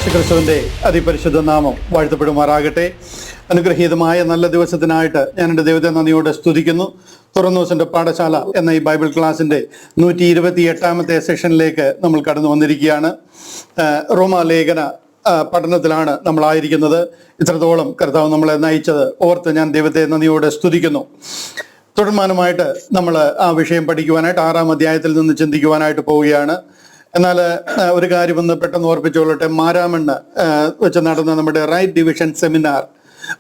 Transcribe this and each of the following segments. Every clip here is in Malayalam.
യേശുക്രിസ്തുവിന്റെ അതിപരിശുദ്ധ നാമം വാഴ്ത്തപ്പെടുമാറാകട്ടെ. അനുഗ്രഹീതമായ നല്ല ദിവസത്തിനായിട്ട് ഞാൻ എൻ്റെ ദൈവത്തെ നന്ദിയോടെ സ്തുതിക്കുന്നു. തുറന്ന ദിവസന്റെ പാഠശാല എന്ന ഈ ബൈബിൾ ക്ലാസിന്റെ 128ാമത്തെ സെഷനിലേക്ക് നമ്മൾ കടന്നു വന്നിരിക്കുകയാണ്. റോമാലേഖന പഠനത്തിലാണ് നമ്മളായിരിക്കുന്നത്. ഇത്രത്തോളം കർത്താവ് നമ്മളെ നയിച്ചത് ഓർത്ത് ഞാൻ ദൈവത്തെ നന്ദിയോടെ സ്തുതിക്കുന്നു. തുടർമാനമായിട്ട് നമ്മൾ ആ വിഷയം പഠിക്കുവാനായിട്ട് 6ാം അധ്യായത്തിൽ നിന്ന് ചിന്തിക്കുവാനായിട്ട് പോവുകയാണ്. എന്നാൽ ഒരു കാര്യം ഒന്ന് പെട്ടെന്ന് ഓർപ്പിച്ചുകൊള്ളട്ടെ. മാരാമണ്ണ് വെച്ച് നടന്ന നമ്മുടെ റൈറ്റ് ഡിവിഷൻ സെമിനാർ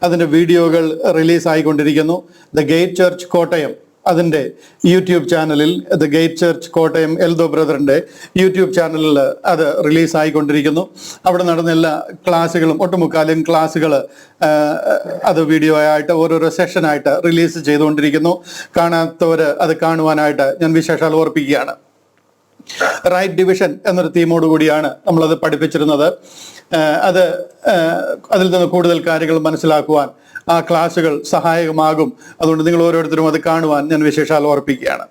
അതിൻ്റെ വീഡിയോകൾ റിലീസായിക്കൊണ്ടിരിക്കുന്നു. ദ ഗേറ്റ് ചർച്ച് കോട്ടയം അതിൻ്റെ യൂട്യൂബ് ചാനലിൽ, the gate church Kottayam Eldho ബ്രദറിൻ്റെ യൂട്യൂബ് ചാനലിൽ അത് റിലീസായിക്കൊണ്ടിരിക്കുന്നു. അവിടെ നടന്ന എല്ലാ ക്ലാസ്സുകളും ഒട്ടുമുക്കാലും ക്ലാസ്സുകൾ അത് വീഡിയോ ആയിട്ട് ഓരോരോ സെഷനായിട്ട് റിലീസ് ചെയ്തുകൊണ്ടിരിക്കുന്നു. കാണാത്തവർ അത് കാണുവാനായിട്ട് ഞാൻ വിശേഷാൽ ഓർപ്പിക്കുകയാണ്. റൈറ്റ് ഡിവിഷൻ എന്നൊരു തീമോട് കൂടിയാണ് നമ്മളത് പഠിപ്പിച്ചിരുന്നത്. അതിൽ നിന്ന് കൂടുതൽ കാര്യങ്ങൾ മനസ്സിലാക്കുവാൻ ആ ക്ലാസ്സുകൾ സഹായകമാകും. അതുകൊണ്ട് നിങ്ങൾ ഓരോരുത്തരും അത് കാണുവാൻ ഞാൻ വിശേഷാൽ ഓർപ്പിക്കുകയാണ്.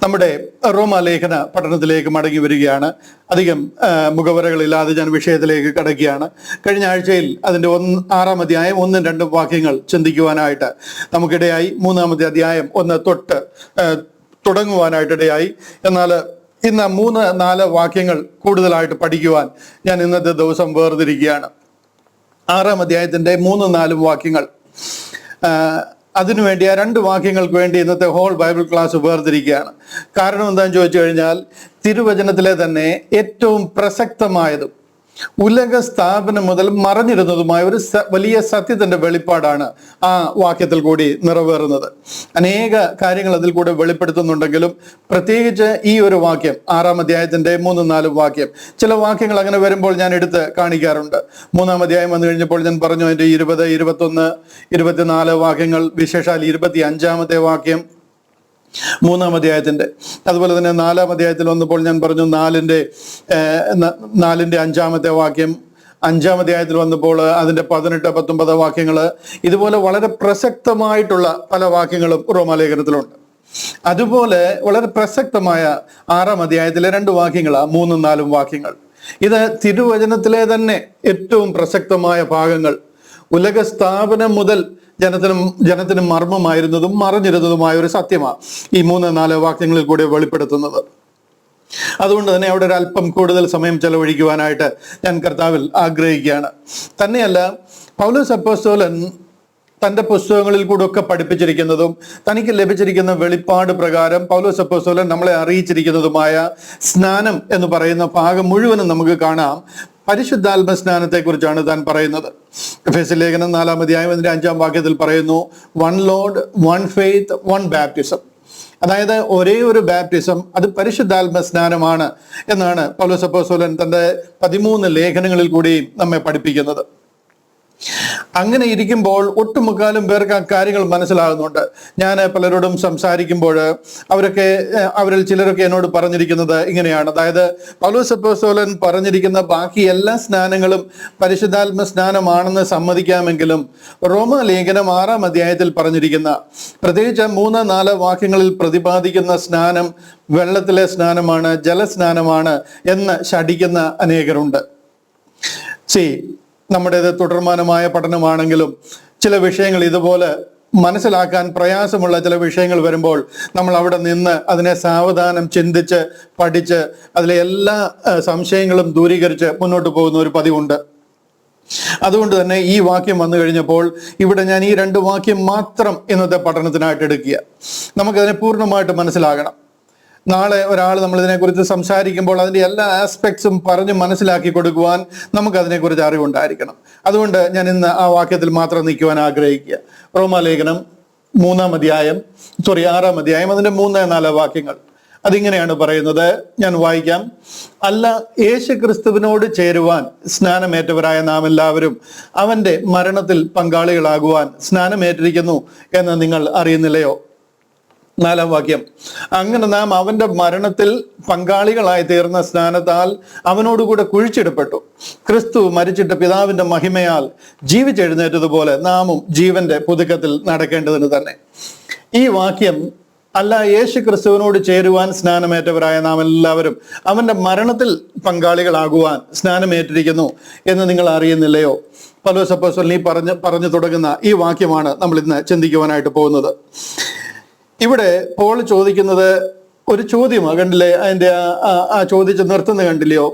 നമ്മുടെ റോമാലേഖന പഠനത്തിലേക്ക് മടങ്ങി വരികയാണ്. അധികം മുഖവരകളില്ലാതെ ഞാൻ വിഷയത്തിലേക്ക് കടക്കുകയാണ്. കഴിഞ്ഞ ആഴ്ചയിൽ അതിൻ്റെ 6ാം അധ്യായം 1-2 വാക്യങ്ങൾ ചിന്തിക്കുവാനായിട്ട് നമുക്കിടയായി. 3ാമത്തെ അധ്യായം 1 തൊട്ട് തുടങ്ങുവാനായിട്ടിടയായി. എന്നാൽ ഇന്ന് 3-4 വാക്യങ്ങൾ കൂടുതലായിട്ട് പഠിക്കുവാൻ ഞാൻ ഇന്നത്തെ ദിവസം വേർതിരിക്കുകയാണ്. 6ാം അധ്യായത്തിൻ്റെ 3-4 വാക്യങ്ങൾ, അതിനുവേണ്ടി ആ 2 വാക്യങ്ങൾക്ക് വേണ്ടി ഇന്നത്തെ ഹോൾ ബൈബിൾ ക്ലാസ് വേർതിരിക്കുകയാണ്. കാരണം എന്താണെന്ന് ചോദിച്ചു കഴിഞ്ഞാൽ, തിരുവചനത്തിലെ തന്നെ ഏറ്റവും പ്രസക്തമായതും ഉലക സ്ഥാപനം മുതൽ മറഞ്ഞിരുന്നതുമായ ഒരു വലിയ സത്യത്തിന്റെ വെളിപ്പാടാണ് ആ വാക്യത്തിൽ കൂടി നിറവേറുന്നത്. അനേക കാര്യങ്ങൾ അതിൽ കൂടെ വെളിപ്പെടുത്തുന്നുണ്ടെങ്കിലും പ്രത്യേകിച്ച് ഈ ഒരു വാക്യം, 6ാം അധ്യായത്തിന്റെ 3-4 വാക്യം, ചില വാക്യങ്ങൾ അങ്ങനെ വരുമ്പോൾ ഞാൻ എടുത്ത് കാണിക്കാറുണ്ട്. 3ാം അധ്യായം വന്നു കഴിഞ്ഞപ്പോൾ ഞാൻ പറഞ്ഞു അതിന്റെ 20, 21, 24 വാക്യങ്ങൾ, വിശേഷാൽ 25ാമത്തെ വാക്യം 3ാം അധ്യായത്തിന്റെ. അതുപോലെ തന്നെ 4ാം അധ്യായത്തിൽ വന്നപ്പോൾ ഞാൻ പറഞ്ഞു 4ന്റെ 5ാമത്തെ വാക്യം. 5ാം അധ്യായത്തിൽ വന്നപ്പോൾ അതിന്റെ 18, 19 വാക്യങ്ങൾ. ഇതുപോലെ വളരെ പ്രസക്തമായിട്ടുള്ള പല വാക്യങ്ങളും റോമാലേഖനത്തിലുണ്ട്. അതുപോലെ വളരെ പ്രസക്തമായ 6ാം അധ്യായത്തിലെ 2 വാക്യങ്ങളാണ് 3-4 വാക്യങ്ങൾ. ഇത് തിരുവചനത്തിലെ തന്നെ ഏറ്റവും പ്രസക്തമായ ഭാഗങ്ങൾ, ഉലക സ്ഥാപനം മുതൽ ജനത്തിനും മർമ്മമായിരുന്നതും മറഞ്ഞിരുന്നതുമായ ഒരു സത്യമാണ് ഈ 3-4 വാക്യങ്ങളിൽ കൂടി വെളിപ്പെടുത്തുന്നത്. അതുകൊണ്ട് തന്നെ അവിടെ ഒരു അല്പം കൂടുതൽ സമയം ചെലവഴിക്കുവാനായിട്ട് ഞാൻ കർത്താവിൽ ആഗ്രഹിക്കുകയാണ്. തന്നെയല്ല, പൗലോസ് അപ്പോസ്തലൻ തൻ്റെ പുസ്തകങ്ങളിൽ കൂടെ ഒക്കെ പഠിപ്പിച്ചിരിക്കുന്നതും തനിക്ക് ലഭിച്ചിരിക്കുന്ന വെളിപ്പാട് പ്രകാരം പൗലോസ് അപ്പോസ്തലൻ നമ്മളെ അറിയിച്ചിരിക്കുന്നതുമായ സ്നാനം എന്ന് പറയുന്ന ഭാഗം മുഴുവനും നമുക്ക് കാണാം. പരിശുദ്ധാത്മ സ്നാനത്തെ കുറിച്ചാണ് താൻ പറയുന്നത്. എഫേസ്യ ലേഖനം 4ാം അധ്യായം 5ാം വാക്യത്തിൽ പറയുന്നു, 1 ലോർഡ്, 1 ഫെയ്ത്ത്, 1 ബാപ്റ്റിസം. അതായത് ഒരേ ഒരു ബാപ്റ്റിസം, അത് പരിശുദ്ധാത്മ സ്നാനമാണ് എന്നാണ് പൗലോസ് അപ്പോസ്തലൻ തൻ്റെ 13 ലേഖനങ്ങളിൽ കൂടി നമ്മെ പഠിപ്പിക്കുന്നത്. അങ്ങനെ ഇരിക്കുമ്പോൾ ഒട്ടുമുക്കാലും പേർക്ക് ആ കാര്യങ്ങൾ മനസ്സിലാകുന്നുണ്ട്. ഞാൻ പലരോടും സംസാരിക്കുമ്പോൾ അവരിൽ ചിലരൊക്കെ എന്നോട് പറഞ്ഞിരിക്കുന്നത് ഇങ്ങനെയാണ്. അതായത് പൗലോസ് അപ്പോസ്തലൻ പറഞ്ഞിരിക്കുന്ന ബാക്കി എല്ലാ സ്നാനങ്ങളും പരിശുദ്ധാത്മ സ്നാനമാണെന്ന് സമ്മതിക്കാമെങ്കിലും റോമാലേഖനം 6ാം അധ്യായത്തിൽ പറഞ്ഞിരിക്കുന്ന, പ്രത്യേകിച്ച് 3-4 വാക്യങ്ങളിൽ പ്രതിപാദിക്കുന്ന സ്നാനം വെള്ളത്തിലെ സ്നാനമാണ്, ജലസ്നാനമാണ് എന്ന് ശഠിക്കുന്ന അനേകരുണ്ട്. നമ്മുടേത് തുടർമാനമായ പഠനമാണെങ്കിലും ചില വിഷയങ്ങൾ ഇതുപോലെ മനസ്സിലാക്കാൻ പ്രയാസമുള്ള ചില വിഷയങ്ങൾ വരുമ്പോൾ നമ്മൾ അവിടെ നിന്ന് അതിനെ സാവധാനം ചിന്തിച്ച് പഠിച്ച് അതിലെ എല്ലാ സംശയങ്ങളും ദൂരീകരിച്ച് മുന്നോട്ട് പോകുന്ന ഒരു പതിവുണ്ട്. അതുകൊണ്ട് തന്നെ ഈ വാക്യം വന്നു കഴിഞ്ഞപ്പോൾ ഇവിടെ ഞാൻ ഈ 2 വാക്യം മാത്രം ഇന്നത്തെ പഠനത്തിനായിട്ട് എടുക്കുക. നമുക്കതിനെ പൂർണ്ണമായിട്ട് മനസ്സിലാകണം. നാളെ ഒരാൾ നമ്മളിതിനെക്കുറിച്ച് സംസാരിക്കുമ്പോൾ അതിൻ്റെ എല്ലാ ആസ്പെക്ട്സും പറഞ്ഞ് മനസ്സിലാക്കി കൊടുക്കുവാൻ നമുക്കതിനെക്കുറിച്ച് അറിവുണ്ടായിരിക്കണം. അതുകൊണ്ട് ഞാൻ ഇന്ന് ആ വാക്യത്തിൽ മാത്രം നിൽക്കുവാൻ ആഗ്രഹിക്കുക. റോമാലേഖനം 6ാം അധ്യായം അതിൻ്റെ 3-4 വാക്യങ്ങൾ. അതിങ്ങനെയാണ് പറയുന്നത്. ഞാൻ വായിക്കാം. അല്ല, യേശു ക്രിസ്തുവിനോട് ചേരുവാൻ സ്നാനമേറ്റവരായ നാം എല്ലാവരും അവൻ്റെ മരണത്തിൽ പങ്കാളികളാകുവാൻ സ്നാനമേറ്റിരിക്കുന്നു എന്ന് നിങ്ങൾ അറിയുന്നില്ലയോ? 4ാം വാക്യം. അങ്ങനെ നാം അവന്റെ മരണത്തിൽ പങ്കാളികളായി തീർന്ന സ്നാനത്താൽ അവനോടുകൂടെ കുഴിച്ചിടപ്പെട്ടു. ക്രിസ്തു മരിച്ചിട്ട് പിതാവിന്റെ മഹിമയാൽ ജീവിച്ചെഴുന്നേറ്റതുപോലെ നാമും ജീവന്റെ പുതുക്കത്തിൽ നടക്കേണ്ടതിന് തന്നെ. ഈ വാക്യം അല്ല യേശു ക്രിസ്തുവിനോട് ചേരുവാൻ സ്നാനമേറ്റവരായ നാം എല്ലാവരും അവന്റെ മരണത്തിൽ പങ്കാളികളാകുവാൻ സ്നാനമേറ്റിരിക്കുന്നു എന്ന് നിങ്ങൾ അറിയുന്നില്ലയോ? പൗലോസ് അപ്പോസ്തലൻ ഈ പറഞ്ഞു തുടങ്ങുന്ന ഈ വാക്യമാണ് നമ്മൾ ഇന്ന് ചിന്തിക്കുവാനായിട്ട് പോകുന്നത്. ഇവിടെ പോൾ ചോദിക്കുന്നത് ഒരു ചോദ്യമാണ്. കണ്ടില്ലേ? അതിന്റെ ആ ചോദിച്ച് നിർത്തുന്നത് കണ്ടില്ലയോ?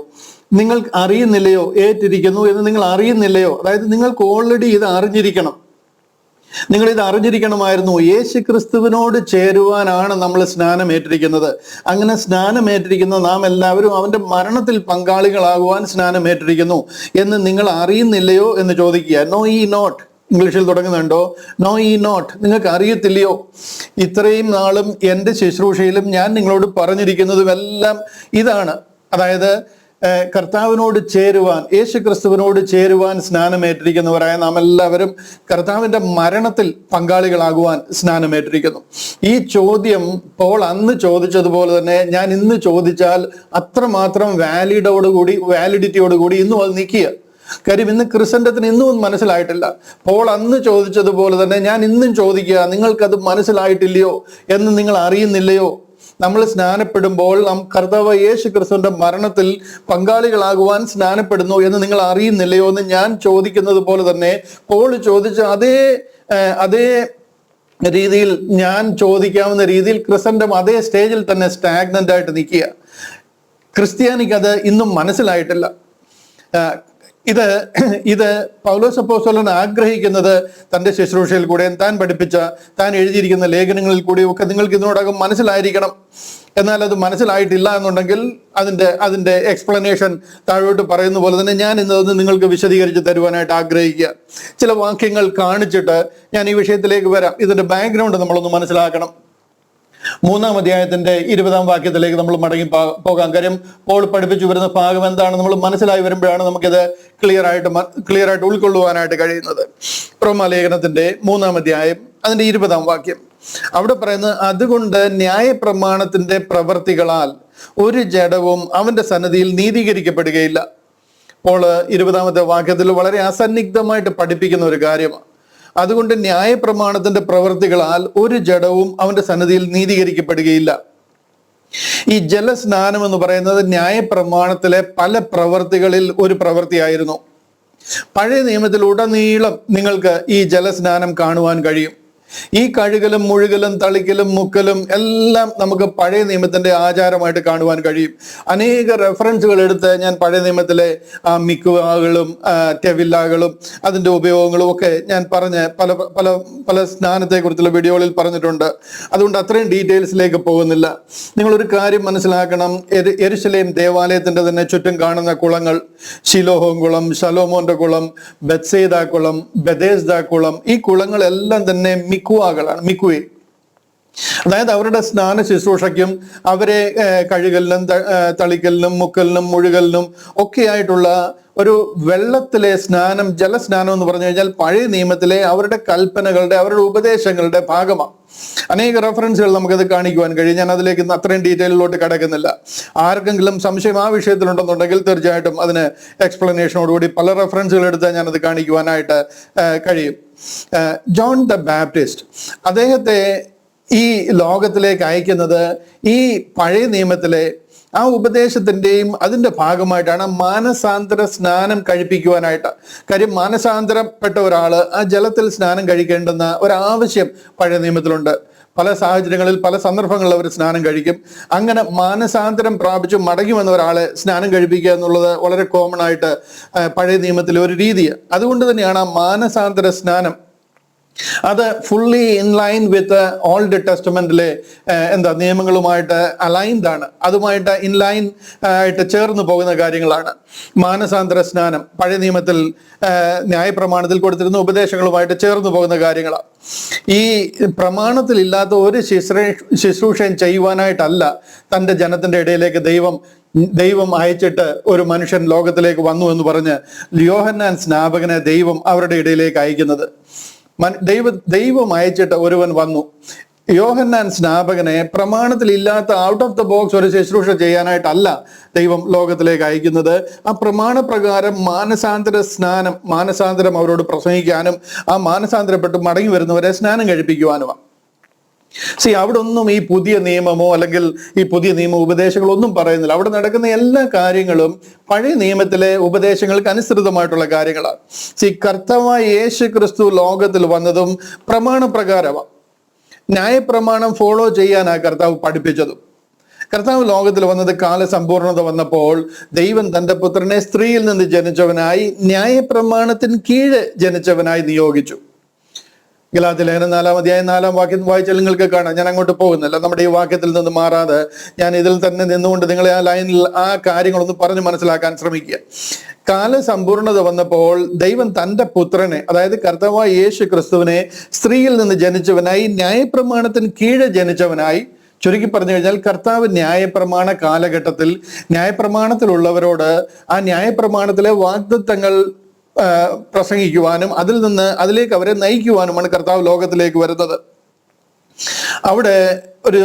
നിങ്ങൾ അറിയുന്നില്ലയോ ഏറ്റിരിക്കുന്നു എന്ന്? നിങ്ങൾ അറിയുന്നില്ലയോ? അതായത് നിങ്ങൾക്ക് ഓൾറെഡി ഇത് അറിഞ്ഞിരിക്കണം. നിങ്ങൾ ഇത് അറിഞ്ഞിരിക്കണമായിരുന്നു. യേശു ക്രിസ്തുവിനോട് ചേരുവാനാണ് നമ്മൾ സ്നാനമേറ്റിരിക്കുന്നത്. അങ്ങനെ സ്നാനമേറ്റിരിക്കുന്ന നാം എല്ലാവരും അവന്റെ മരണത്തിൽ പങ്കാളികളാകുവാൻ സ്നാനമേറ്റിരിക്കുന്നു എന്ന് നിങ്ങൾ അറിയുന്നില്ലയോ എന്ന് ചോദിക്കുക. നോ ഈ നോട്ട്, ഇംഗ്ലീഷിൽ തുടങ്ങുന്നുണ്ടോ? നോ ഈ നോട്ട്, നിങ്ങൾക്ക് അറിയത്തില്ലയോ? ഇത്രയും നാളും എൻ്റെ ശുശ്രൂഷയിലും ഞാൻ നിങ്ങളോട് പറഞ്ഞിരിക്കുന്നതും എല്ലാം ഇതാണ്. അതായത് കർത്താവിനോട് ചേരുവാൻ, യേശു ക്രിസ്തുവിനോട് ചേരുവാൻ സ്നാനമേറ്റിരിക്കുന്നവരായ നാം എല്ലാവരും കർത്താവിൻ്റെ മരണത്തിൽ പങ്കാളികളാകുവാൻ സ്നാനമേറ്റിരിക്കുന്നു. ഈ ചോദ്യം പോൾ അന്ന് ചോദിച്ചതുപോലെ തന്നെ ഞാൻ ഇന്ന് ചോദിച്ചാൽ അത്രമാത്രം വാലിഡിറ്റിയോടുകൂടി ഇന്നും അത് നിൽക്കുക. കാര്യം ഇന്ന് ക്രിസ്ത്യൻഡത്തിന് ഇന്നും മനസ്സിലായിട്ടില്ല. പോൾ അന്ന് ചോദിച്ചതുപോലെ തന്നെ ഞാൻ ഇന്നും ചോദിക്കുക, നിങ്ങൾക്കത് മനസ്സിലായിട്ടില്ലയോ എന്ന്? നിങ്ങൾ അറിയുന്നില്ലയോ? നമ്മൾ സ്നാനപ്പെടുമ്പോൾ നാം കർത്താവ് യേശു ക്രിസ്തുവിന്റെ മരണത്തിൽ പങ്കാളികളാകുവാൻ സ്നാനപ്പെടുന്നു എന്ന് നിങ്ങൾ അറിയുന്നില്ലയോ എന്ന് ഞാൻ ചോദിക്കുന്നത് പോലെ തന്നെ പോൾ ചോദിച്ച അതേ രീതിയിൽ, ഞാൻ ചോദിക്കാവുന്ന രീതിയിൽ ക്രിസ്ത്യൻഡം അതേ സ്റ്റേജിൽ തന്നെ സ്റ്റാഗ്നന്റ് ആയിട്ട് നിൽക്കുക. ക്രിസ്ത്യാനിക്ക് അത് ഇന്നും മനസ്സിലായിട്ടില്ല. ഇത് പൗലോസ് അപ്പോസ്തലൻ ആഗ്രഹിക്കുന്നത് തൻ്റെ ശുശ്രൂഷയിൽ കൂടെ, താൻ പഠിപ്പിച്ച, താൻ എഴുതിയിരിക്കുന്ന ലേഖനങ്ങളിൽ കൂടിയും ഒക്കെ നിങ്ങൾക്ക് ഇതിനോടകം മനസ്സിലായിരിക്കണം. എന്നാൽ അത് മനസ്സിലായിട്ടില്ല എന്നുണ്ടെങ്കിൽ അതിൻ്റെ എക്സ്പ്ലനേഷൻ താഴോട്ട് പറയുന്ന പോലെ തന്നെ ഞാൻ ഇന്ന് നിങ്ങൾക്ക് വിശദീകരിച്ച് തരുവാനായിട്ട് ആഗ്രഹിക്കുക. ചില വാക്യങ്ങൾ കാണിച്ചിട്ട് ഞാൻ ഈ വിഷയത്തിലേക്ക് വരാം. ഇതിൻ്റെ ബാക്ക്ഗ്രൗണ്ട് നമ്മളൊന്ന് മനസ്സിലാക്കണം. 3-ാം അധ്യായത്തിന്റെ 20-ാം വാക്യത്തിലേക്ക് നമ്മൾ മടങ്ങി പോകാം. കാര്യം പോൾ പഠിപ്പിച്ചു വരുന്ന ഭാഗം എന്താണ് നമ്മൾ മനസ്സിലായി വരുമ്പോഴാണ് നമുക്കിത് ക്ലിയർ ആയിട്ട് ഉൾക്കൊള്ളുവാനായിട്ട് കഴിയുന്നത്. റോമാലേഖനത്തിന്റെ 3-ാം അധ്യായം അതിന്റെ 20-ാം വാക്യം അവിടെ പറയുന്നത്, അതുകൊണ്ട് ന്യായപ്രമാണത്തിന്റെ പ്രവൃത്തികളാൽ ഒരു ജഡവും അവന്റെ സന്നിധിയിൽ നീതീകരിക്കപ്പെടുകയില്ല. പോൾ 20-ാമത്തെ വാക്യത്തിൽ വളരെ അസന്നിഗ്ധമായിട്ട് പഠിപ്പിക്കുന്ന ഒരു കാര്യമാണ്. അതുകൊണ്ട് ന്യായപ്രമാണത്തിന്റെ പ്രവൃത്തികളാൽ ഒരു ജഡവും അവന്റെ സന്നിധിയിൽ നീതീകരിക്കപ്പെടുകയില്ല. ഈ ജലസ്നാനം എന്ന് പറയുന്നത് ന്യായപ്രമാണത്തിലെ പല പ്രവൃത്തികളിൽ ഒരു പ്രവൃത്തിയായിരുന്നു. പഴയ നിയമത്തിൽ ഉടനീളം നിങ്ങൾക്ക് ഈ ജലസ്നാനം കാണുവാൻ കഴിയും. ഈ കഴുകലും മുഴുകലും തളിക്കലും മുക്കലും എല്ലാം നമുക്ക് പഴയ നിയമത്തിന്റെ ആചാരമായിട്ട് കാണുവാൻ കഴിയും. അനേക റെഫറൻസുകൾ എടുത്ത് ഞാൻ പഴയ നിയമത്തിലെ മിക്കുവകളും ടെവില്ലകളും അതിൻ്റെ ഉപയോഗങ്ങളും ഒക്കെ ഞാൻ പറഞ്ഞ് പല സ്നാനത്തെക്കുറിച്ചുള്ള വീഡിയോകളിൽ പറഞ്ഞിട്ടുണ്ട്. അതുകൊണ്ട് അത്രയും ഡീറ്റെയിൽസിലേക്ക് പോകുന്നില്ല. നിങ്ങളൊരു കാര്യം മനസ്സിലാക്കണം. യെരുശലേം ദേവാലയത്തിന്റെ തന്നെ ചുറ്റും കാണുന്ന കുളങ്ങൾ, ശിലോഹോം കുളം, ശലോമോന്റെ കുളം, ബത്സേദ കുളം, ബെഥേസ്ദ കുളം, ഈ കുളങ്ങളെല്ലാം തന്നെ മിക്കുവേ. അതായത് അവരുടെ സ്നാന ശുശ്രൂഷയ്ക്കും അവരെ കഴുകലിനും തളിക്കലിനും മുക്കലിനും മുഴുകലിനും ഒക്കെ ആയിട്ടുള്ള ഒരു വെള്ളത്തിലെ സ്നാനം, ജലസ്നാനം എന്ന് പറഞ്ഞു കഴിഞ്ഞാൽ പഴയ നിയമത്തിലെ അവരുടെ കൽപ്പനകളുടെ, അവരുടെ ഉപദേശങ്ങളുടെ ഭാഗമാണ്. അനേക റെഫറൻസുകൾ നമുക്കത് കാണിക്കുവാൻ കഴിയും. ഞാൻ അതിലേക്ക് അത്രയും ഡീറ്റെയിലോട്ട് കടക്കുന്നില്ല. ആർക്കെങ്കിലും സംശയം ആ വിഷയത്തിലുണ്ടെന്നുണ്ടെങ്കിൽ തീർച്ചയായിട്ടും അതിന് എക്സ്പ്ലനേഷനോടുകൂടി പല റെഫറൻസുകൾ എടുത്താൽ ഞാനത് കാണിക്കുവാനായിട്ട് കഴിയും. ജോൺ ദ ബാപ്റ്റിസ്റ്റ് അദ്ദേഹത്തെ ഈ ലോകത്തിലേക്ക് അയക്കുന്നത് ഈ പഴയ നിയമത്തിലെ ആ ഉപദേശത്തിൻ്റെയും അതിൻ്റെ ഭാഗമായിട്ടാണ് മാനസാന്തര സ്നാനം കഴിപ്പിക്കുവാനായിട്ട്. കാര്യം മാനസാന്തരപ്പെട്ട ഒരാൾ ആ ജലത്തിൽ സ്നാനം കഴിക്കേണ്ടുന്ന ഒരാവശ്യം പഴയ നിയമത്തിലുണ്ട്. പല സാഹചര്യങ്ങളിൽ പല സന്ദർഭങ്ങളിൽ അവർ സ്നാനം കഴിക്കും. അങ്ങനെ മാനസാന്തരം പ്രാപിച്ച് മടങ്ങി വന്ന ഒരാളെ സ്നാനം കഴിപ്പിക്കുക എന്നുള്ളത് വളരെ കോമൺ ആയിട്ട് പഴയ നിയമത്തിലെ ഒരു രീതിയാണ്. അതുകൊണ്ട് തന്നെയാണ് ആ മാനസാന്തര സ്നാനം അത് ഫുള്ളി ഇൻലൈൻ വിത്ത് ഓൾഡ് ടെസ്റ്റമെന്റിലെ നിയമങ്ങളുമായിട്ട് അലൈൻഡ് ആണ്. അതുമായിട്ട് ഇൻലൈൻ ആയിട്ട് ചേർന്ന് പോകുന്ന കാര്യങ്ങളാണ്. മാനസാന്തര സ്നാനം പഴയ നിയമത്തിൽ ന്യായപ്രമാണത്തിൽ കൊടുത്തിരുന്ന ഉപദേശങ്ങളുമായിട്ട് ചേർന്ന് പോകുന്ന കാര്യങ്ങളാണ്. ഈ പ്രമാണത്തിലില്ലാത്ത ഒരു ശുശ്രൂഷയും ചെയ്യുവാനായിട്ടല്ല തൻ്റെ ജനത്തിൻ്റെ ഇടയിലേക്ക് ദൈവം അയച്ചിട്ട് ഒരു മനുഷ്യൻ ലോകത്തിലേക്ക് വന്നു എന്ന് പറഞ്ഞ് യോഹന്നാൻ സ്നാപകനെ ദൈവം അവരുടെ ഇടയിലേക്ക് അയക്കുന്നത്. ദൈവം അയച്ചിട്ട് ഒരുവൻ വന്നു. യോഹന്നാൻ സ്നാപകനെ പ്രമാണത്തിൽ ഇല്ലാത്ത ഔട്ട് ഓഫ് ദ ബോക്സ് ഒരു ശുശ്രൂഷ ചെയ്യാനായിട്ടല്ല ദൈവം ലോകത്തിലേക്ക് അയക്കുന്നത്. ആ പ്രമാണപ്രകാരം മാനസാന്തരം അവരോട് പ്രസംഗിക്കാനും ആ മാനസാന്തരപ്പെട്ട് മടങ്ങി വരുന്നവരെ സ്നാനം കഴിപ്പിക്കുവാനുമാണ്. അവിടെ ഒന്നും ഈ പുതിയ നിയമമോ അല്ലെങ്കിൽ ഈ പുതിയ നിയമ ഉപദേശങ്ങളോ ഒന്നും പറയുന്നില്ല. അവിടെ നടക്കുന്ന എല്ലാ കാര്യങ്ങളും പഴയ നിയമത്തിലെ ഉപദേശങ്ങൾക്ക് അനുസൃതമായിട്ടുള്ള കാര്യങ്ങളാണ്. കർത്താവായ യേശു ക്രിസ്തു ലോകത്തിൽ വന്നതും പ്രമാണപ്രകാരമാണ്. ന്യായപ്രമാണം ഫോളോ ചെയ്യാനാണ് കർത്താവ് പഠിപ്പിച്ചതും. കർത്താവ് ലോകത്തിൽ വന്നത് കാലസമ്പൂർണത വന്നപ്പോൾ ദൈവം തന്റെ പുത്രനെ സ്ത്രീയിൽ നിന്ന് ജനിച്ചവനായി ന്യായപ്രമാണത്തിന് കീഴ് ജനിച്ചവനായി നിയോഗിച്ചു. ഗലാത്യ ലേഖനം 4-ാം അധ്യായം 4-ാം വാക്യം വായിച്ചാൽ നിങ്ങൾക്ക് കാണാം. ഞാൻ അങ്ങോട്ട് പോകുന്നില്ല. നമ്മുടെ ഈ വാക്യത്തിൽ നിന്ന് മാറാതെ ഞാൻ ഇതിൽ തന്നെ നിന്നുകൊണ്ട് നിങ്ങളെ ആ ലൈനിൽ ആ കാര്യങ്ങളൊന്ന് പറഞ്ഞ് മനസ്സിലാക്കാൻ ശ്രമിക്കുക. കാലസമ്പൂർണത വന്നപ്പോൾ ദൈവം തന്റെ പുത്രനെ, അതായത് കർത്താവായ യേശു ക്രിസ്തുവിനെ സ്ത്രീയിൽ നിന്ന് ജനിച്ചവനായി ന്യായപ്രമാണത്തിന് കീഴെ ജനിച്ചവനായി, ചുരുക്കി പറഞ്ഞു കഴിഞ്ഞാൽ കർത്താവ് ന്യായപ്രമാണ കാലഘട്ടത്തിൽ ന്യായപ്രമാണത്തിലുള്ളവരോട് ആ ന്യായപ്രമാണത്തിലെ വാഗ്ദത്തങ്ങൾ പ്രസംഗിക്കുവാനും അതിലേക്ക് അവരെ നയിക്കുവാനുമാണ് കർത്താവ് ലോകത്തിലേക്ക് വരുന്നത്. അവിടെ ഒരു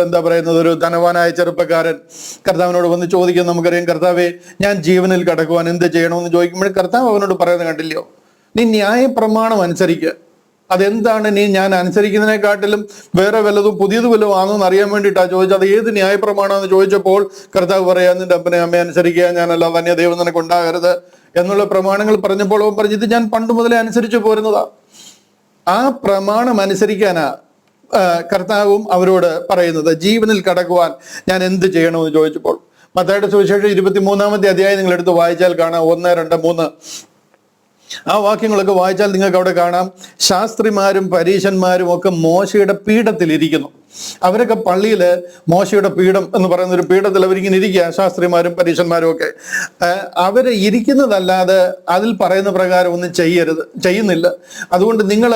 എന്താ പറയുന്നത്, ഒരു ധനവാനായ ചെറുപ്പക്കാരൻ കർത്താവിനോട് വന്ന് ചോദിക്കും. നമുക്കറിയാം, കർത്താവെ, ഞാൻ ജീവനിൽ കടക്കുവാൻ എന്ത് ചെയ്യണമെന്ന് ചോദിക്കുമ്പോൾ കർത്താവ് അവനോട് പറയുന്നത് കണ്ടില്ലയോ, നീ ന്യായപ്രമാണം അനുസരിക്കുക. അതെന്താണ് ഞാൻ അനുസരിക്കുന്നതിനെക്കാട്ടിലും വേറെ വല്ലതും പുതിയത് വല്ലതും ആണെന്ന് അറിയാൻ വേണ്ടിയിട്ടാണ് ചോദിച്ചത്. അത് ഏത് ന്യായപ്രമാണമെന്ന് ചോദിച്ചപ്പോൾ കർത്താവ് പറയാം, നിന്റെ അപ്പനെ അമ്മയെ അനുസരിക്കുക, ഞാനല്ല വന്യദൈവം നിനക്ക് ഉണ്ടാകരുത് എന്നുള്ള പ്രമാണങ്ങൾ പറഞ്ഞപ്പോൾ അവൻ പറഞ്ഞു, ഇത് ഞാൻ പണ്ട് മുതലേ അനുസരിച്ചു പോരുന്നതാ. ആ പ്രമാണം അനുസരിക്കാനാ കർത്താവും അവരോട് പറയുന്നത്. ജീവനിൽ കടക്കുവാൻ ഞാൻ എന്ത് ചെയ്യണമെന്ന് ചോദിച്ചപ്പോൾ മത്തായിയുടെ സുവിശേഷം 23-ാമത്തെ അധ്യായം നിങ്ങൾ എടുത്ത് വായിച്ചാൽ കാണാം. 1, 2, 3 ആ വാക്യങ്ങളൊക്കെ വായിച്ചാൽ നിങ്ങൾക്ക് അവിടെ കാണാം. ശാസ്ത്രിമാരും പരീശന്മാരും ഒക്കെ മോശയുടെ പീഠത്തിലിരിക്കുന്നു. അവരൊക്കെ പള്ളിയിൽ മോശയുടെ പീഠം എന്ന് പറയുന്ന ഒരു പീഠത്തിൽ അവരിങ്ങനെ ഇരിക്കുക, ശാസ്ത്രിമാരും പരീശന്മാരും ഒക്കെ. അവര് ഇരിക്കുന്നതല്ലാതെ അതിൽ പറയുന്ന പ്രകാരം ഒന്നും ചെയ്യുന്നില്ല. അതുകൊണ്ട് നിങ്ങൾ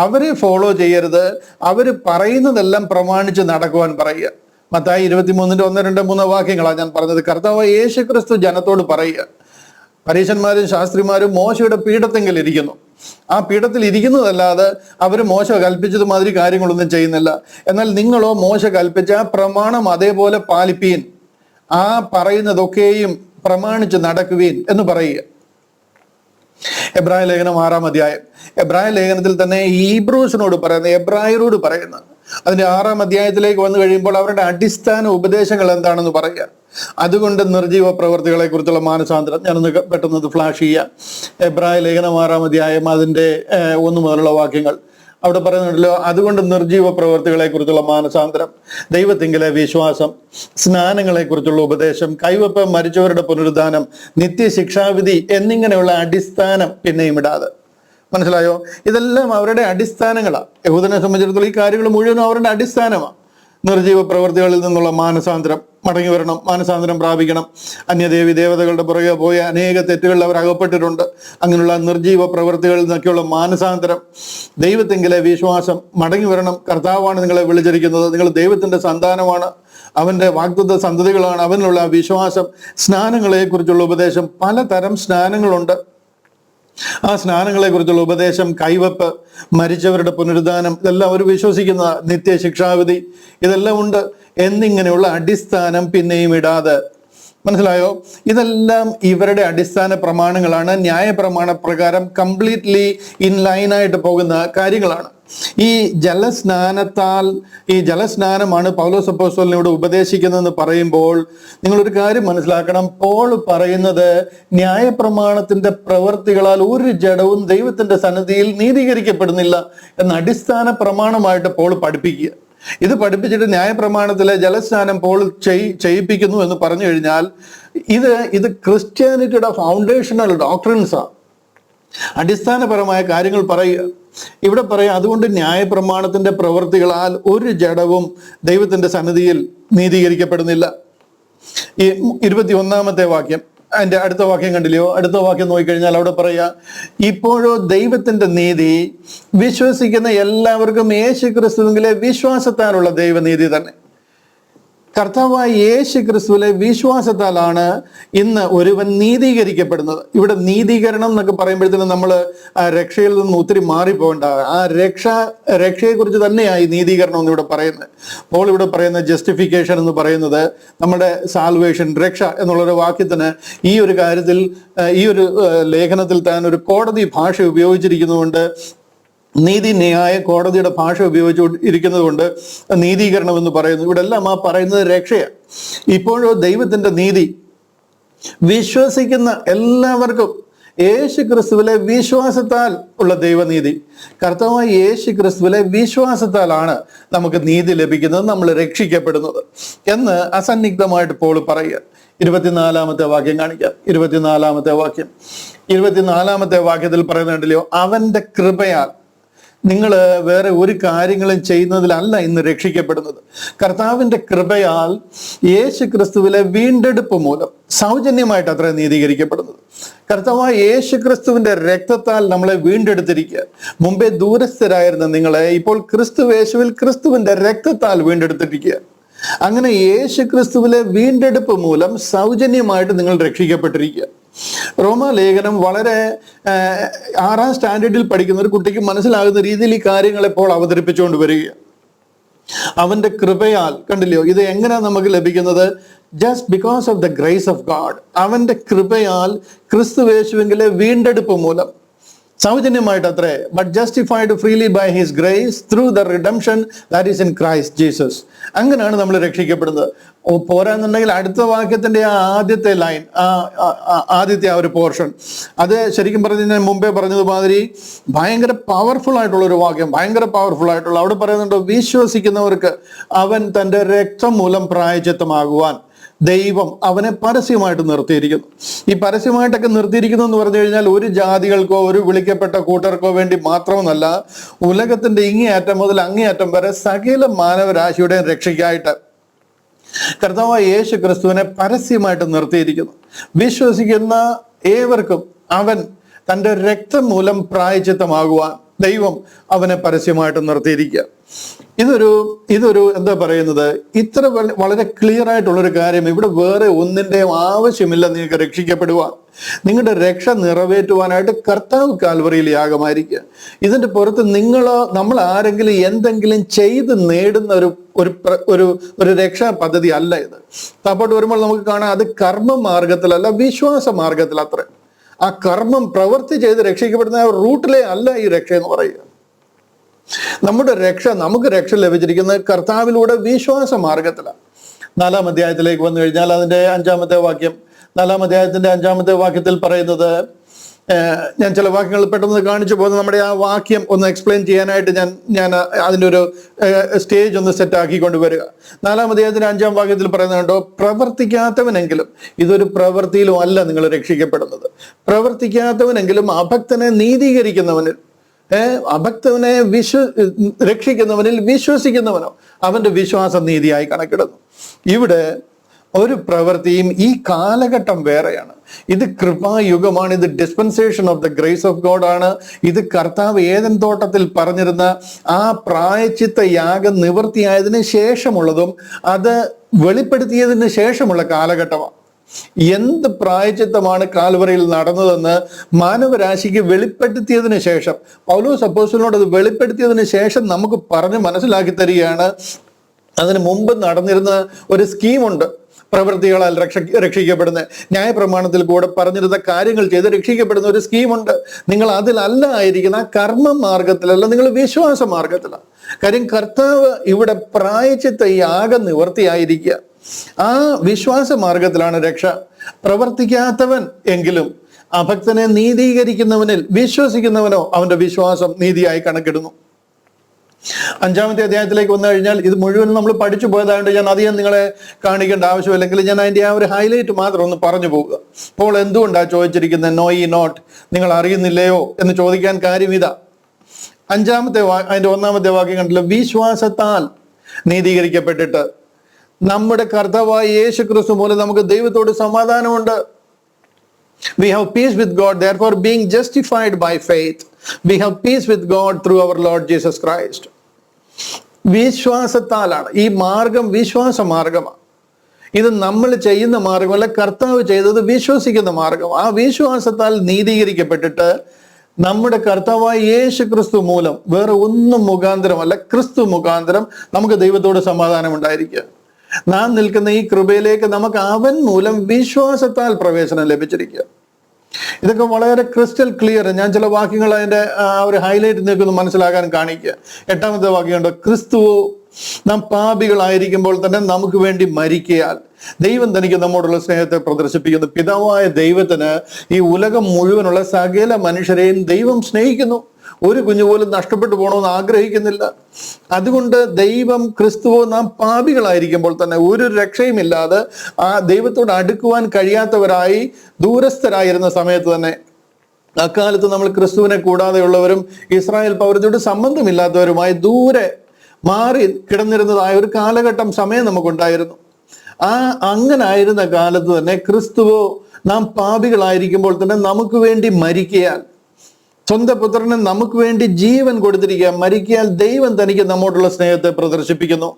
അവരെ ഫോളോ ചെയ്യരുത്, അവര് പറയുന്നതെല്ലാം പ്രമാണിച്ച് നടക്കുവാൻ പറയുക. മത്തായി 23-ന്റെ 1, 2, 3 വാക്യങ്ങളാണ് ഞാൻ പറഞ്ഞത്. കർത്താവ് യേശു ക്രിസ്തു ജനത്തോട് പറയുക, പരീശന്മാരും ശാസ്ത്രിമാരും മോശയുടെ പീഠത്തെങ്കിൽ ഇരിക്കുന്നു. ആ പീഠത്തിൽ ഇരിക്കുന്നതല്ലാതെ അവർ മോശ കൽപ്പിച്ചതുമാതിരി കാര്യങ്ങളൊന്നും ചെയ്യുന്നില്ല. എന്നാൽ നിങ്ങളോ മോശ കൽപ്പിച്ച ആ പ്രമാണം അതേപോലെ പാലിപ്പീൻ, ആ പറയുന്നതൊക്കെയും പ്രമാണിച്ച് നടക്കുവീൻ എന്ന് പറയുക. എബ്രായ ലേഖനം 6-ാം അധ്യായം, എബ്രായ ലേഖനത്തിൽ തന്നെ ഹീബ്രൂസിനോട് പറയുന്ന, എബ്രായരോട് പറയുന്ന അതിന്റെ 6-ാം അധ്യായത്തിലേക്ക് വന്നു കഴിയുമ്പോൾ അവരുടെ അടിസ്ഥാന ഉപദേശങ്ങൾ എന്താണെന്ന് പറയുക. അതുകൊണ്ട് നിർജീവ പ്രവർത്തികളെ കുറിച്ചുള്ള മാനസാന്തരം ഞാനൊന്ന് പെട്ടെന്ന് ഫ്ലാഷ് ചെയ്യാം. എബ്രായ ലേഖനം 6-ാം അധ്യായം അതിന്റെ 1 മുതലുള്ള വാക്യങ്ങൾ അവിടെ പറയുന്നുണ്ടല്ലോ. അതുകൊണ്ട് നിർജീവ പ്രവർത്തികളെ കുറിച്ചുള്ള മാനസാന്തരം, ദൈവത്തിങ്കിലെ വിശ്വാസം, സ്നാനങ്ങളെ കുറിച്ചുള്ള ഉപദേശം, കൈവപ്പ്, മരിച്ചവരുടെ പുനരുദ്ധാനം, നിത്യശിക്ഷാവിധി എന്നിങ്ങനെയുള്ള അടിസ്ഥാനം പിന്നെയും ഇടാതെ. മനസ്സിലായോ? ഇതെല്ലാം അവരുടെ അടിസ്ഥാനങ്ങളാണ്. യഹൂദനെ സംബന്ധിച്ചിടത്തോളം ഈ കാര്യങ്ങൾ മുഴുവനും അവരുടെ അടിസ്ഥാനമാണ്. നിർജീവ പ്രവൃത്തികളിൽ നിന്നുള്ള മാനസാന്തരം, മടങ്ങി വരണം, മാനസാന്തരം പ്രാപിക്കണം. അന്യദേവി ദേവതകളുടെ പുറകെ പോയ അനേക തെറ്റുകളിൽ അവർ അകപ്പെട്ടിട്ടുണ്ട്. അങ്ങനെയുള്ള നിർജീവ പ്രവൃത്തികളിൽ നിന്നൊക്കെയുള്ള മാനസാന്തരം, ദൈവത്തെങ്കിലെ വിശ്വാസം, മടങ്ങി വരണം, കർത്താവാണ് നിങ്ങളെ വിളിച്ചിരിക്കുന്നത്, നിങ്ങൾ ദൈവത്തിന്റെ സന്താനമാണ്, അവന്റെ വാഗ്ദത്ത സന്തതികളാണ്, അവനുള്ള വിശ്വാസം, സ്നാനങ്ങളെ കുറിച്ചുള്ള ഉപദേശം. പലതരം സ്നാനങ്ങളുണ്ട്. ആ സ്നാനങ്ങളെ കുറിച്ചുള്ള ഉപദേശം, കൈവപ്പ്, മരിച്ചവരുടെ പുനരുദ്ധാനം, ഇതെല്ലാം അവർ വിശ്വസിക്കുന്ന നിത്യശിക്ഷാവിധി, ഇതെല്ലാം ഉണ്ട് എന്നിങ്ങനെയുള്ള അടിസ്ഥാനം പിന്നെയും ഇടാതെ. മനസ്സിലായോ? ഇതെല്ലാം ഇവരുടെ അടിസ്ഥാന പ്രമാണങ്ങളാണ്. ന്യായപ്രമാണ പ്രകാരം കംപ്ലീറ്റ്ലി ഇൻ ലൈനായിട്ട് പോകുന്ന കാര്യങ്ങളാണ്. ഈ ജലസ്നാനമാണ് പൗലോസ് അപ്പോസ്തലനോട് ഉപദേശിക്കുന്നതെന്ന് പറയുമ്പോൾ നിങ്ങളൊരു കാര്യം മനസ്സിലാക്കണം. പോൾ പറയുന്നത് ന്യായപ്രമാണത്തിന്റെ പ്രവൃത്തികളാൽ ഒരു ജഡവും ദൈവത്തിന്റെ സന്നിധിയിൽ നീതീകരിക്കപ്പെടുന്നില്ല എന്ന അടിസ്ഥാന പ്രമാണമായിട്ട് പോൾ പഠിപ്പിക്കുക. ഇത് പഠിപ്പിച്ചിട്ട് ന്യായപ്രമാണത്തിലെ ജലസ്നാനം പോൾ ചെയ്യിപ്പിക്കുന്നു എന്ന് പറഞ്ഞു കഴിഞ്ഞാൽ ഇത് ക്രിസ്ത്യാനിറ്റിയുടെ ഫൗണ്ടേഷണൽ ഡോക്ട്രിൻസാണ്. അടിസ്ഥാനപരമായ കാര്യങ്ങൾ പറയുക. ഇവിടെ പറയാം, അതുകൊണ്ട് ന്യായപ്രമാണത്തിന്റെ പ്രവൃത്തികളാൽ ഒരു ജഡവും ദൈവത്തിന്റെ സന്നിധിയിൽ നീതീകരിക്കപ്പെടുന്നില്ല. ഈ 21-ാമത്തെ വാക്യം, അതിന്റെ അടുത്ത വാക്യം കണ്ടില്ലയോ? അടുത്ത വാക്യം നോക്കിക്കഴിഞ്ഞാൽ അവിടെ പറയാ, ഇപ്പോഴോ ദൈവത്തിന്റെ നീതി വിശ്വസിക്കുന്ന എല്ലാവർക്കും യേശു ക്രിസ്തുവിലെ വിശ്വാസത്താലുള്ള ദൈവനീതി തന്നെ. കർത്താവായ യേശു ക്രിസ്തുവിലെ വിശ്വാസത്താലാണ് ഇന്ന് ഒരുവൻ നീതീകരിക്കപ്പെടുന്നത്. ഇവിടെ നീതീകരണം എന്നൊക്കെ പറയുമ്പോഴത്തേനും നമ്മൾ രക്ഷയിൽ നിന്ന് ഒത്തിരി മാറിപ്പോകേണ്ട. ആ രക്ഷയെക്കുറിച്ച് തന്നെയായി നീതീകരണം എന്ന് ഇവിടെ പറയുന്നത്. പോൾ ഇവിടെ പറയുന്ന ജസ്റ്റിഫിക്കേഷൻ എന്ന് പറയുന്നത് നമ്മുടെ സാൽവേഷൻ, രക്ഷ എന്നുള്ളൊരു വാക്യത്തിന് ഈ ഒരു കാര്യത്തിൽ, ഈ ഒരു ലേഖനത്തിൽ താൻ ഒരു കോടതി ഭാഷ ഉപയോഗിച്ചിരിക്കുന്നതുകൊണ്ട് നീതി ന്യായ കോടതിയുടെ ഭാഷ ഉപയോഗിച്ചു ഇരിക്കുന്നത് കൊണ്ട് നീതീകരണം എന്ന് പറയുന്നു. ഇവിടെ എല്ലാം ആ പറയുന്നത് രക്ഷയാണ്. ഇപ്പോഴോ ദൈവത്തിന്റെ നീതി വിശ്വസിക്കുന്ന എല്ലാവർക്കും യേശു ക്രിസ്തുവിലെ വിശ്വാസത്താൽ ഉള്ള ദൈവനീതി, കർത്താവായ യേശു ക്രിസ്തുവിലെ വിശ്വാസത്താലാണ് നമുക്ക് നീതി ലഭിക്കുന്നത്, നമ്മൾ രക്ഷിക്കപ്പെടുന്നത് എന്ന് അസന്നിഗ്ധമായിട്ട് പോൾ പറയുക. 24-ാമത്തെ വാക്യം കാണിക്കാം. 24-ാമത്തെ വാക്യത്തിൽ പറയുന്നുണ്ടല്ലോ, അവന്റെ കൃപയാൽ നിങ്ങൾ വേറെ ഒരു കാര്യങ്ങളും ചെയ്യുന്നതിലല്ല ഇന്ന് രക്ഷിക്കപ്പെടുന്നത്. കർത്താവിന്റെ കൃപയാൽ യേശു ക്രിസ്തുവിലെ വീണ്ടെടുപ്പ് മൂലം സൗജന്യമായിട്ട് അത്ര നീതീകരിക്കപ്പെടുന്നത്. കർത്താവായ യേശു ക്രിസ്തുവിന്റെ രക്തത്താൽ നമ്മളെ വീണ്ടെടുത്തിരിക്കുക. മുമ്പേ ദൂരസ്ഥരായിരുന്ന നിങ്ങളെ ഇപ്പോൾ യേശുവിൽ ക്രിസ്തുവിന്റെ രക്തത്താൽ വീണ്ടെടുത്തിരിക്കുക. അങ്ങനെ യേശു ക്രിസ്തുവിലെ വീണ്ടെടുപ്പ് മൂലം സൗജന്യമായിട്ട് നിങ്ങൾ രക്ഷിക്കപ്പെട്ടിരിക്കുക. റോമാലേഖനം വളരെ 6ാം സ്റ്റാൻഡേർഡിൽ പഠിക്കുന്ന ഒരു കുട്ടിക്ക് മനസ്സിലാകുന്ന രീതിയിൽ ഈ കാര്യങ്ങൾ ഇപ്പോൾ അവതരിപ്പിച്ചുകൊണ്ട് വരിക. അവന്റെ കൃപയാൽ, കണ്ടില്ലയോ, ഇത് എങ്ങനെയാ നമുക്ക് ലഭിക്കുന്നത്? Just because of the grace of God. അവന്റെ കൃപയാൽ ക്രിസ്തുയേശുവിലെ വീണ്ടെടുപ്പ് മൂലം സൗജന്യമായിട്ട് അത്രേ, but justified freely by his grace through the redemption that is in Christ Jesus. അങ്ങനെയാണ് നമ്മൾ രക്ഷിക്കപ്പെടുന്നത്. പോരാന്നുണ്ടെങ്കിൽ അടുത്ത വാക്യത്തിന്റെ ആ ആദ്യത്തെ ലൈൻ, ആദ്യത്തെ ആ ഒരു പോർഷൻ, അത് ശരിക്കും പറഞ്ഞ് ഞാൻ മുമ്പേ പറഞ്ഞതുമാതിരി ഭയങ്കര പവർഫുൾ ആയിട്ടുള്ള ഒരു വാക്യം, ഭയങ്കര പവർഫുൾ ആയിട്ടുള്ള. അവിടെ പറയുന്നുണ്ട്, വിശ്വസിക്കുന്നവർക്ക് അവൻ തൻ്റെ രക്തം മൂലം പ്രായശ്ചിത്തമാകുവാൻ ദൈവം അവനെ പരസ്യമായിട്ട് നിർത്തിയിരിക്കുന്നു. ഈ പരസ്യമായിട്ടൊക്കെ നിർത്തിയിരിക്കുന്നു എന്ന് പറഞ്ഞു കഴിഞ്ഞാൽ ഒരു ജാതികൾക്കോ ഒരു വിളിക്കപ്പെട്ട കൂട്ടർക്കോ വേണ്ടി മാത്രമെന്നല്ല, ഉലകത്തിന്റെ ഇങ്ങേയറ്റം മുതൽ അങ്ങേയറ്റം വരെ സകല മാനവരാശിയുടെയും രക്ഷയ്ക്കായിട്ട് കർത്താവായ യേശു ക്രിസ്തുവിനെ പരസ്യമായിട്ട് നിർത്തിയിരിക്കുന്നു. വിശ്വസിക്കുന്ന ഏവർക്കും അവൻ തൻ്റെ രക്തം മൂലം പ്രായശ്ചിത്തമാകുവാൻ ദൈവം അവനെ പരസ്യമായിട്ട് നിർത്തിയിരിക്കുക. ഇതൊരു എന്താ പറയുന്നത്, ഇത്ര വളരെ ക്ലിയർ ആയിട്ടുള്ളൊരു കാര്യം ഇവിടെ വേറെ ഒന്നിൻ്റെയും ആവശ്യമില്ല നിങ്ങൾക്ക് രക്ഷിക്കപ്പെടുവാൻ. നിങ്ങളുടെ രക്ഷ നിറവേറ്റുവാനായിട്ട് കർത്താവ് കാൽവറിയിൽ യാഗമായിരിക്കുക. ഇതിന്റെ പുറത്ത് നമ്മൾ ആരെങ്കിലും എന്തെങ്കിലും ചെയ്ത് നേടുന്ന ഒരു രക്ഷാ പദ്ധതി അല്ല ഇത്. താപ്പോട്ട് വരുമ്പോൾ നമുക്ക് കാണാം, അത് കർമ്മ മാർഗത്തിലല്ല, വിശ്വാസ മാർഗത്തിൽ അത്ര. ആ കർമ്മം പ്രവൃത്തി ചെയ്ത് രക്ഷിക്കപ്പെടുന്ന റൂട്ടിലെ അല്ല ഈ രക്ഷ എന്ന് പറയുക. നമുക്ക് രക്ഷ ലഭിച്ചിരിക്കുന്നത് കർത്താവിലൂടെ വിശ്വാസ മാർഗത്തിലാണ്. 4-ാം അധ്യായത്തിലേക്ക് വന്നു കഴിഞ്ഞാൽ അതിന്റെ 5-ാമത്തെ വാക്യം, 4-ാം അധ്യായത്തിന്റെ 5-ാമത്തെ വാക്യത്തിൽ പറയുന്നത്, ഞാൻ ചില വാക്യങ്ങൾ പെട്ടെന്ന് കാണിച്ചു പോകുന്നത് നമ്മുടെ ആ വാക്യം ഒന്ന് എക്സ്പ്ലെയിൻ ചെയ്യാനായിട്ട് ഞാൻ അതിൻ്റെ ഒരു സ്റ്റേജ് ഒന്ന് സെറ്റ് ആക്കിക്കൊണ്ട് വരിക. 4-ാം അധ്യായത്തിന്റെ 5-ാം വാക്യത്തിൽ പറയുന്നുണ്ടോ, പ്രവർത്തിക്കാത്തവനെങ്കിലും, ഇതൊരു പ്രവൃത്തിയിലും അല്ല നിങ്ങൾ രക്ഷിക്കപ്പെടുന്നത്, പ്രവർത്തിക്കാത്തവനെങ്കിലും അഭക്തനെ നീതീകരിക്കുന്നവനിൽ, അഭക്തവനെ രക്ഷിക്കുന്നവനിൽ വിശ്വസിക്കുന്നവനോ അവന്റെ വിശ്വാസം നീതിയായി കണക്കിടുന്നു. ഇവിടെ ഒരു പ്രവൃത്തിയും, ഈ കാലഘട്ടം വേറെയാണ്. ഇത് കൃപായുഗമാണ്. ഇത് dispensation of the grace of God ആണ്. ഇത് കർത്താവ് ഏദൻ തോട്ടത്തിൽ പറഞ്ഞിരുന്ന ആ പ്രായശ്ചിത്ത യാഗം നിവൃത്തിയായതിനു ശേഷമുള്ളതും അത് വെളിപ്പെടുത്തിയതിന് ശേഷമുള്ള കാലഘട്ടമാണ്. എന്ത് പ്രായശ്ചിത്തമാണ് കാൽവറിയിൽ നടന്നതെന്ന് മാനവരാശിക്ക് വെളിപ്പെടുത്തിയതിന് ശേഷം, പൗലോസ് അപ്പോസ്തലനോട് അത് വെളിപ്പെടുത്തിയതിന് ശേഷം നമുക്ക് പറഞ്ഞ് മനസ്സിലാക്കി തരികയാണ്. അതിന് മുമ്പ് നടന്നിരുന്ന ഒരു സ്കീമുണ്ട്, പ്രവൃത്തികളാൽ രക്ഷിക്കപ്പെടുന്ന, ന്യായപ്രമാണത്തിൽ കൂടെ പറഞ്ഞിരുന്ന കാര്യങ്ങൾ ചെയ്ത് രക്ഷിക്കപ്പെടുന്ന ഒരു സ്കീമുണ്ട്. നിങ്ങൾ അതിലല്ല ആയിരിക്കുന്ന, കർമ്മ മാർഗത്തിലല്ല, നിങ്ങൾ വിശ്വാസ മാർഗത്തിലാണ്. കാര്യം കർത്താവ് ഇവിടെ പ്രായശ്ചിത്ത യാഗം നിവർത്തിയായിരിക്കുക. ആ വിശ്വാസ മാർഗത്തിലാണ് രക്ഷ. പ്രവർത്തിക്കാത്തവൻ എങ്കിലും അഭക്തനെ നീതീകരിക്കുന്നവനിൽ വിശ്വസിക്കുന്നവനോ അവന്റെ വിശ്വാസം നീതിയായി കണക്കിടുന്നു. 5-ാമത്തെ അധ്യായത്തിലേക്ക് വന്നു കഴിഞ്ഞാൽ ഇത് മുഴുവൻ നമ്മൾ പഠിച്ചു പോയതായതുകൊണ്ട് ഞാൻ അധികം നിങ്ങളെ കാണിക്കേണ്ട ആവശ്യമില്ലെങ്കിൽ ഞാൻ അതിൻ്റെ ആ ഒരു ഹൈലൈറ്റ് മാത്രം ഒന്ന് പറഞ്ഞു പോകുക. അപ്പോൾ എന്തുകൊണ്ടാണ് ചോദിച്ചിരിക്കുന്നത്, നോ ഈ നോട്ട്, നിങ്ങൾ അറിയുന്നില്ലയോ എന്ന് ചോദിക്കാൻ കാര്യം ഇതാ. അതിന്റെ 1-ാമത്തെ വാക്യം കണ്ടല്ലോ, വിശ്വാസത്താൽ നീതീകരിക്കപ്പെട്ടിട്ട് നമ്മുടെ കർത്താവായ യേശു ക്രിസ്തു മൂലം നമുക്ക് ദൈവത്തോട് സമാധാനമുണ്ട്. We have peace with God, therefore being justified by faith, we have peace with God through our Lord Jesus Christ. വിശ്വാസത്താലാണ്. ഈ മാർഗം വിശ്വാസ മാർഗമാണ്. ഇത് നമ്മൾ ചെയ്യുന്ന മാർഗമല്ല, കർത്താവ് ചെയ്തത് വിശ്വസിക്കുന്ന മാർഗം. ആ വിശ്വാസത്താൽ നീതീകരിക്കപ്പെട്ടിട്ട് നമ്മുടെ കർത്താവായ യേശു ക്രിസ്തു മൂലം, വേറെ ഒന്നും മുഖാന്തരമല്ല, ക്രിസ്തു മുഖാന്തരം നമുക്ക് ദൈവത്തോട് സമാധാനം ഉണ്ടായിരിക്കുക. നാം നിൽക്കുന്ന ഈ കൃപയിലേക്ക് നമുക്ക് അവൻ മൂലം വിശ്വാസത്താൽ പ്രവേശനം ലഭിച്ചിരിക്കുക. ഇതൊക്കെ വളരെ ക്രിസ്റ്റൽ ക്ലിയർ. ഞാൻ ചില വാക്യങ്ങൾ അതിന്റെ ഒരു ഹൈലൈറ്റ് നിൽക്കുന്നു മനസ്സിലാക്കാൻ കാണിക്കുക. 8ാമത്തെ വാക്യമുണ്ട്, ക്രിസ്തു നാം പാപികളായിരിക്കുമ്പോൾ തന്നെ നമുക്ക് വേണ്ടി മരിക്കയാൽ ദൈവം തനിക്ക് നമ്മോടുള്ള സ്നേഹത്തെ പ്രദർശിപ്പിക്കുന്നു. പിതാവായ ദൈവത്തിന് ഈ ഉലകം മുഴുവനുള്ള സകല മനുഷ്യരെയും ദൈവം സ്നേഹിക്കുന്നു. ഒരു കുഞ്ഞു പോലും നഷ്ടപ്പെട്ടു പോകണമെന്ന് ആഗ്രഹിക്കുന്നില്ല. അതുകൊണ്ട് ദൈവം ക്രിസ്തുവോ നാം പാപികളായിരിക്കുമ്പോൾ തന്നെ ഒരു രക്ഷയുമില്ലാതെ ആ ദൈവത്തോട് അടുക്കുവാൻ കഴിയാത്തവരായി ദൂരസ്ഥരായിരുന്ന സമയത്ത് തന്നെ, അക്കാലത്ത് നമ്മൾ ക്രിസ്തുവിനെ കൂടാതെയുള്ളവരും ഇസ്രായേൽ പൗരത്തോട് സംബന്ധമില്ലാത്തവരുമായി ദൂരെ മാറി കിടന്നിരുന്നതായ ഒരു കാലഘട്ടം, സമയം നമുക്കുണ്ടായിരുന്നു. അങ്ങനെ ആയിരുന്ന കാലത്ത് തന്നെ ക്രിസ്തുവോ നാം പാപികളായിരിക്കുമ്പോൾ തന്നെ നമുക്ക് വേണ്ടി മരിക്കയാൽ, സ്വന്തം പുത്രനെ നമുക്ക് വേണ്ടി ജീവൻ കൊടുത്തിരിക്കുക, മരിക്കയാൽ ദൈവം തനിക്ക് നമ്മോടുള്ള സ്നേഹത്തെ പ്രദർശിപ്പിക്കുന്നു.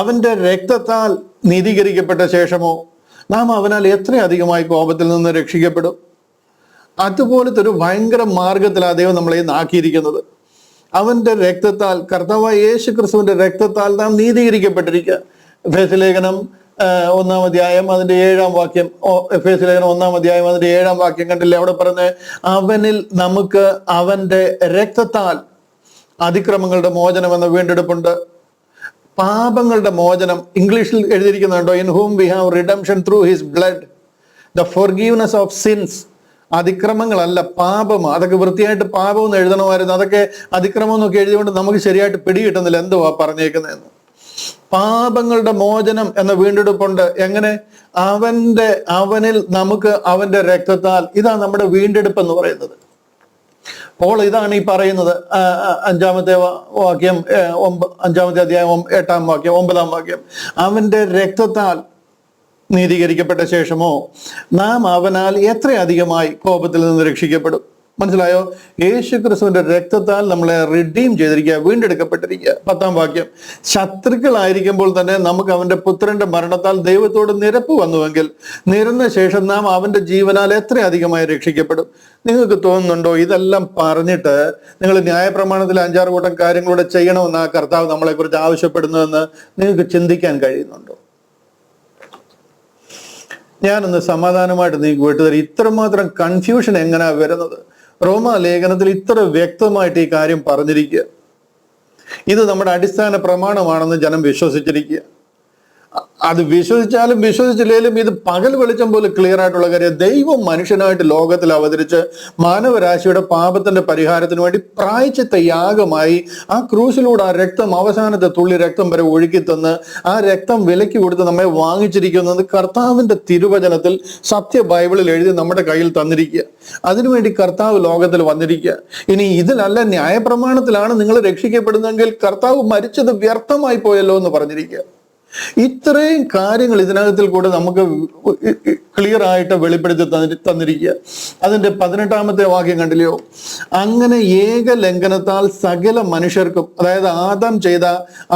അവന്റെ രക്തത്താൽ നീതീകരിക്കപ്പെട്ട ശേഷമോ നാം അവനാൽ എത്രയധികമായി കോപത്തിൽ നിന്ന് രക്ഷിക്കപ്പെടും. അതുപോലത്തെ ഒരു ഭയങ്കര മാർഗത്തിലാണ് ദൈവം നമ്മളെ ആക്കിയിരിക്കുന്നത്. അവന്റെ രക്തത്താൽ, കർത്താവായ യേശു ക്രിസ്തുവിന്റെ രക്തത്താൽ നാം നീതീകരിക്കപ്പെട്ടിരിക്കുക. എഫേസ്യ ലേഖനം 1-ാം അധ്യായം അതിന്റെ 7-ാം വാക്യം, എഫേസ്യ ലേഖനം 1-ാം അധ്യായം അതിന്റെ 7-ാം വാക്യം കണ്ടില്ലേ? അവിടെ പറഞ്ഞ് അവനിൽ നമുക്ക് അവന്റെ രക്തത്താൽ അതിക്രമങ്ങളുടെ മോചനം എന്ന വീണ്ടെടുപ്പുണ്ട്. പാപങ്ങളുടെ മോചനം ഇംഗ്ലീഷിൽ എഴുതിയിരിക്കുന്നുണ്ടോ? In whom we have redemption through his blood, the forgiveness of sins. അതിക്രമങ്ങളല്ല, പാപം. അതൊക്കെ വൃത്തിയായിട്ട് പാപം എന്ന് എഴുതണമായിരുന്നു. അതൊക്കെ അതിക്രമം എന്നൊക്കെ എഴുതിക്കൊണ്ട് നമുക്ക് ശരിയായിട്ട് പിടികിട്ടുന്നില്ല എന്തുവാ പറഞ്ഞേക്കുന്നതെന്ന്. പാപങ്ങളുടെ മോചനം എന്ന വീണ്ടെടുപ്പുണ്ട്. എങ്ങനെ? അവനിൽ നമുക്ക് അവന്റെ രക്തത്താൽ. ഇതാണ് നമ്മുടെ വീണ്ടെടുപ്പ് എന്ന് പറയുന്നത്. അപ്പോൾ ഇതാണ് ഈ പറയുന്നത്. 5-ാമത്തെ വാക്യം, 5-ാമത്തെ അധ്യായം 8-ാം വാക്യം, 9-ാം വാക്യം, അവന്റെ രക്തത്താൽ നീതീകരിക്കപ്പെട്ട ശേഷമോ നാം അവനാൽ എത്രയധികമായി കോപത്തിൽ നിന്ന് രക്ഷിക്കപ്പെടും. മനസ്സിലായോ? യേശു ക്രിസ്തുവിന്റെ രക്തത്താൽ നമ്മളെ റിഡീം ചെയ്തിരിക്കുക, വീണ്ടെടുക്കപ്പെട്ടിരിക്കുക. 10-ാം വാക്യം, ശത്രുക്കളായിരിക്കുമ്പോൾ തന്നെ നമുക്ക് അവന്റെ പുത്രന്റെ മരണത്താൽ ദൈവത്തോട് നിരപ്പ് വന്നുവെങ്കിൽ നിരന്ന ശേഷം നാം അവന്റെ ജീവനാൽ എത്രയധികമായി രക്ഷിക്കപ്പെടും. നിങ്ങൾക്ക് തോന്നുന്നുണ്ടോ ഇതെല്ലാം പറഞ്ഞിട്ട് നിങ്ങൾ ന്യായപ്രമാണത്തിൽ 5-6 കൂട്ടം കാര്യങ്ങളൂടെ ചെയ്യണമെന്ന് ആ കർത്താവ് നമ്മളെ കുറിച്ച് ആവശ്യപ്പെടുന്നതെന്ന് നിങ്ങൾക്ക് ചിന്തിക്കാൻ കഴിയുന്നുണ്ടോ? ഞാനൊന്ന് സമാധാനമായിട്ട് നിങ്ങൾക്ക് വിട്ടുതരാം. ഇത്രമാത്രം കൺഫ്യൂഷൻ എങ്ങനെയാ വരുന്നത്? റോമാ ലേഖനത്തിൽ ഇത്ര വ്യക്തമായിട്ട് ഈ കാര്യം പറഞ്ഞിരിക്കുക. ഇത് നമ്മുടെ അടിസ്ഥാന പ്രമാണമാണെന്ന് ജനം വിശ്വസിച്ചിരിക്കുക. അത് വിശ്വസിച്ചാലും വിശ്വസിച്ചില്ലെങ്കിലും ഇത് പകൽ വെളിച്ചം പോലെ ക്ലിയർ ആയിട്ടുള്ള കാര്യം. ദൈവം മനുഷ്യനായിട്ട് ലോകത്തിൽ അവതരിച്ച് മാനവരാശിയുടെ പാപത്തിന്റെ പരിഹാരത്തിന് വേണ്ടി പ്രായശ്ചിത്ത യാഗമായി ആ ക്രൂശിലൂടെ ആ രക്തം, അവസാനത്തെ തുള്ളി രക്തം വരെ ഒഴുക്കി തന്ന് ആ രക്തം വിലയ്ക്ക് കൊടുത്ത് നമ്മെ വാങ്ങിച്ചിരിക്കുന്നത് കർത്താവിന്റെ തിരുവചനത്തിൽ സത്യ ബൈബിളിൽ എഴുതി നമ്മുടെ കയ്യിൽ തന്നിരിക്കുക. അതിനുവേണ്ടി കർത്താവ് ലോകത്തിൽ വന്നിരിക്കുക. ഇനി ഇതിലല്ല, ന്യായപ്രമാണത്തിലാണ് നിങ്ങൾ രക്ഷിക്കപ്പെടുന്നതെങ്കിൽ കർത്താവ് മരിച്ചത് വ്യർത്ഥമായി പോയല്ലോ എന്ന് പറഞ്ഞിരിക്കുക. ഇത്രയും കാര്യങ്ങൾ ഇതിനകത്തിൽ കൂടെ നമുക്ക് ക്ലിയർ ആയിട്ട് വെളിപ്പെടുത്തി തന്നിരിക്കുക. അതിന്റെ 18-ാമത്തെ വാക്യം കണ്ടില്ലയോ? അങ്ങനെ ഏക ലംഘനത്താൽ സകല മനുഷ്യർക്കും, അതായത് ആദാം ചെയ്ത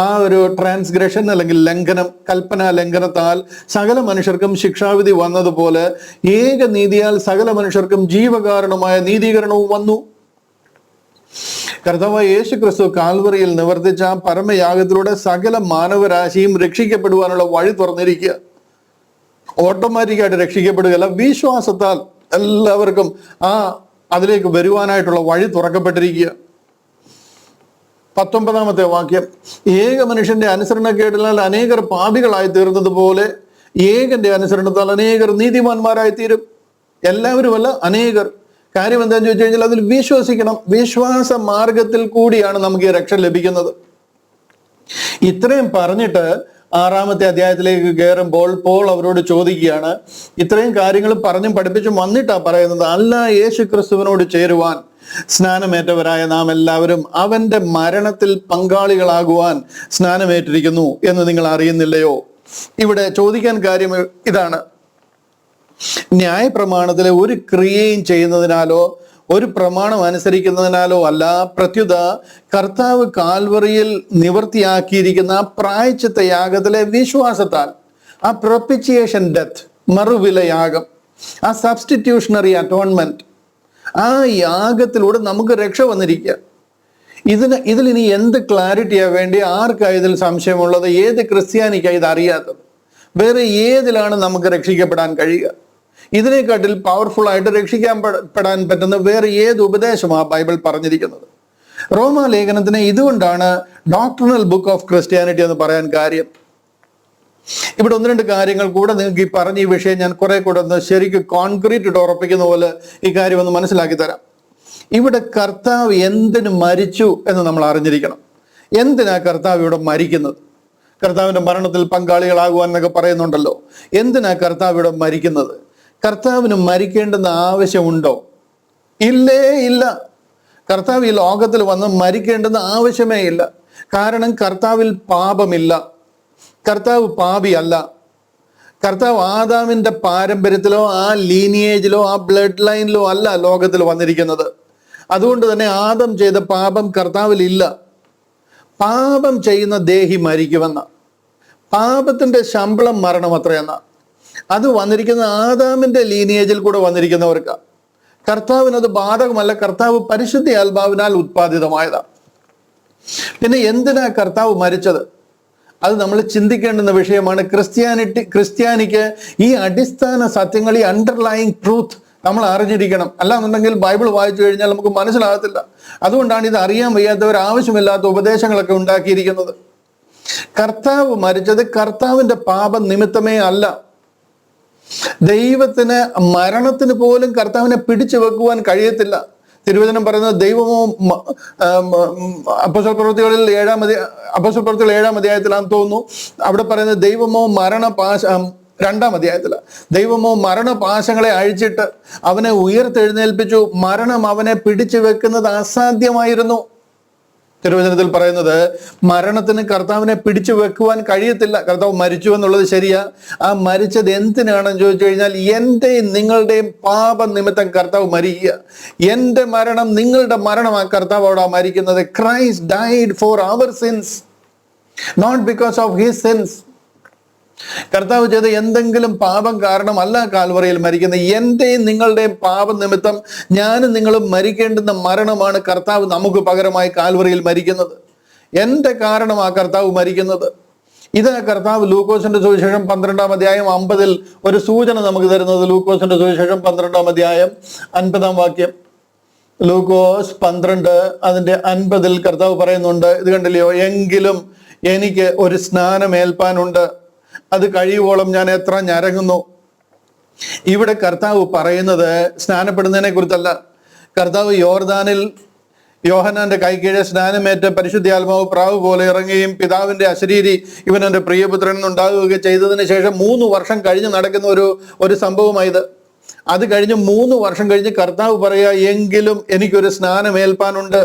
ആ ഒരു ട്രാൻസ്ഗ്രഷൻ അല്ലെങ്കിൽ ലംഘനം, കൽപ്പന ലംഘനത്താൽ സകല മനുഷ്യർക്കും ശിക്ഷാവിധി വന്നതുപോലെ ഏക നീതിയാൽ സകല മനുഷ്യർക്കും ജീവകാരണമായ നീതീകരണവും വന്നു. കർത്താവായ യേശു ക്രിസ്തു കാൽവറിയിൽ നിവർത്തിച്ച ആ പരമയാഗത്തിലൂടെ സകല മാനവരാശിയും രക്ഷിക്കപ്പെടുവാനുള്ള വഴി തുറന്നിരിക്കുക. ഓട്ടോമാറ്റിക്കായിട്ട് രക്ഷിക്കപ്പെടുകയല്ല, വിശ്വാസത്താൽ എല്ലാവർക്കും അതിലേക്ക് വരുവാനായിട്ടുള്ള വഴി തുറക്കപ്പെട്ടിരിക്കുക. 19-ാമത്തെ വാക്യം, ഏക മനുഷ്യന്റെ അനുസരണക്കേടിനാൽ അനേകർ പാപികളായി തീർന്നതുപോലെ ഏകന്റെ അനുസരണത്താൽ അനേകർ നീതിമാന്മാരായി തീരും. എല്ലാവരുമല്ല, അനേകർ. കാര്യം എന്താണെന്ന് ചോദിച്ചു കഴിഞ്ഞാൽ അതിൽ വിശ്വസിക്കണം. വിശ്വാസ മാർഗത്തിൽ കൂടിയാണ് നമുക്ക് ഈ രക്ഷ ലഭിക്കുന്നത്. ഇത്രയും പറഞ്ഞിട്ട് 6-ാമത്തെ അധ്യായത്തിലേക്ക് കയറുമ്പോൾ പോൾ അവരോട് ചോദിക്കുകയാണ്, ഇത്രയും കാര്യങ്ങൾ പറഞ്ഞും പഠിപ്പിച്ചും വന്നിട്ടാ പറയുന്നത്, അല്ല യേശു ക്രിസ്തുവിനോട് ചേരുവാൻ സ്നാനമേറ്റവരായ നാം എല്ലാവരും അവന്റെ മരണത്തിൽ പങ്കാളികളാകുവാൻ സ്നാനമേറ്റിരിക്കുന്നു എന്ന് നിങ്ങൾ അറിയുന്നില്ലയോ? ഇവിടെ ചോദിക്കാൻ കാര്യം ഇതാണ്. ന്യായപ്രമാണത്തിലെ ഒരു ക്രിയയും ചെയ്യുന്നതിനാലോ ഒരു പ്രമാണം അനുസരിക്കുന്നതിനാലോ അല്ല, പ്രത്യുത കർത്താവ് കാൽവറിയിൽ നിവർത്തിയാക്കിയിരിക്കുന്ന ആ പ്രായശ്ചിത്ത യാഗത്തിലെ വിശ്വാസത്താൽ, ആ പ്രൊപ്പിച്ചിയേഷൻ ഡെത്ത്, മറുവിലയാഗം, ആ സബ്സ്റ്റിറ്റ്യൂഷണറി അറ്റോൺമെന്റ്, ആ യാഗത്തിലൂടെ നമുക്ക് രക്ഷ വന്നിരിക്കുക. ഇതിലിനി എന്ത് ക്ലാരിറ്റിയാ വേണ്ടി? ആർക്കാ ഇതിൽ സംശയമുള്ളത്? ഏത് ക്രിസ്ത്യാനിക്കാ ഇത് അറിയാത്തത്? വേറെ ഏതിലാണ് നമുക്ക് രക്ഷിക്കപ്പെടാൻ കഴിയുക? ഇതിനെക്കാട്ടിൽ പവർഫുൾ ആയിട്ട് രക്ഷിക്കാൻ പറ്റുന്ന വേറെ ഏത് ഉപദേശമാണ് ബൈബിൾ പറഞ്ഞിരിക്കുന്നത്? റോമാലേഖനത്തിനെ ഇതുകൊണ്ടാണ് ഡോക്ട്രിനൽ ബുക്ക് ഓഫ് ക്രിസ്ത്യാനിറ്റി എന്ന് പറയാൻ കാര്യം. ഇവിടെ ഒന്ന് രണ്ട് കാര്യങ്ങൾ കൂടെ നിങ്ങൾക്ക് ഈ പറഞ്ഞ ഈ വിഷയം ഞാൻ കുറെ കൂടെ ഒന്ന് ശരിക്കും കോൺക്രീറ്റ് ഇട്ട് ഉറപ്പിക്കുന്ന പോലെ ഈ കാര്യം ഒന്ന് മനസ്സിലാക്കി തരാം. ഇവിടെ കർത്താവ് എന്തിനു മരിച്ചു എന്ന് നമ്മൾ അറിഞ്ഞിരിക്കണം. എന്തിനാ കർത്താവ് ഇവിടെ മരിക്കുന്നത്? കർത്താവിന്റെ മരണത്തിൽ പങ്കാളികളാകുവാൻ എന്നൊക്കെ പറയുന്നുണ്ടല്ലോ. എന്തിനാ കർത്താവ് ഇവിടെ മരിക്കുന്നത്? കർത്താവിന് മരിക്കേണ്ടുന്ന ആവശ്യമുണ്ടോ? ഇല്ലേ ഇല്ല. കർത്താവ് ഈ ലോകത്തിൽ വന്ന് മരിക്കേണ്ടുന്ന ആവശ്യമേ ഇല്ല. കാരണം കർത്താവിൽ പാപമില്ല. കർത്താവ് പാപിയല്ല. കർത്താവ് ആദാമിന്റെ പാരമ്പര്യത്തിലോ ആ ലീനിയേജിലോ ആ ബ്ലഡ് ലൈനിലോ അല്ല ലോകത്തിൽ വന്നിരിക്കുന്നത്. അതുകൊണ്ട് തന്നെ ആദം ചെയ്ത പാപം കർത്താവിൽ ഇല്ല. പാപം ചെയ്യുന്ന ദേഹി മരിക്കുമെന്ന, പാപത്തിന്റെ ശമ്പളം മരണം അത്രയെന്ന. അത് വന്നിരിക്കുന്ന ആദാമിന്റെ ലീനിയേജിൽ കൂടെ വന്നിരിക്കുന്നവർക്ക്. കർത്താവിനത് ബാധകമല്ല. കർത്താവ് പരിശുദ്ധ ആത്മാവിനാൽ ഉത്പാദിതമായതാണ്. പിന്നെ എന്തിനാ കർത്താവ് മരിച്ചത്? അത് നമ്മൾ ചിന്തിക്കേണ്ടുന്ന വിഷയമാണ്. ക്രിസ്ത്യാനിക്ക് ഈ അടിസ്ഥാന സത്യങ്ങൾ, ഈ അണ്ടർലൈങ് ട്രൂത്ത് നമ്മൾ അറിഞ്ഞിരിക്കണം. അല്ലാന്നുണ്ടെങ്കിൽ ബൈബിൾ വായിച്ചു കഴിഞ്ഞാൽ നമുക്ക് മനസ്സിലാകത്തില്ല. അതുകൊണ്ടാണ് ഇത് അറിയാൻ വയ്യാത്തവർ ആവശ്യമില്ലാത്ത ഉപദേശങ്ങളൊക്കെ ഉണ്ടാക്കിയിരിക്കുന്നത്. കർത്താവ് മരിച്ചത് കർത്താവിന്റെ പാപം നിമിത്തമേ അല്ല. ദൈവത്തിന് മരണത്തിന് പോലും കർത്താവിനെ പിടിച്ചു വെക്കുവാൻ കഴിയത്തില്ല. തിരുവചനം പറയുന്നത് ദൈവമോ അപ്പോസ്തല പ്രവൃത്തികളിൽ 7-ാം അധ്യായത്തിലാണെന്ന് തോന്നുന്നു. അവിടെ പറയുന്നത് ദൈവമോ 2-ാം അധ്യായത്തില ദൈവമോ മരണപാശങ്ങളെ അഴിച്ചിട്ട് അവനെ ഉയർത്തെഴുന്നേൽപ്പിച്ചു. മരണം അവനെ പിടിച്ചു വെക്കുന്നത് അസാധ്യമായിരുന്നു. തിരുവചനത്തിൽ പറയുന്നത് മരണത്തിന് കർത്താവിനെ പിടിച്ചു വെക്കുവാൻ കഴിയത്തില്ല. കർത്താവ് മരിച്ചു എന്നുള്ളത് ശരിയാ. ആ മരിച്ചത് എന്തിനാണെന്ന് ചോദിച്ചു കഴിഞ്ഞാൽ എന്റെയും നിങ്ങളുടെയും പാപം നിമിത്തം കർത്താവ് മരിക്കുക. എന്റെ മരണം നിങ്ങളുടെ മരണമാണ് കർത്താവ് അവിടെ മരിക്കുന്നത്. Christ died for our sins, not because of his sins. കർത്താവ് ചെയ്ത എന്തെങ്കിലും പാപം കാരണമല്ല കാൽവറിയിൽ മരിക്കുന്നത്. എന്റെയും നിങ്ങളുടെയും പാപം നിമിത്തം ഞാനും നിങ്ങളും മരിക്കേണ്ടുന്ന മരണമാണ് കർത്താവ് നമുക്ക് പകരമായി കാൽവറിയിൽ മരിക്കുന്നത്. എന്റെ കാരണമാണ് കർത്താവ് മരിക്കുന്നത്. ഇത് കർത്താവ് ലൂക്കോസിന്റെ സുവിശേഷം 12-ാം അധ്യായം 50 ഒരു സൂചന നമുക്ക് തരുന്നത്. ലൂക്കോസിന്റെ സുവിശേഷം 12-ാം അധ്യായം 50-ാം വാക്യം. ലൂക്കോസ് 12 അതിന്റെ 50 കർത്താവ് പറയുന്നുണ്ട്, ഇത് കണ്ടില്ലയോ, എങ്കിലും എനിക്ക് ഒരു സ്നാനം ഏൽപ്പാനുണ്ട്, അത് കഴിയുവോളം ഞാൻ എത്ര ഞരങ്ങുന്നു. ഇവിടെ കർത്താവ് പറയുന്നത് സ്നാനപ്പെടുന്നതിനെ കുറിച്ചല്ല. കർത്താവ് യോർദാനിൽ യോഹന്നാന്റെ കൈക്കീഴെ സ്നാനമേറ്റ് പരിശുദ്ധാത്മാവ് പ്രാവ് പോലെ ഇറങ്ങുകയും പിതാവിന്റെ അശരീരി ഇവൻ എൻ്റെ പ്രിയപുത്രൻ ഉണ്ടാകുകയൊക്കെ ചെയ്തതിന് ശേഷം 3 വർഷം കഴിഞ്ഞ് നടക്കുന്ന ഒരു സംഭവമായത്. അത് കഴിഞ്ഞ് 3 വർഷം കഴിഞ്ഞ് കർത്താവ് പറയുക, എങ്കിലും എനിക്കൊരു സ്നാനം ഏൽപ്പാനുണ്ട്.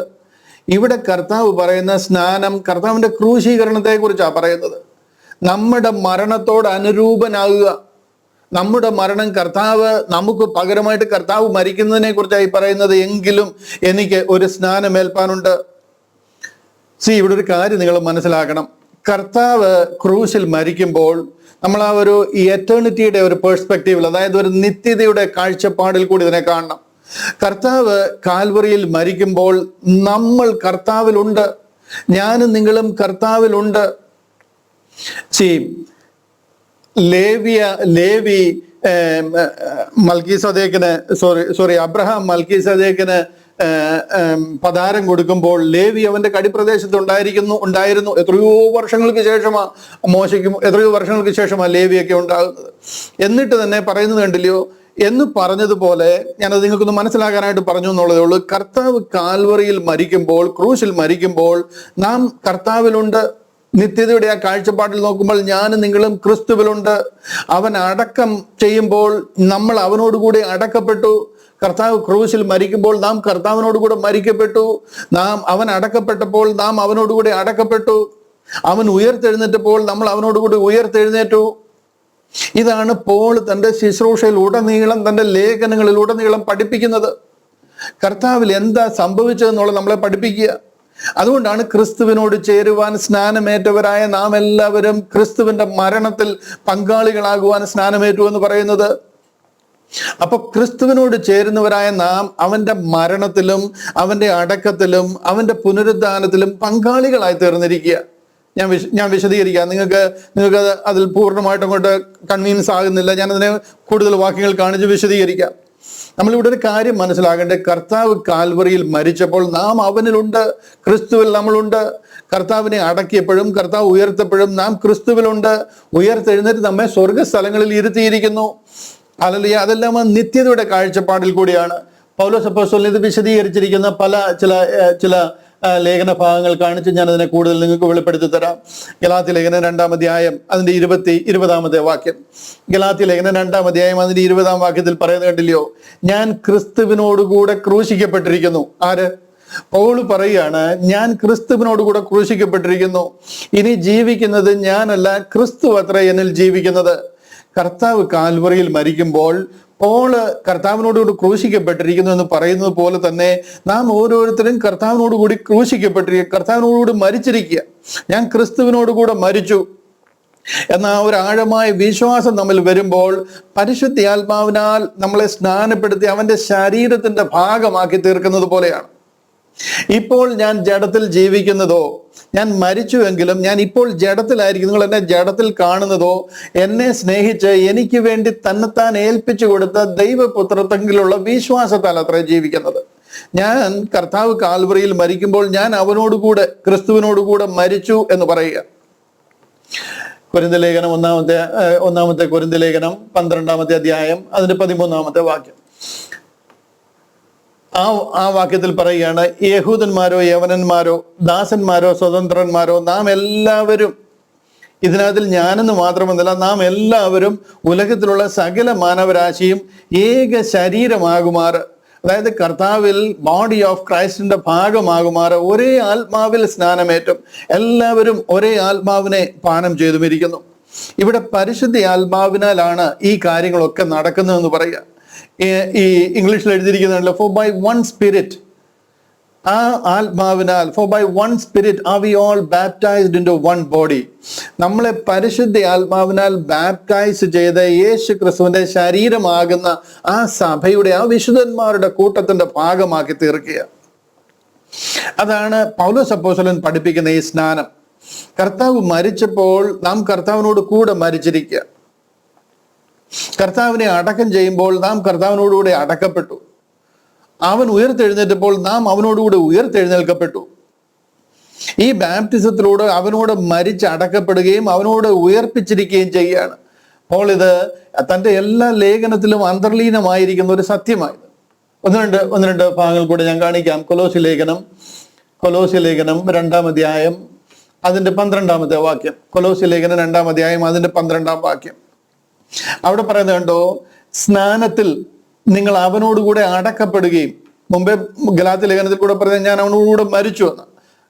ഇവിടെ കർത്താവ് പറയുന്ന സ്നാനം കർത്താവിന്റെ ക്രൂശീകരണത്തെ കുറിച്ചാണ് പറയുന്നത്. നമ്മുടെ മരണത്തോട് അനുരൂപനാകുക. നമ്മുടെ മരണം കർത്താവ് നമുക്ക് പകരമായിട്ട് കർത്താവ് മരിക്കുന്നതിനെ കുറിച്ചായി പറയുന്നത്. എങ്കിലും എനിക്ക് ഒരു സ്നാനം ഏൽപ്പാനുണ്ട്. ഇവിടെ ഒരു കാര്യം നിങ്ങൾ മനസ്സിലാക്കണം. കർത്താവ് ക്രൂശിൽ മരിക്കുമ്പോൾ നമ്മൾ ആ ഒരു എറ്റേണിറ്റിയുടെ ഒരു പേഴ്സ്പെക്റ്റീവിൽ, അതായത് ഒരു നിത്യതയുടെ കാഴ്ചപ്പാടിൽ കൂടി ഇതിനെ കാണണം. കർത്താവ് കാൽവറിയിൽ മരിക്കുമ്പോൾ നമ്മൾ കർത്താവിലുണ്ട്. ഞാനും നിങ്ങളും കർത്താവിലുണ്ട്. ലേവി അബ്രഹാം മൽക്കീസദേക്കിന് പതാരം കൊടുക്കുമ്പോൾ ലേവി അവന്റെ കടിപ്രദേശത്ത് ഉണ്ടായിരുന്നു. എത്രയോ വർഷങ്ങൾക്ക് ശേഷമാണ് ലേവിയൊക്കെ ഉണ്ടാകുന്നത്. എന്നിട്ട് തന്നെ പറയുന്നത് കണ്ടില്ലയോ എന്ന് പറഞ്ഞതുപോലെ ഞാനത് നിങ്ങൾക്കൊന്ന് മനസ്സിലാക്കാനായിട്ട് പറഞ്ഞു എന്നുള്ളതേ ഉള്ളൂ. കർത്താവ് കാൽവറിയിൽ മരിക്കുമ്പോൾ, ക്രൂശിൽ മരിക്കുമ്പോൾ നാം കർത്താവിലുണ്ട്. നിത്യതയുടെ ആ കാഴ്ചപ്പാടിൽ നോക്കുമ്പോൾ ഞാനും നിങ്ങളും ക്രിസ്തുവിലുണ്ട്. അവൻ അടക്കം ചെയ്യുമ്പോൾ നമ്മൾ അവനോടുകൂടി അടക്കപ്പെട്ടു. കർത്താവ് ക്രൂശിൽ മരിക്കുമ്പോൾ നാം കർത്താവിനോടുകൂടെ മരിക്കപ്പെട്ടു. അവൻ അടക്കപ്പെട്ടപ്പോൾ നാം അവനോടുകൂടി അടക്കപ്പെട്ടു. അവൻ ഉയർത്തെഴുന്നേറ്റപ്പോൾ നമ്മൾ അവനോടുകൂടി ഉയർത്തെഴുന്നേറ്റു. ഇതാണ് പോൾ തൻ്റെ ശുശ്രൂഷയിൽ ഉടനീളം, തൻ്റെ ലേഖനങ്ങളിൽ ഉടനീളം പഠിപ്പിക്കുന്നത്. കർത്താവിൽ എന്താ സംഭവിച്ചതെന്നുള്ളത് നമ്മളെ പഠിപ്പിക്കുക. അതുകൊണ്ടാണ് ക്രിസ്തുവിനോട് ചേരുവാൻ സ്നാനമേറ്റവരായ നാം എല്ലാവരും ക്രിസ്തുവിന്റെ മരണത്തിൽ പങ്കാളികളാകുവാൻ സ്നാനമേറ്റു എന്ന് പറയുന്നത്. അപ്പൊ ക്രിസ്തുവിനോട് ചേരുന്നവരായ നാം അവന്റെ മരണത്തിലും അവന്റെ അടക്കത്തിലും അവന്റെ പുനരുദ്ധാനത്തിലും പങ്കാളികളായി തീർന്നിരിക്കുക. ഞാൻ വിശദീകരിക്കാം. നിങ്ങൾക്ക് അതിൽ പൂർണ്ണമായിട്ട് അങ്ങോട്ട് കൺവീൻസ് ആകുന്നില്ല. ഞാനതിനെ കൂടുതൽ വാക്യങ്ങൾ കാണിച്ച് വിശദീകരിക്കാം. നമ്മളിവിടെ ഒരു കാര്യം മനസ്സിലാകേണ്ടത്, കർത്താവ് കാൽവറിയിൽ മരിച്ചപ്പോൾ നാം അവനിലുണ്ട്, ക്രിസ്തുവിൽ നമ്മളുണ്ട്. കർത്താവിനെ അടക്കിയപ്പോഴും കർത്താവ് ഉയർത്തപ്പോഴും നാം ക്രിസ്തുവിലുണ്ട്. ഉയർത്തെഴുന്നേറ്റ് നമ്മെ സ്വർഗസ്ഥലങ്ങളിൽ ഇരുത്തിയിരിക്കുന്നു. ഹല്ലേലൂയ. അതെല്ലാം നിത്യതയുടെ കാഴ്ചപ്പാടിൽ കൂടിയാണ്. പൗലോസ് അപ്പോസ്തലൻ ഇത് വിശദീകരിച്ചിരിക്കുന്ന ചില ലേഖന ഭാഗങ്ങൾ കാണിച്ച് ഞാൻ അതിനെ കൂടുതൽ നിങ്ങൾക്ക് വെളിപ്പെടുത്തി തരാം. ഗലാത്യ ലേഖനം 2-ാം അധ്യായം അതിന്റെ 20-ാമത്തെ വാക്യം. ഗലാത്യ ലേഖനം 2-ാം അധ്യായം അതിന്റെ 20-ാം വാക്യത്തിൽ പറയുന്നത് കണ്ടില്ലയോ? ഞാൻ ക്രിസ്തുവിനോടുകൂടെ ക്രൂശിക്കപ്പെട്ടിരിക്കുന്നു. ആര്? പൗൽ പറയുകയാണ്, ഞാൻ ക്രിസ്തുവിനോടുകൂടെ ക്രൂശിക്കപ്പെട്ടിരിക്കുന്നു. ഇനി ജീവിക്കുന്നത് ഞാനല്ല, ക്രിസ്തു അത്രേ എന്നിൽ ജീവിക്കുന്നത്. കർത്താവ് കാൽവറിയിൽ മരിക്കുമ്പോൾ പോള് കർത്താവിനോടുകൂടി ക്രൂശിക്കപ്പെട്ടിരിക്കുന്നു എന്ന് പറയുന്നത് പോലെ തന്നെ നാം ഓരോരുത്തരും കർത്താവിനോടുകൂടി ക്രൂശിക്കപ്പെട്ടിരിക്കുക, കർത്താവിനോടുകൂടി മരിച്ചിരിക്കുക. ഞാൻ ക്രിസ്തുവിനോടുകൂടെ മരിച്ചു എന്ന ഒരു ആഴമായ വിശ്വാസം നമ്മിൽ വരുമ്പോൾ പരിശുദ്ധാത്മാവിനാൽ നമ്മളെ സ്നാനപ്പെടുത്തി അവന്റെ ശരീരത്തിന്റെ ഭാഗമാക്കി തീർക്കുന്നത് പോലെയാണ്. ഇപ്പോൾ ഞാൻ ജഡത്തിൽ ജീവിക്കുന്നതോ, ഞാൻ മരിച്ചുവെങ്കിലും ഞാൻ ഇപ്പോൾ ജഡത്തിലായിരിക്കും. നിങ്ങൾ എന്നെ ജഡത്തിൽ കാണുന്നതോ എന്നെ സ്നേഹിച്ച് എനിക്ക് വേണ്ടി തന്നെത്താൻ ഏൽപ്പിച്ചു കൊടുത്ത ദൈവപുത്രത്വത്തിലുള്ള വിശ്വാസത്താൽ അത്ര ജീവിക്കുന്നത്. ഞാൻ കർത്താവ് കാൽവറിയിൽ മരിക്കുമ്പോൾ ഞാൻ അവനോടുകൂടെ, ക്രിസ്തുവിനോടുകൂടെ മരിച്ചു എന്ന് പറയുക. കൊരിന്ത്യർ ലേഖനം ഒന്നാമത്തെ കൊരിന്ത്യർ ലേഖനം 12-ാമത്തെ അധ്യായം അതിന്റെ 13-ാമത്തെ വാക്യം. ആ വാക്യത്തിൽ പറയുകയാണ്, യഹൂദന്മാരോ യവനന്മാരോ ദാസന്മാരോ സ്വതന്ത്രന്മാരോ നാം എല്ലാവരും, ഇതിനകത്തിൽ ഞാനെന്ന് മാത്രമെന്നല്ല, നാം എല്ലാവരും ഉലകത്തിലുള്ള സകല മാനവരാശിയും ഏക ശരീരമാകുമാറ്, അതായത് കർത്താവിൽ ബോഡി ഓഫ് ക്രൈസ്റ്റിന്റെ ഭാഗമാകുമാറ് ഒരേ ആത്മാവിൽ സ്നാനമേറ്റും എല്ലാവരും ഒരേ ആത്മാവിനെ പാനം ചെയ്തുമിരിക്കുന്നു. ഇവിടെ പരിശുദ്ധ ആത്മാവിനാലാണ് ഈ കാര്യങ്ങളൊക്കെ നടക്കുന്നതെന്ന് പറയുക. ഈ ഇംഗ്ലീഷിൽ എഴുതിയിരിക്കുന്നുണ്ടല്ലോ, ഫോർ ബൈ വൺ സ്പിരിറ്റ്, ആ ആത്മാവിനാൽ, for by one spirit are we all baptised into one body. നമ്മളെ പരിശുദ്ധ ആത്മാവിനാൽ ബാപ്റ്റൈസ് ചെയ്ത യേശു ക്രിസ്തുവിന്റെ ശരീരമാകുന്ന ആ സഭയുടെ, ആ വിശുദ്ധന്മാരുടെ കൂട്ടത്തിന്റെ ഭാഗമാക്കി തീർക്കുക. അതാണ് പൗലോസ് അപ്പോസ്തലൻ പഠിപ്പിക്കുന്ന ഈ സ്നാനം. കർത്താവ് മരിച്ചപ്പോൾ നാം കർത്താവിനോട് കൂടെ മരിച്ചിരിക്കുക. കർത്താവിനെ അടക്കം ചെയ്യുമ്പോൾ നാം കർത്താവിനോടുകൂടെ അടക്കപ്പെട്ടു. അവൻ ഉയർത്തെഴുന്നേറ്റപ്പോൾ നാം അവനോടുകൂടെ ഉയർത്തെഴുന്നേൽക്കപ്പെട്ടു. ഈ ബാപ്റ്റിസത്തിലൂടെ അവനോട് മരിച്ച് അടക്കപ്പെടുകയും അവനോട് ഉയർപ്പിച്ചിരിക്കുകയും ചെയ്യുകയാണ്. അപ്പോൾ ഇത് തൻ്റെ എല്ലാ ലേഖനത്തിലും അന്തർലീനമായിരിക്കുന്ന ഒരു സത്യമായത്. ഒന്ന് രണ്ട് ഭാഗങ്ങൾ കൂടെ ഞാൻ കാണിക്കാം. കൊലോസ്യ ലേഖനം 2-ാം അധ്യായം അതിന്റെ 12-ാമത്തെ വാക്യം. കൊലോസ്യ ലേഖനം 2-ാം അധ്യായം അതിന്റെ 12-ാം വാക്യം. അവിടെ പറയുന്നത് കണ്ടോ, സ്നാനത്തിൽ നിങ്ങൾ അവനോടുകൂടെ അടക്കപ്പെടുകയും, മുമ്പേ ഗലാത്യ ലേഖനത്തിൽ കൂടെ പറഞ്ഞത് ഞാൻ അവനോടുകൂടെ മരിച്ചു എന്ന്.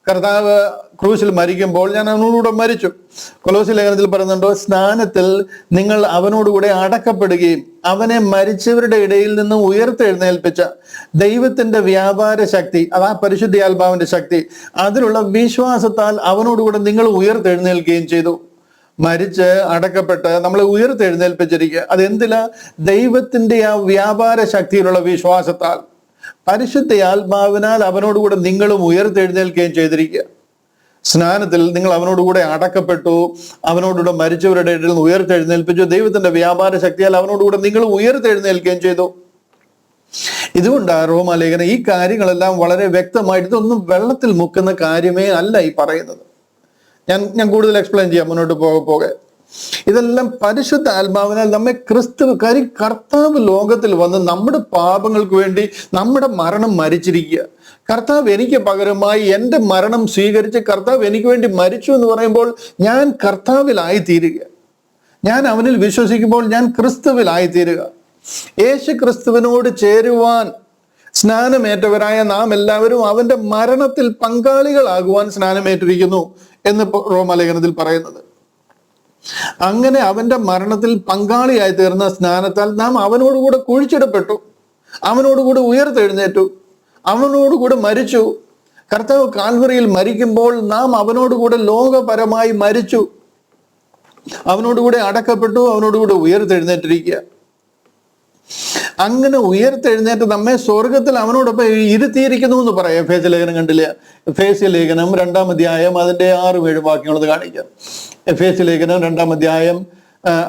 കർത്താവ് ക്രൂശിൽ മരിക്കുമ്പോൾ ഞാൻ അവനോടുകൂടെ മരിച്ചു. കൊലോസ്യ ലേഖനത്തിൽ പറയുന്നുണ്ടോ, സ്നാനത്തിൽ നിങ്ങൾ അവനോടുകൂടെ അടക്കപ്പെടുകയും അവനെ മരിച്ചവരുടെ ഇടയിൽ നിന്ന് ഉയർത്തെഴുന്നേൽപ്പിച്ച ദൈവത്തിന്റെ വ്യാപാര ശക്തി, അതാ പരിശുദ്ധാത്മാവിന്റെ ശക്തി, അതിലുള്ള വിശ്വാസത്താൽ അവനോടുകൂടെ നിങ്ങൾ ഉയർത്തെഴുന്നേൽക്കുകയും ചെയ്തു. മരിച്ച് അടക്കപ്പെട്ട് നമ്മളെ ഉയർത്തെഴുന്നേൽപ്പിച്ചിരിക്കുക. അതെന്തിലാ? ദൈവത്തിന്റെ ആ വ്യാപാര ശക്തിയിലുള്ള വിശ്വാസത്താൽ, പരിശുദ്ധ ആത്മാവിനാൽ അവനോടുകൂടെ നിങ്ങളും ഉയർത്തെഴുന്നേൽക്കുകയും ചെയ്തിരിക്കുക. സ്നാനത്തിൽ നിങ്ങൾ അവനോടുകൂടെ അടക്കപ്പെട്ടു, അവനോടുകൂടെ മരിച്ചവരുടെ ഇടയിൽ നിന്ന് ഉയർത്തെഴുന്നേൽപ്പിച്ചു. ദൈവത്തിന്റെ വ്യാപാര ശക്തിയാൽ അവനോടുകൂടെ നിങ്ങളും ഉയർത്തെഴുന്നേൽക്കുകയും ചെയ്തു. ഇതുകൊണ്ട് റോമാലേഖനം ഈ കാര്യങ്ങളെല്ലാം വളരെ വ്യക്തമായിട്ട്, ഇതൊന്നും വെള്ളത്തിൽ മുക്കുന്ന കാര്യമേ അല്ല ഈ പറയുന്നത്. ഞാൻ കൂടുതൽ എക്സ്പ്ലെയിൻ ചെയ്യാം മുന്നോട്ട് പോകെ. ഇതെല്ലാം പരിശുദ്ധ ആത്മാവിനാൽ നമ്മെ കർത്താവ് ലോകത്തിൽ വന്ന് നമ്മുടെ പാപങ്ങൾക്ക് വേണ്ടി നമ്മുടെ മരണം മരിച്ചിരിക്കുക. കർത്താവ് എനിക്ക് പകരമായി എൻ്റെ മരണം സ്വീകരിച്ച് കർത്താവ് എനിക്ക് വേണ്ടി മരിച്ചു എന്ന് പറയുമ്പോൾ ഞാൻ കർത്താവിലായിത്തീരുക. ഞാൻ അവനിൽ വിശ്വസിക്കുമ്പോൾ ഞാൻ ക്രിസ്തുവിലായിത്തീരുക. യേശു ക്രിസ്തുവിനോട് ചേരുവാൻ സ്നാനമേറ്റവരായ നാം എല്ലാവരും അവന്റെ മരണത്തിൽ പങ്കാളികളാകുവാൻ സ്നാനമേറ്റിരിക്കുന്നു എന്ന് റോമാലേഖനത്തിൽ പറയുന്നത്. അങ്ങനെ അവന്റെ മരണത്തിൽ പങ്കാളിയായി തീർന്ന സ്നാനത്താൽ നാം അവനോടുകൂടെ കുഴിച്ചിടപ്പെട്ടു, അവനോടുകൂടെ ഉയർത്തെഴുന്നേറ്റു, അവനോടുകൂടെ മരിച്ചു. കർത്താവ് കാൽവറിയിൽ മരിക്കുമ്പോൾ നാം അവനോടുകൂടെ ലോകപരമായി മരിച്ചു, അവനോടുകൂടെ അടക്കപ്പെട്ടു, അവനോടുകൂടെ ഉയർത്തെഴുന്നേറ്റിരിക്കുക. അങ്ങനെ ഉയർത്തെഴുന്നേറ്റ് നമ്മെ സ്വർഗത്തിൽ അവനോടൊപ്പം ഇരുത്തിയിരിക്കുന്നു എന്ന് പറയാം. എഫേസ്യ ലേഖനം കണ്ടില്ല? എഫേസ്യ ലേഖനം 2-ാം അധ്യായം അതിന്റെ 6-7 വാക്യങ്ങളത് കാണിക്കാം. എഫേസ്യ ലേഖനം 2-ാം അധ്യായം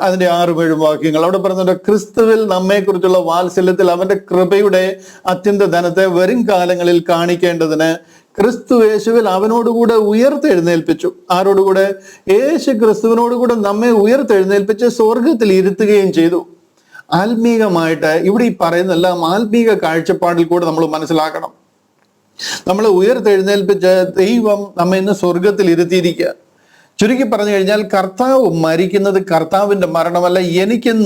അതിന്റെ 6-7 വാക്യങ്ങൾ അവിടെ പറയുന്നുണ്ട്, ക്രിസ്തുവിൽ നമ്മെ കുറിച്ചുള്ള വാത്സല്യത്തിൽ അവന്റെ കൃപയുടെ അത്യന്ത ധനത്തെ വരും കാലങ്ങളിൽ കാണിക്കേണ്ടതിന് ക്രിസ്തു യേശുവിൽ അവനോടുകൂടെ ഉയർത്തെഴുന്നേൽപ്പിച്ചു. ആരോടുകൂടെ? യേശു ക്രിസ്തുവിനോടുകൂടെ നമ്മെ ഉയർത്തെഴുന്നേൽപ്പിച്ച് സ്വർഗത്തിൽ ഇരുത്തുകയും ചെയ്തു. ആത്മീകമായിട്ട് ഇവിടെ ഈ പറയുന്നതെല്ലാം ആത്മീക കാഴ്ചപ്പാടിൽ കൂടെ നമ്മൾ മനസ്സിലാക്കണം. നമ്മൾ ഉയർത്തെഴുന്നേൽപ്പിച്ച് ദൈവം നമ്മെ ഇന്ന് സ്വർഗത്തിൽ ഇരുത്തിയിരിക്കുക. ചുരുക്കി പറഞ്ഞു കഴിഞ്ഞാൽ, കർത്താവ് മരിക്കുന്നത് കർത്താവിന്റെ മരണമല്ല, എനിക്കും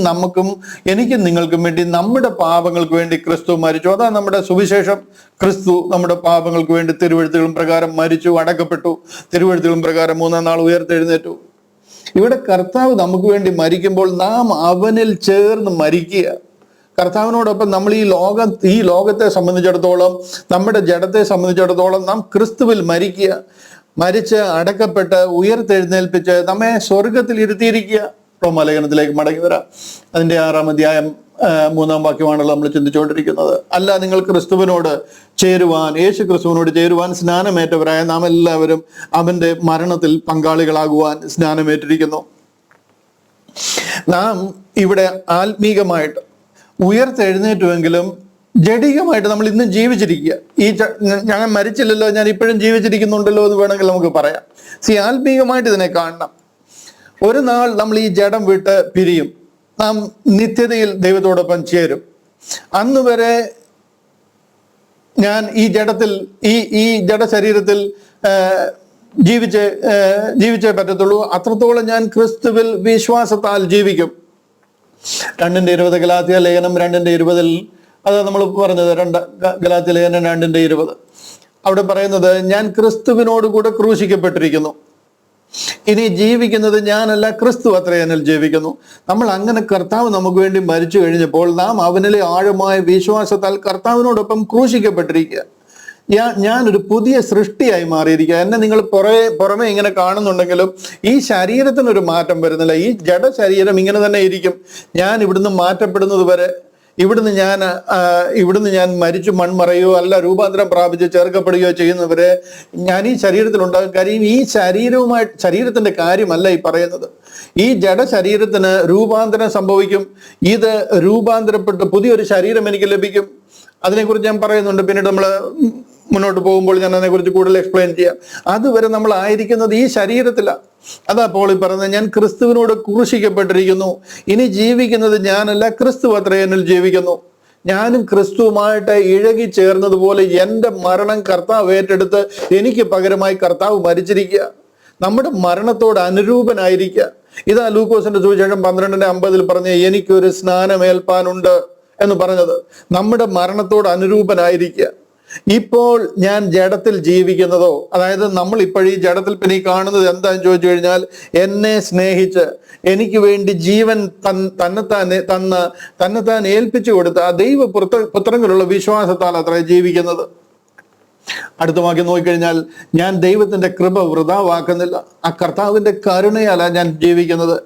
നിങ്ങൾക്കും വേണ്ടി, നമ്മുടെ പാപങ്ങൾക്ക് വേണ്ടി ക്രിസ്തു മരിച്ചു. അതാ നമ്മുടെ സുവിശേഷം. ക്രിസ്തു നമ്മുടെ പാപങ്ങൾക്ക് വേണ്ടി തിരുവെഴുത്തുകളും പ്രകാരം മരിച്ചു, അടക്കപ്പെട്ടു, തിരുവെഴുത്തുകളും പ്രകാരം 3-ാം നാൾ ഉയർത്തെഴുന്നേറ്റു. ഇവിടെ കർത്താവ് നമുക്ക് വേണ്ടി മരിക്കുമ്പോൾ നാം അവനിൽ ചേർന്ന് മരിക്കുക. കർത്താവിനോടൊപ്പം നമ്മൾ ഈ ലോകത്തെ സംബന്ധിച്ചിടത്തോളം, നമ്മുടെ ജഡത്തെ സംബന്ധിച്ചിടത്തോളം നാം ക്രിസ്തുവിൽ മരിക്കുക. മരിച്ച് അടക്കപ്പെട്ട് ഉയർത്തെഴുന്നേൽപ്പിച്ച് നമ്മെ സ്വർഗത്തിൽ ഇരുത്തിയിരിക്കുക. റോമാലേഖനത്തിലേക്ക് മടങ്ങി വരാം. അതിന്റെ 6-ാം അധ്യായം 3-ാം വാക്യമാണല്ലോ നമ്മൾ ചിന്തിച്ചുകൊണ്ടിരിക്കുന്നത്. അല്ല, നിങ്ങൾ ക്രിസ്തുവിനോട് ചേരുവാൻ, യേശു ക്രിസ്തുവിനോട് ചേരുവാൻ സ്നാനമേറ്റവരായ നാം എല്ലാവരും അവന്റെ മരണത്തിൽ പങ്കാളികളാകുവാൻ സ്നാനമേറ്റിരിക്കുന്നു. നാം ഇവിടെ ആത്മീകമായിട്ട് ഉയർത്തെഴുന്നേറ്റുവെങ്കിലും ജഡികമായിട്ട് നമ്മൾ ഇന്നും ജീവിച്ചിരിക്കുക. ഞാൻ മരിച്ചില്ലല്ലോ, ഞാൻ ഇപ്പോഴും ജീവിച്ചിരിക്കുന്നുണ്ടല്ലോ എന്ന് വേണമെങ്കിൽ നമുക്ക് പറയാം. ആത്മീകമായിട്ട് ഇതിനെ കാണണം. ഒരു നാൾ നമ്മൾ ഈ ജഡം വിട്ട് പിരിയും. നാം നിത്യതയിൽ ദൈവത്തോടൊപ്പം ചേരും. അന്ന് വരെ ഞാൻ ഈ ജഡശരീരത്തിൽ ജീവിച്ചേ പറ്റത്തുള്ളൂ. അത്രത്തോളം ഞാൻ ക്രിസ്തുവിൽ വിശ്വാസത്താൽ ജീവിക്കും. 2:20 ഗലാത്യ ലേഖനം 2:20 അത് നമ്മൾ പറഞ്ഞത്. ഗലാത്യ ലേഖനം 2:20 അവിടെ പറയുന്നത്, ഞാൻ ക്രിസ്തുവിനോട് കൂടെ ക്രൂശിക്കപ്പെട്ടിരിക്കുന്നു, ഇനി ജീവിക്കുന്നത് ഞാനല്ല, ക്രിസ്തു അത്രേ എന്നിൽ ജീവിക്കുന്നു. നമ്മൾ അങ്ങനെ കർത്താവ് നമുക്ക് വേണ്ടി മരിച്ചു കഴിഞ്ഞപ്പോൾ നാം അവനിലെ ആഴമായ വിശ്വാസത്താൽ കർത്താവിനോടൊപ്പം ക്രൂശിക്കപ്പെട്ടിരിക്കുക. ഞാനൊരു പുതിയ സൃഷ്ടിയായി മാറിയിരിക്കുക. എന്നെ നിങ്ങൾ പുറമെ ഇങ്ങനെ കാണുന്നുണ്ടെങ്കിലും ഈ ശരീരത്തിനൊരു മാറ്റം വരുന്നില്ല. ഈ ജഡ ശരീരം ഇങ്ങനെ തന്നെ ഇരിക്കും. ഞാൻ ഇവിടുന്ന് മാറ്റപ്പെടുന്നത് വരെ, ഇവിടുന്ന് ഞാൻ മരിച്ചു മൺമറയോ അല്ല രൂപാന്തരം പ്രാപിച്ച് ചേർക്കപ്പെടുകയോ ചെയ്യുന്നവരെ ഞാൻ ഈ ശരീരത്തിലുണ്ടാകും. കാര്യം ഈ ശരീരത്തിന്റെ കാര്യമല്ല ഈ പറയുന്നത്. ഈ ജഡശരീരത്തിന് രൂപാന്തരം സംഭവിക്കും. ഇത് രൂപാന്തരപ്പെട്ട് പുതിയൊരു ശരീരം എനിക്ക് ലഭിക്കും. അതിനെക്കുറിച്ച് ഞാൻ പറയുന്നുണ്ട്. പിന്നീട് നമ്മൾ മുന്നോട്ട് പോകുമ്പോൾ ഞാൻ അതിനെക്കുറിച്ച് കൂടുതൽ എക്സ്പ്ലെയിൻ ചെയ്യാം. അതുവരെ നമ്മൾ ആയിരിക്കുന്നത് ഈ ശരീരത്തിലാണ്. അതാ പോൾ ഈ പറയുന്നത്, ഞാൻ ക്രിസ്തുവിനോട് ക്രൂശിക്കപ്പെട്ടിരിക്കുന്നു, ഇനി ജീവിക്കുന്നത് ഞാനല്ല, ക്രിസ്തു അത്രേ എന്നിൽ ജീവിക്കുന്നു. ഞാനും ക്രിസ്തുവുമായിട്ട് ഇഴകി ചേർന്നതുപോലെ എൻ്റെ മരണം കർത്താവ് ഏറ്റെടുത്ത് എനിക്ക് പകരമായി കർത്താവ് മരിച്ചിരിക്കുക. നമ്മുടെ മരണത്തോട് അനുരൂപനായിരിക്കുക. ഇതാ ലൂക്കോസിന്റെ സുവിശേഷം 12:50 പറഞ്ഞ, എനിക്കൊരു സ്നാനമേൽപ്പാനുണ്ട് എന്ന് പറഞ്ഞത്. നമ്മുടെ മരണത്തോട് അനുരൂപനായിരിക്കുക. ഇപ്പോൾ ഞാൻ ജഡത്തിൽ ജീവിക്കുന്നതോ, അതായത് നമ്മൾ ഇപ്പോഴീ ജഡത്തിൽ പിന്നെ ഈ കാണുന്നത് എന്താണെന്ന് ചോദിച്ചു കഴിഞ്ഞാൽ, എന്നെ സ്നേഹിച്ച് എനിക്ക് വേണ്ടി ജീവൻ തന്നെത്താൻ ഏൽപ്പിച്ചു കൊടുത്ത ആ ദൈവപുത്രങ്ങളിലുള്ള വിശ്വാസത്താൽ അത്ര ജീവിക്കുന്നത്. അടുത്ത വാക്യം നോക്കിക്കഴിഞ്ഞാൽ, ഞാൻ ദൈവത്തിന്റെ കൃപ വൃഥാവാക്കുന്നില്ല, ആ കർത്താവിന്റെ കരുണയല്ല ഞാൻ ജീവിക്കുന്നത്.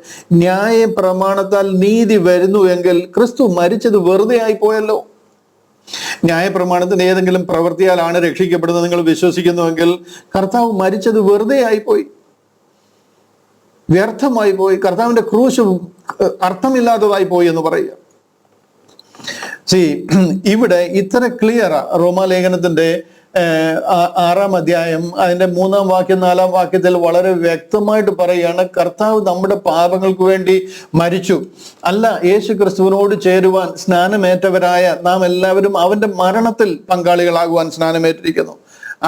ന്യായ പ്രമാണത്താൽ നീതി വരുന്നു എങ്കിൽ ക്രിസ്തു മരിച്ചത് വെറുതെ ആയി പോയല്ലോ. ന്യായപ്രമാണത്തിന് ഏതെങ്കിലും പ്രവൃത്തിയാലാണ് രക്ഷിക്കപ്പെടുന്നത് നിങ്ങൾ വിശ്വസിക്കുന്നുവെങ്കിൽ കർത്താവ് മരിച്ചത് വെറുതെ ആയിപ്പോയി, വ്യർത്ഥമായി പോയി. കർത്താവിന്റെ ക്രൂശ് അർത്ഥമില്ലാത്തതായി പോയി എന്ന് പറയുക. ഇവിടെ ഇത്ര ക്ലിയറാ. റോമാലേഖനത്തിന്റെ 6-ാം അധ്യായം അതിന്റെ 3-ാം വാക്യം 4-ാം വാക്യത്തിൽ വളരെ വ്യക്തമായിട്ട് പറയുകയാണ്, കർത്താവ് നമ്മുടെ പാപങ്ങൾക്ക് വേണ്ടി മരിച്ചു. അല്ല, യേശു ക്രിസ്തുവിനോട് ചേരുവാൻ സ്നാനമേറ്റവരായ നാം എല്ലാവരും അവന്റെ മരണത്തിൽ പങ്കാളികളാകുവാൻ സ്നാനമേറ്റിരിക്കുന്നു.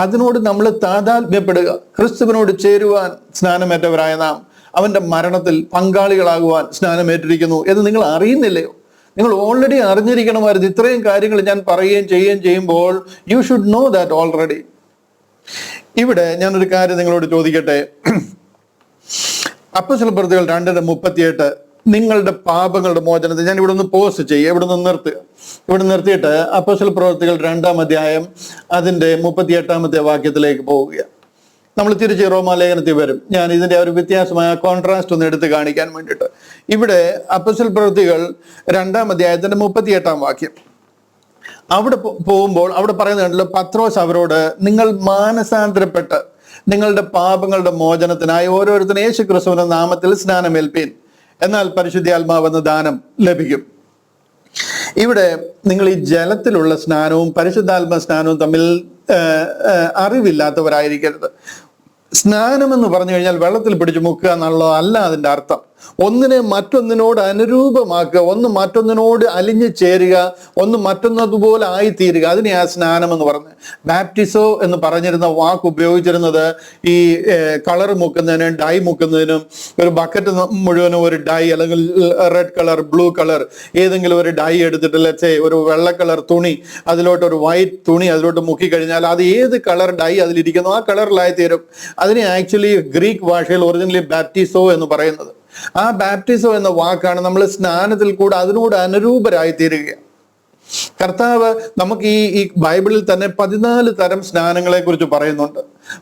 അതിനോട് നമ്മൾ താതാത്മ്യപ്പെടുക. ക്രിസ്തുവിനോട് ചേരുവാൻ സ്നാനമേറ്റവരായ നാം അവന്റെ മരണത്തിൽ പങ്കാളികളാകുവാൻ സ്നാനമേറ്റിരിക്കുന്നു എന്ന് നിങ്ങൾ അറിയുന്നില്ലയോ? നിങ്ങൾ ഓൾറെഡി അറിഞ്ഞിരിക്കണമായിരുന്നു. ഇത്രയും കാര്യങ്ങൾ ഞാൻ പറയുകയും ചെയ്യുമ്പോൾ you should know that already. ഇവിടെ ഞാനൊരു കാര്യം നിങ്ങളോട് ചോദിക്കട്ടെ. അപ്പോസ്തലപ്രവൃത്തികൾ 2:38 നിങ്ങളുടെ പാപങ്ങളുടെ മോചനത്തെ, ഞാൻ ഇവിടെ ഒന്ന് പോസ്റ്റ് ചെയ്യുക, ഇവിടെ നിർത്തിയിട്ട് അപ്പോസ്തലപ്രവൃത്തികൾ 2-ാം അധ്യായം അതിന്റെ 38-ാമത്തെ വാക്യത്തിലേക്ക് പോവുക. നമ്മൾ തിരിച്ച് റോമാലേഖനത്തിൽ വരും. ഞാൻ ഇതിന്റെ ഒരു വ്യത്യാസമായ കോൺട്രാസ്റ്റ് ഒന്ന് എടുത്ത് കാണിക്കാൻ വേണ്ടിയിട്ട്. ഇവിടെ അപ്പോസ്തല പ്രവൃത്തികൾ 2-ാം അധ്യായത്തിന്റെ 38-ാം വാക്യം അവിടെ പോകുമ്പോൾ അവിടെ പറയുന്നുണ്ടല്ലോ, പത്രോസ് അവരോട്, നിങ്ങൾ മാനസാന്തരപ്പെട്ട് നിങ്ങളുടെ പാപങ്ങളുടെ മോചനത്തിനായി ഓരോരുത്തരും യേശു ക്രിസ്തുവിന്റെ നാമത്തിൽ സ്നാനമേൽപ്പീൻ, എന്നാൽ പരിശുദ്ധാത്മാവെന്ന ദാനം ലഭിക്കും. ഇവിടെ നിങ്ങൾ ഈ ജലത്തിലുള്ള സ്നാനവും പരിശുദ്ധാത്മ സ്നാനവും തമ്മിൽ അറിവില്ലാത്തവരായിരിക്കരുത്. സ്നാനം എന്ന് പറഞ്ഞു കഴിഞ്ഞാൽ വെള്ളത്തിൽ പിടിച്ചു മുക്കുക എന്നുള്ളത് അല്ല അതിൻ്റെ അർത്ഥം. ഒന്നിനെ മറ്റൊന്നിനോട് അനുരൂപമാക്കുക, ഒന്ന് മറ്റൊന്നിനോട് അലിഞ്ഞു ചേരുക, ഒന്ന് മറ്റൊന്നതുപോലെ ആയിത്തീരുക, അതിനെയാ സ്നാനം എന്ന് പറഞ്ഞത്. ബാപ്റ്റിസോ എന്ന് പറഞ്ഞിരുന്ന വാക്ക് ഉപയോഗിച്ചിരുന്നത് ഈ കളർ മുക്കുന്നതിനും ഡൈ മുക്കുന്നതിനും. ഒരു ബക്കറ്റ് മുഴുവനും ഒരു ഡൈ, അല്ലെങ്കിൽ റെഡ് കളർ, ബ്ലൂ കളർ ഏതെങ്കിലും ഒരു ഡൈ എടുത്തിട്ട് ലെറ്റ്സ് ഒരു വെള്ള കളർ തുണി, അതിലോട്ട് ഒരു വൈറ്റ് തുണി അതിലോട്ട് മുക്കി കഴിഞ്ഞാൽ അത് ഏത് കളർ ഡൈ അതിലിരിക്കുന്നു ആ കളറിലായി തീരും. അതിനെ ആക്ച്വലി ഗ്രീക്ക് ഭാഷയിൽ ഒറിജിനലി ബാപ്റ്റിസോ എന്ന് പറയുന്നത്. ആ ബാപ്റ്റിസോ എന്ന വാക്കാണ് നമ്മൾ സ്നാനത്തിൽ കൂടെ അതിനോട് അനുരൂപരായി തീരുക. കർത്താവ് നമുക്ക് ഈ ബൈബിളിൽ തന്നെ 14 തരം സ്നാനങ്ങളെ കുറിച്ച് പറയുന്നുണ്ട്.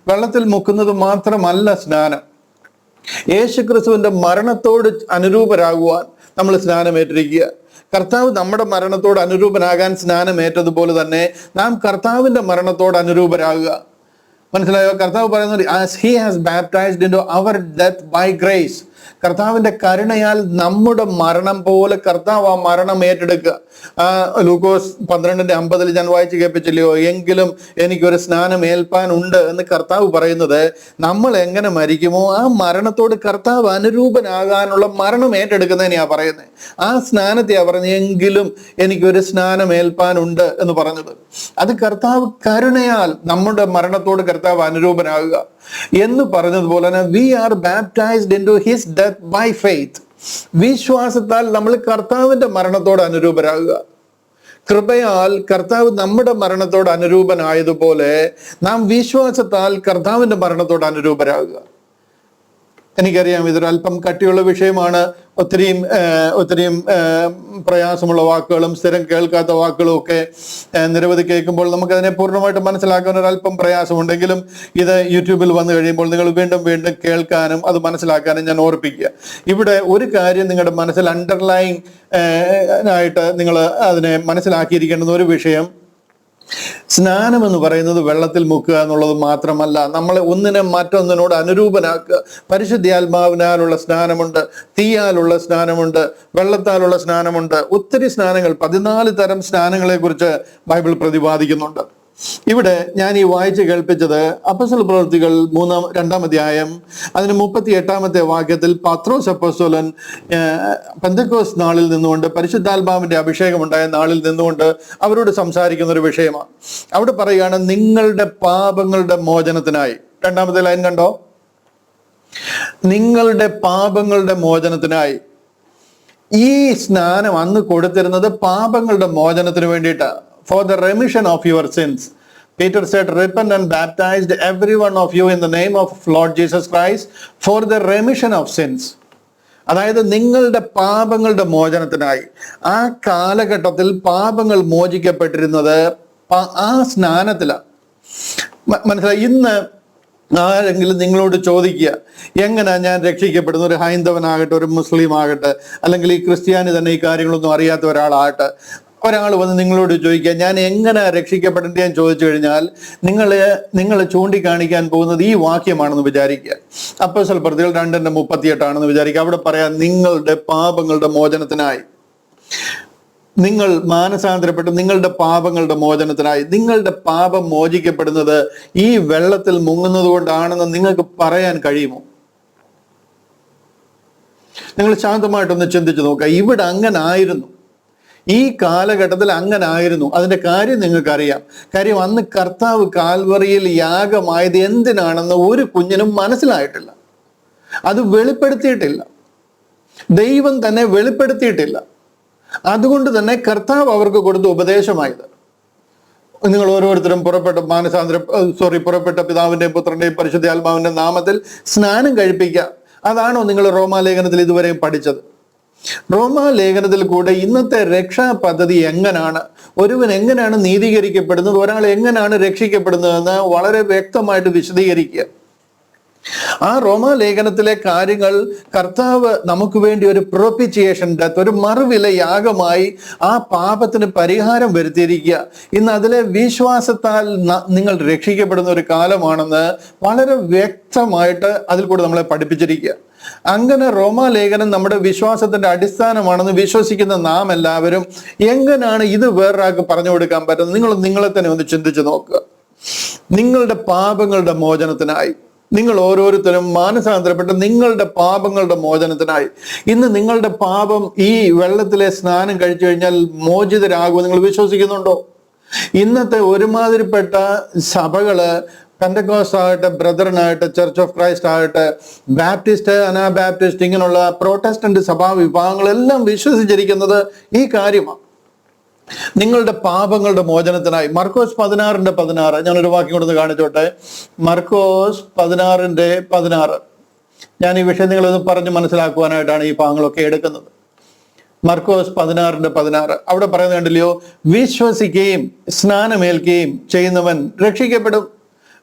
വെള്ളത്തിൽ മുക്കുന്നത് മാത്രമല്ല സ്നാനം. യേശുക്രിസ്തുവിന്റെ മരണത്തോട് അനുരൂപരാകുവാൻ നമ്മൾ സ്നാനമേറ്റിരിക്കുക. കർത്താവ് നമ്മുടെ മരണത്തോട് അനുരൂപനാകാൻ സ്നാനമേറ്റതുപോലെ തന്നെ നാം കർത്താവിന്റെ മരണത്തോട് അനുരൂപരാകുക. മനസ്സിലായോ? കർത്താവ് പറയുന്നത്, as he has baptised into our death by grace. കർത്താവിന്റെ കരുണയാൽ നമ്മുടെ മരണം പോലെ കർത്താവ് ആ മരണം ഏറ്റെടുക്കുക. ലൂക്കോസ് 12:50 ഞാൻ വായിച്ച് കേൾപ്പിച്ചില്ലയോ, എങ്കിലും എനിക്കൊരു സ്നാനം ഏൽപ്പാനുണ്ട് എന്ന് കർത്താവ് പറയുന്നത് നമ്മൾ എങ്ങനെ മരിക്കുമോ ആ മരണത്തോട് കർത്താവ് അനുരൂപനാകാനുള്ള മരണം ഏറ്റെടുക്കുന്നതിനെയാ പറയുന്നത്. ആ സ്നാനത്തെയാ പറഞ്ഞത് എങ്കിലും എനിക്കൊരു സ്നാനം ഏൽപ്പാനുണ്ട് എന്ന് പറഞ്ഞത്. അത് കർത്താവ് കരുണയാൽ നമ്മുടെ മരണത്തോട് കർത്താവ് അനുരൂപനാകുക എന്ന് പറഞ്ഞതുപോലെ തന്നെ we are baptised into his death by faith. വിശ്വാസത്താൽ നമ്മൾ കർത്താവിന്റെ മരണത്തോട് അനുരൂപരാകുക. കൃപയാൽ കർത്താവ് നമ്മുടെ മരണത്തോട് അനുരൂപനായതുപോലെ നാം വിശ്വാസത്താൽ കർത്താവിന്റെ മരണത്തോട് അനുരൂപരാകുക. എനിക്കറിയാം ഇതൊരല്പം കട്ടിയുള്ള വിഷയമാണ്. ഒത്തിരിയും പ്രയാസമുള്ള വാക്കുകളും സ്ഥിരം കേൾക്കാത്ത വാക്കുകളും ഒക്കെ നിരവധി കേൾക്കുമ്പോൾ നമുക്കതിനെ പൂർണ്ണമായിട്ട് മനസ്സിലാക്കാൻ ഒരല്പം പ്രയാസമുണ്ടെങ്കിലും ഇത് യൂട്യൂബിൽ വന്നു കഴിയുമ്പോൾ നിങ്ങൾ വീണ്ടും വീണ്ടും കേൾക്കാനും അത് മനസ്സിലാക്കാനും ഞാൻ ഓർപ്പിക്കുക. ഇവിടെ ഒരു കാര്യം നിങ്ങളുടെ മനസ്സിൽ അണ്ടർലൈൻ ആയിട്ട് നിങ്ങൾ അതിനെ മനസ്സിലാക്കിയിരിക്കേണ്ടുന്ന ഒരു വിഷയം, സ്നാനം എന്ന് പറയുന്നത് വെള്ളത്തിൽ മുക്കുക എന്നുള്ളത് മാത്രമല്ല, നമ്മളെ ഒന്നിനെ മറ്റൊന്നിനോട് അനുരൂപനാക്കുക. പരിശുദ്ധാത്മാവിനാലുള്ള സ്നാനമുണ്ട്, തീയാലുള്ള സ്നാനമുണ്ട്, വെള്ളത്താലുള്ള സ്നാനമുണ്ട്. ഒത്തിരി സ്നാനങ്ങൾ, 14 തരം സ്നാനങ്ങളെ കുറിച്ച് ബൈബിൾ പ്രതിപാദിക്കുന്നുണ്ട്. ഇവിടെ ഞാൻ ഈ വായിച്ച് കേൾപ്പിച്ചത് അപ്പോസ്തല പ്രവൃത്തികൾ 2-ാം അധ്യായം അതിന് 38-ാമത്തെ വാക്യത്തിൽ പത്രോസ് അപ്പോസ്തലൻ പെന്തക്കോസ്ത് നാളിൽ നിന്നുകൊണ്ട്, പരിശുദ്ധാത്മാവിന്റെ അഭിഷേകം ഉണ്ടായ നാളിൽ നിന്നുകൊണ്ട് അവരോട് സംസാരിക്കുന്ന ഒരു വിഷയമാണ്. അവിടെ പറയുകയാണ്, നിങ്ങളുടെ പാപങ്ങളുടെ മോചനത്തിനായി. 2-ാമത്തെ ലൈൻ കണ്ടോ? നിങ്ങളുടെ പാപങ്ങളുടെ മോചനത്തിനായി. ഈ സ്നാനം അന്ന് കൊടുത്തിരുന്നത് പാപങ്ങളുടെ മോചനത്തിന് വേണ്ടിയിട്ടാണ്. For the remission of your sins. Peter said, repent and baptized every one of you in the name of Lord Jesus Christ for the remission of sins. അതായത് നിങ്ങളുടെ പാപങ്ങളുടെ മോചനത്തിനായി. ആ കാലഘട്ടത്തിൽ പാപങ്ങൾ മോചിക്കപ്പെട്ടിരുന്നത് ആ സ്നാനത്തിലാണ്. മനസ്സിലായി? ഇന്ന് ആരെങ്കിലും നിങ്ങളോട് ചോദിക്കുക, എങ്ങനെ ഞാൻ രക്ഷിക്കപ്പെടുന്നു? ഒരു ഹൈന്ദവനാകട്ടെ, ഒരു മുസ്ലിം ആകട്ടെ, അല്ലെങ്കിൽ ഈ ക്രിസ്ത്യാനി തന്നെ ഈ കാര്യങ്ങളൊന്നും അറിയാത്ത ഒരാളാകട്ടെ, ഒരാൾ വന്ന് നിങ്ങളോട് ചോദിക്കുക, ഞാൻ എങ്ങനെ രക്ഷിക്കപ്പെടേണ്ടതെന്ന് ചോദിച്ചു കഴിഞ്ഞാൽ നിങ്ങൾ ചൂണ്ടിക്കാണിക്കാൻ പോകുന്നത് ഈ വാക്യമാണെന്ന് വിചാരിക്കുക. അപ്പോസ്തല പ്രവൃത്തികൾ 2:38 വിചാരിക്കുക. അവിടെ പറയാം, നിങ്ങളുടെ പാപങ്ങളുടെ മോചനത്തിനായി. നിങ്ങൾ മാനസാന്തരപ്പെട്ട് നിങ്ങളുടെ പാപങ്ങളുടെ മോചനത്തിനായി. നിങ്ങളുടെ പാപം മോചിക്കപ്പെടുന്നത് ഈ വെള്ളത്തിൽ മുങ്ങുന്നത് കൊണ്ടാണെന്ന് നിങ്ങൾക്ക് പറയാൻ കഴിയുമോ? നിങ്ങൾ ശാന്തമായിട്ടൊന്ന് ചിന്തിച്ചു നോക്കുക. ഇവിടെ അങ്ങനെ ആയിരുന്നു, ഈ കാലഘട്ടത്തിൽ അങ്ങനെ ആയിരുന്നു. അതിന്റെ കാര്യം നിങ്ങൾക്കറിയാം. കാര്യം അന്ന് കർത്താവ് കാൽവറിയിൽ യാഗമായത് എന്തിനാണെന്ന് ഒരു കുഞ്ഞിനും മനസ്സിലായിട്ടില്ല. അത് വെളിപ്പെടുത്തിയിട്ടില്ല, ദൈവം തന്നെ വെളിപ്പെടുത്തിയിട്ടില്ല. അതുകൊണ്ട് തന്നെ കർത്താവ് അവർക്ക് കൊടുത്ത ഉപദേശമായത്, നിങ്ങൾ ഓരോരുത്തരും പുറപ്പെട്ട പിതാവിന്റെയും പുത്രന്റെയും പരിശുദ്ധാത്മാവിന്റെ നാമത്തിൽ സ്നാനം കഴിപ്പിക്കുക. അതാണോ നിങ്ങൾ റോമാലേഖനത്തിൽ ഇതുവരെയും പഠിച്ചത്? റോമാലേഖനത്തിൽ കൂടെ ഇന്നത്തെ രക്ഷാ പദ്ധതി എങ്ങനെയാണ്, ഒരുവൻ എങ്ങനെയാണ് നീതീകരിക്കപ്പെടുന്നത്, ഒരാൾ എങ്ങനെയാണ് രക്ഷിക്കപ്പെടുന്നതെന്ന് വളരെ വ്യക്തമായിട്ട് വിശദീകരിക്കുക. ആ റോമാലേഖനത്തിലെ കാര്യങ്ങൾ കർത്താവ് നമുക്ക് വേണ്ടി ഒരു പ്രൊപ്പിച്ചിയേഷൻ ഡെത്ത്, ഒരു മറുവില യാഗമായി ആ പാപത്തിന് പരിഹാരം വരുത്തിയിരിക്കുക. ഇന്ന് അതിലെ വിശ്വാസത്താൽ നിങ്ങൾ രക്ഷിക്കപ്പെടുന്ന ഒരു കാലമാണെന്ന് വളരെ വ്യക്തമായിട്ട് അതിൽ കൂടെ നമ്മളെ പഠിപ്പിച്ചിരിക്കുക. അങ്ങനെ റോമാലേഖനം നമ്മുടെ വിശ്വാസത്തിന്റെ അടിസ്ഥാനമാണെന്ന് വിശ്വസിക്കുന്ന നാം എല്ലാവരും എങ്ങനെയാണ് ഇത് വേറൊരാൾക്ക് പറഞ്ഞു കൊടുക്കാൻ പറ്റുന്നത്? നിങ്ങളെ തന്നെ ഒന്ന് ചിന്തിച്ചു നോക്കുക. നിങ്ങളുടെ പാപങ്ങളുടെ മോചനത്തിനായി നിങ്ങൾ ഓരോരുത്തരും മാനസാന്തരപ്പെട്ട് നിങ്ങളുടെ പാപങ്ങളുടെ മോചനത്തിനായി ഇന്ന് നിങ്ങളുടെ പാപം ഈ വെള്ളത്തിലെ സ്നാനം കഴിച്ചു കഴിഞ്ഞാൽ മോചിതരാകുമെന്ന് നിങ്ങൾ വിശ്വസിക്കുന്നുണ്ടോ? ഇന്നത്തെ ഒരുമാതിരിപ്പെട്ട സഭകള്, പെന്തക്കോസ്റ്റ് ആകട്ടെ, ബ്രദറിനാകട്ടെ, ചർച്ച് ഓഫ് ക്രൈസ്റ്റ് ആകട്ടെ, ബാപ്റ്റിസ്റ്റ്, അനാബാപ്റ്റിസ്റ്റ്, ഇങ്ങനെയുള്ള പ്രോട്ടസ്റ്റന്റ് സഭാ വിഭാഗങ്ങളെല്ലാം വിശ്വസിച്ചിരിക്കുന്നത് ഈ കാര്യമാണ്, നിങ്ങളുടെ പാപങ്ങളുടെ മോചനത്തിനായി. മർക്കോസ് 16:16 ഞാനൊരു വാക്യം കൊടുത്ത് കാണിച്ചോട്ടെ. മർക്കോസ് 16:16. ഞാൻ ഈ വിഷയം നിങ്ങളൊന്ന് പറഞ്ഞ് മനസ്സിലാക്കുവാനായിട്ടാണ് ഈ ഭാഗങ്ങളൊക്കെ എടുക്കുന്നത്. മർക്കോസ് 16:16 അവിടെ പറയുന്നത് കണ്ടില്ലയോ? വിശ്വസിക്കുകയും സ്നാനമേൽക്കുകയും ചെയ്യുന്നവൻ രക്ഷിക്കപ്പെടും,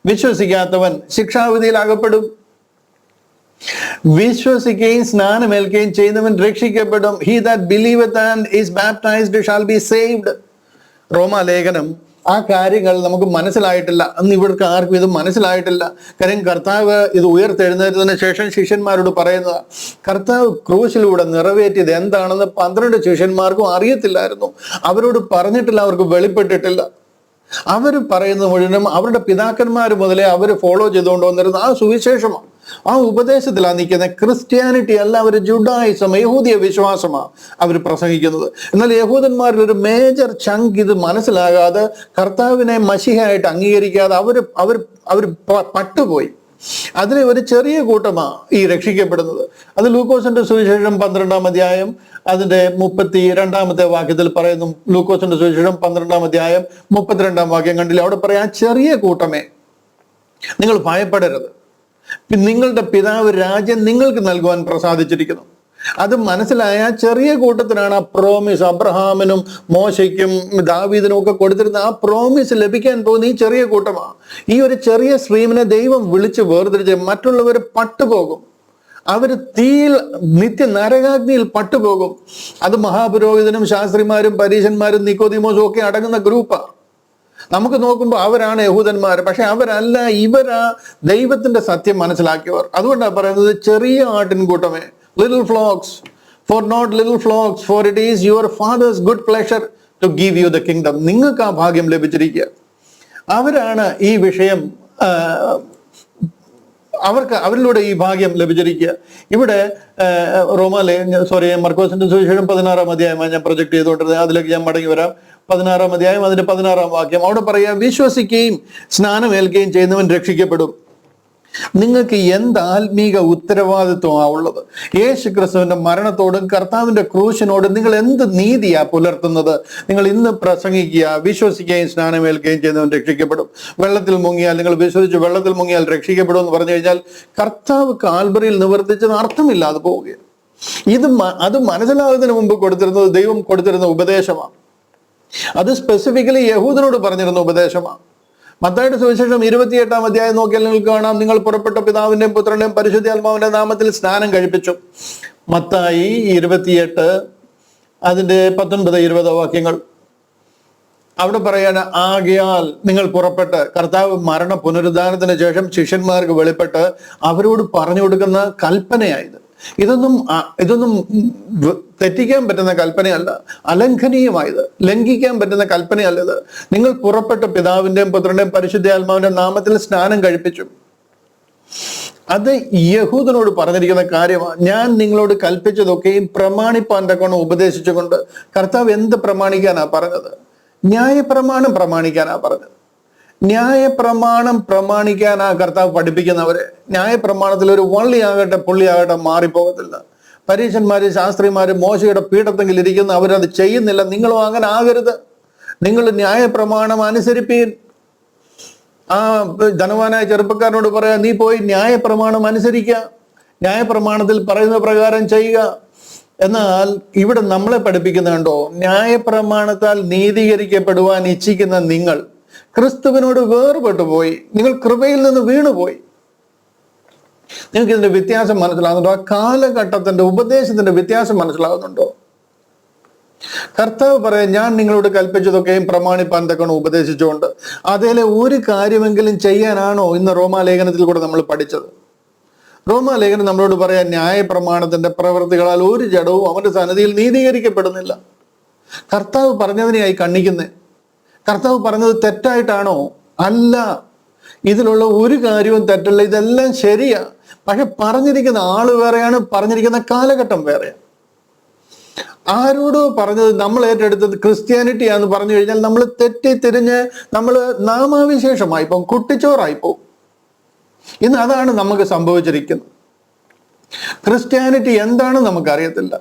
വിശ്വസിക്കാത്തവൻ ശിക്ഷാവിധിയിൽ അകപ്പെടും. വിശ്വസിക്കുകയും സ്നാനമേൽക്കുകയും ചെയ്യുന്നവൻ രക്ഷിക്കപ്പെടും. He that believeth and is baptized shall be saved. റോമാലേഖനം ആ കാര്യങ്ങൾ നമുക്ക് മനസ്സിലായിട്ടില്ല. അന്ന് ഇവർക്ക് ആർക്കും ഇത് മനസ്സിലായിട്ടില്ല. കാര്യം കർത്താവ് ഇത് ഉയർത്തെഴുന്നേറ്റതിന് ശേഷം ശിഷ്യന്മാരോട് പറയുന്നത്, കർത്താവ് ക്രൂശിലൂടെ നിറവേറ്റിയത് എന്താണെന്ന് 12 ശിഷ്യന്മാർക്കും അറിയത്തില്ലായിരുന്നു. അവരോട് പറഞ്ഞിട്ടില്ല, അവർക്ക് വെളിപ്പെട്ടിട്ടില്ല. അവർ പറയുന്നത് മുഴുവനും അവരുടെ പിതാക്കന്മാർ മുതലേ അവർ ഫോളോ ചെയ്തുകൊണ്ട് വന്നിരുന്ന ആ സുവിശേഷമാണ്, ആ ഉപദേശത്തിലാണ് നിൽക്കുന്നത്. ക്രിസ്ത്യാനിറ്റി അല്ല, അവർ ജുഡായിസം, യഹൂദിയ വിശ്വാസമാണ് അവർ പ്രസംഗിക്കുന്നത്. എന്നാൽ യഹൂദന്മാരിൽ ഒരു മേജർ ചങ്ക് ഇത് മനസ്സിലാകാതെ കർത്താവിനെ മശിഹയായിട്ട് അംഗീകരിക്കാതെ അവർ പട്ടുപോയി. അതിലെ ഒരു ചെറിയ കൂട്ടമാണ് ഈ രക്ഷിക്കപ്പെടുന്നത്. അത് ലൂക്കോസിന്റെ സുവിശേഷം 12-ാം അധ്യായം അതിന്റെ 32-ാമത്തെ വാക്യത്തിൽ പറയുന്നു. ലൂക്കോസിന്റെ സുവിശേഷം 12-ാം അധ്യായം 32-ാം വാക്യം കണ്ടില്ല? അവിടെ പറയാം, ചെറിയ കൂട്ടമേ നിങ്ങൾ ഭയപ്പെടരുത്, നിങ്ങളുടെ പിതാവ് രാജ്യം നിങ്ങൾക്ക് നൽകുവാൻ പ്രസാദിച്ചിരിക്കുന്നു. അത് മനസ്സിലായ ചെറിയ കൂട്ടത്തിനാണ് ആ പ്രോമിസ് അബ്രഹാമിനും മോശയ്ക്കും ദാവീദിനും ഒക്കെ കൊടുത്തിരുന്ന ആ പ്രോമിസ് ലഭിക്കാൻ പോകുന്ന ഈ ചെറിയ കൂട്ടമാണ്. ഈ ഒരു ചെറിയ സ്ട്രീമിനെ ദൈവം വിളിച്ച് വേർതിരിച്ച് മറ്റുള്ളവർ പട്ടുപോകും, അവർ തീയിൽ നിത്യ നരകാഗ്നിയിൽ പട്ടുപോകും. അത് മഹാപുരോഹിതനും ശാസ്ത്രിമാരും പരീശന്മാരും നിക്കോദീമോസും ഒക്കെ അടങ്ങുന്ന ഗ്രൂപ്പാണ്. നമുക്ക് നോക്കുമ്പോൾ അവരാണ് യഹൂദന്മാർ, പക്ഷെ അവരല്ല, ഇവരാ ദൈവത്തിന്റെ സത്യം മനസ്സിലാക്കിയവർ. അതുകൊണ്ടാണ് പറയുന്നത്, ചെറിയ ആട്ടിൻകൂട്ടമേ, little flocks, for not little flocks, for it is your father's good pleasure to give you the kingdom. നിങ്ങൾക്ക് ആ ഭാഗ്യം ലഭിച്ചിരിക്കുക. അവരാണ് ഈ വിഷയം, അവരിലൂടെ ഈ ഭാഗ്യം ലഭിച്ചിരിക്കുക. ഇവിടെ മർക്കോസിന്റെ സുവിശേഷം 16-ാം അധ്യായമാണ് ഞാൻ പ്രൊജക്ട് ചെയ്തുകൊണ്ടിരുന്നത്. അതിലേക്ക് ഞാൻ മടങ്ങി വരാം. 16-ാം അധ്യായം അതിന്റെ 16-ാം വാക്യം അവിടെ പറയാം, വിശ്വസിക്കുകയും സ്നാനമേൽക്കുകയും ചെയ്യുന്നവൻ രക്ഷിക്കപ്പെടും. നിങ്ങൾക്ക് എന്ത് ആത്മീക ഉത്തരവാദിത്വമാണ് ഉള്ളത്? യേശു ക്രിസ്തുവിന്റെ മരണത്തോടും കർത്താവിന്റെ ക്രൂശിനോടും നിങ്ങൾ എന്ത് നീതിയാ പുലർത്തുന്നത്? നിങ്ങൾ ഇന്ന് പ്രസംഗിക്കുക, വിശ്വസിക്കുകയും സ്നാനമേൽക്കുകയും ചെയ്യുന്നവൻ രക്ഷിക്കപ്പെടും. വെള്ളത്തിൽ മുങ്ങിയാൽ, നിങ്ങൾ വിശ്വസിച്ച് വെള്ളത്തിൽ മുങ്ങിയാൽ രക്ഷിക്കപ്പെടും എന്ന് പറഞ്ഞു കഴിഞ്ഞാൽ കർത്താവ് കാൽവറിയിൽ നിവർത്തിച്ചത് അർത്ഥമില്ലാതെ പോവുകയാണ്. അത് മനസ്സിലാകുന്നതിന് മുമ്പ് കൊടുത്തിരുന്നത് ദൈവം കൊടുത്തിരുന്ന ഉപദേശമാണ്. അത് സ്പെസിഫിക്കലി യഹൂദനോട് പറഞ്ഞിരുന്ന ഉപദേശമാണ്. മത്തായിയുടെ സുവിശേഷം 28-ാം അധ്യായം നോക്കിയാൽ നിങ്ങൾക്ക് കാണാം, നിങ്ങൾ പുറപ്പെട്ട പിതാവിന്റെയും പുത്രന്റെയും പരിശുദ്ധാത്മാവിന്റെ നാമത്തിൽ സ്നാനം കഴിപ്പിച്ചു. മത്തായി 28 അതിന്റെ 19-20 വാക്യങ്ങൾ അവിടെ പറയാണ്, ആകയാൽ നിങ്ങൾ പുറപ്പെട്ട്. കർത്താവ് മരണ പുനരുദ്ധാനത്തിന് ശേഷം ശിഷ്യന്മാർക്ക് വെളിപ്പെട്ട് അവരോട് പറഞ്ഞു കൊടുക്കുന്ന കൽപ്പനയായത്. ഇതൊന്നും തെറ്റിക്കാൻ പറ്റുന്ന കൽപ്പനയല്ല, അലംഘനീയമായത്, ലംഘിക്കാൻ പറ്റുന്ന കൽപ്പനയല്ല ഇത്. നിങ്ങൾ പുറപ്പെട്ട പിതാവിന്റെയും പുത്രന്റെയും പരിശുദ്ധാത്മാവിന്റെ നാമത്തിൽ സ്നാനം കഴിപ്പിച്ചു. അത് യഹൂദനോട് പറഞ്ഞിരിക്കുന്ന കാര്യമാണ്. ഞാൻ നിങ്ങളോട് കൽപ്പിച്ചതൊക്കെയും പ്രമാണിപ്പാൻ തക്കവണ്ണം ഉപദേശിച്ചുകൊണ്ട്. കർത്താവ് എന്ത് പ്രമാണിക്കാനാ പറഞ്ഞത്? ന്യായപ്രമാണം പ്രമാണിക്കാനാ പറഞ്ഞത്. ന്യായപ്രമാണം പ്രമാണിക്കാനാ കർത്താവ് പഠിപ്പിക്കുന്നവരെ. ന്യായപ്രമാണത്തിൽ ഒരു വള്ളിയാകട്ടെ പുള്ളിയാകട്ടെ മാറിപ്പോകത്തില്ല. പരീശന്മാര് ശാസ്ത്രിമാര് മോശയുടെ പീഠത്തെങ്കിൽ ഇരിക്കുന്ന അവരത് ചെയ്യുന്നില്ല. നിങ്ങളും അങ്ങനെ ആകരുത്. നിങ്ങൾ ന്യായപ്രമാണം അനുസരിപ്പീൻ. ആ ധനവാനായ ചെറുപ്പക്കാരനോട് പറയാ, നീ പോയി ന്യായപ്രമാണം അനുസരിക്കുക, ന്യായപ്രമാണത്തിൽ പറയുന്ന പ്രകാരം ചെയ്യുക. എന്നാൽ ഇവിടെ നമ്മളെ പഠിപ്പിക്കുന്നുണ്ടോ? ന്യായപ്രമാണത്താൽ നീതീകരിക്കപ്പെടുവാൻ ഇച്ഛിക്കുന്ന നിങ്ങൾ ക്രിസ്തുവിനോട് വേർപെട്ടു പോയി, നിങ്ങൾ കൃപയിൽ നിന്ന് വീണുപോയി. നിങ്ങൾക്ക് ഇതിന്റെ വ്യത്യാസം മനസ്സിലാകുന്നുണ്ടോ? ആ കാലഘട്ടത്തിന്റെ ഉപദേശത്തിന്റെ വ്യത്യാസം മനസ്സിലാകുന്നുണ്ടോ? കർത്താവ് പറയാം, ഞാൻ നിങ്ങളോട് കൽപ്പിച്ചതൊക്കെയും പ്രമാണിപ്പാൻ തക്കണം ഉപദേശിച്ചുകൊണ്ട്. അതിലെ ഒരു കാര്യമെങ്കിലും ചെയ്യാനാണോ ഇന്ന് റോമാലേഖനത്തിൽ കൂടെ നമ്മൾ പഠിച്ചത്? റോമാലേഖനം നമ്മളോട് പറയാൻ, ന്യായ പ്രമാണത്തിന്റെ പ്രവൃത്തികളാൽ ഒരു ജഡവും അവന്റെ സന്നിധിയിൽ നീതീകരിക്കപ്പെടുന്നില്ല. കർത്താവ് പറഞ്ഞതിനെയായി കണ്ണിക്കുന്നേ. കർത്താവ് പറഞ്ഞത് തെറ്റായിട്ടാണോ? അല്ല. ഇതിലുള്ള ഒരു കാര്യവും തെറ്റല്ല, ഇതെല്ലാം ശരിയാ. പക്ഷെ പറഞ്ഞിരിക്കുന്ന ആള് വേറെയാണ്, പറഞ്ഞിരിക്കുന്ന കാലഘട്ടം വേറെയാണ്. ആരോടോ പറഞ്ഞത് നമ്മൾ ഏറ്റെടുത്തത് ക്രിസ്ത്യാനിറ്റിയാന്ന് പറഞ്ഞു കഴിഞ്ഞാൽ നമ്മൾ തെറ്റിത്തിരിഞ്ഞ് നമ്മൾ നാമാവിശേഷമായി പോകും, കുട്ടിച്ചോറായി പോകും. ഇന്ന് അതാണ് നമുക്ക് സംഭവിച്ചിരിക്കുന്നത്. ക്രിസ്ത്യാനിറ്റി എന്താണെന്ന് നമുക്കറിയത്തില്ല.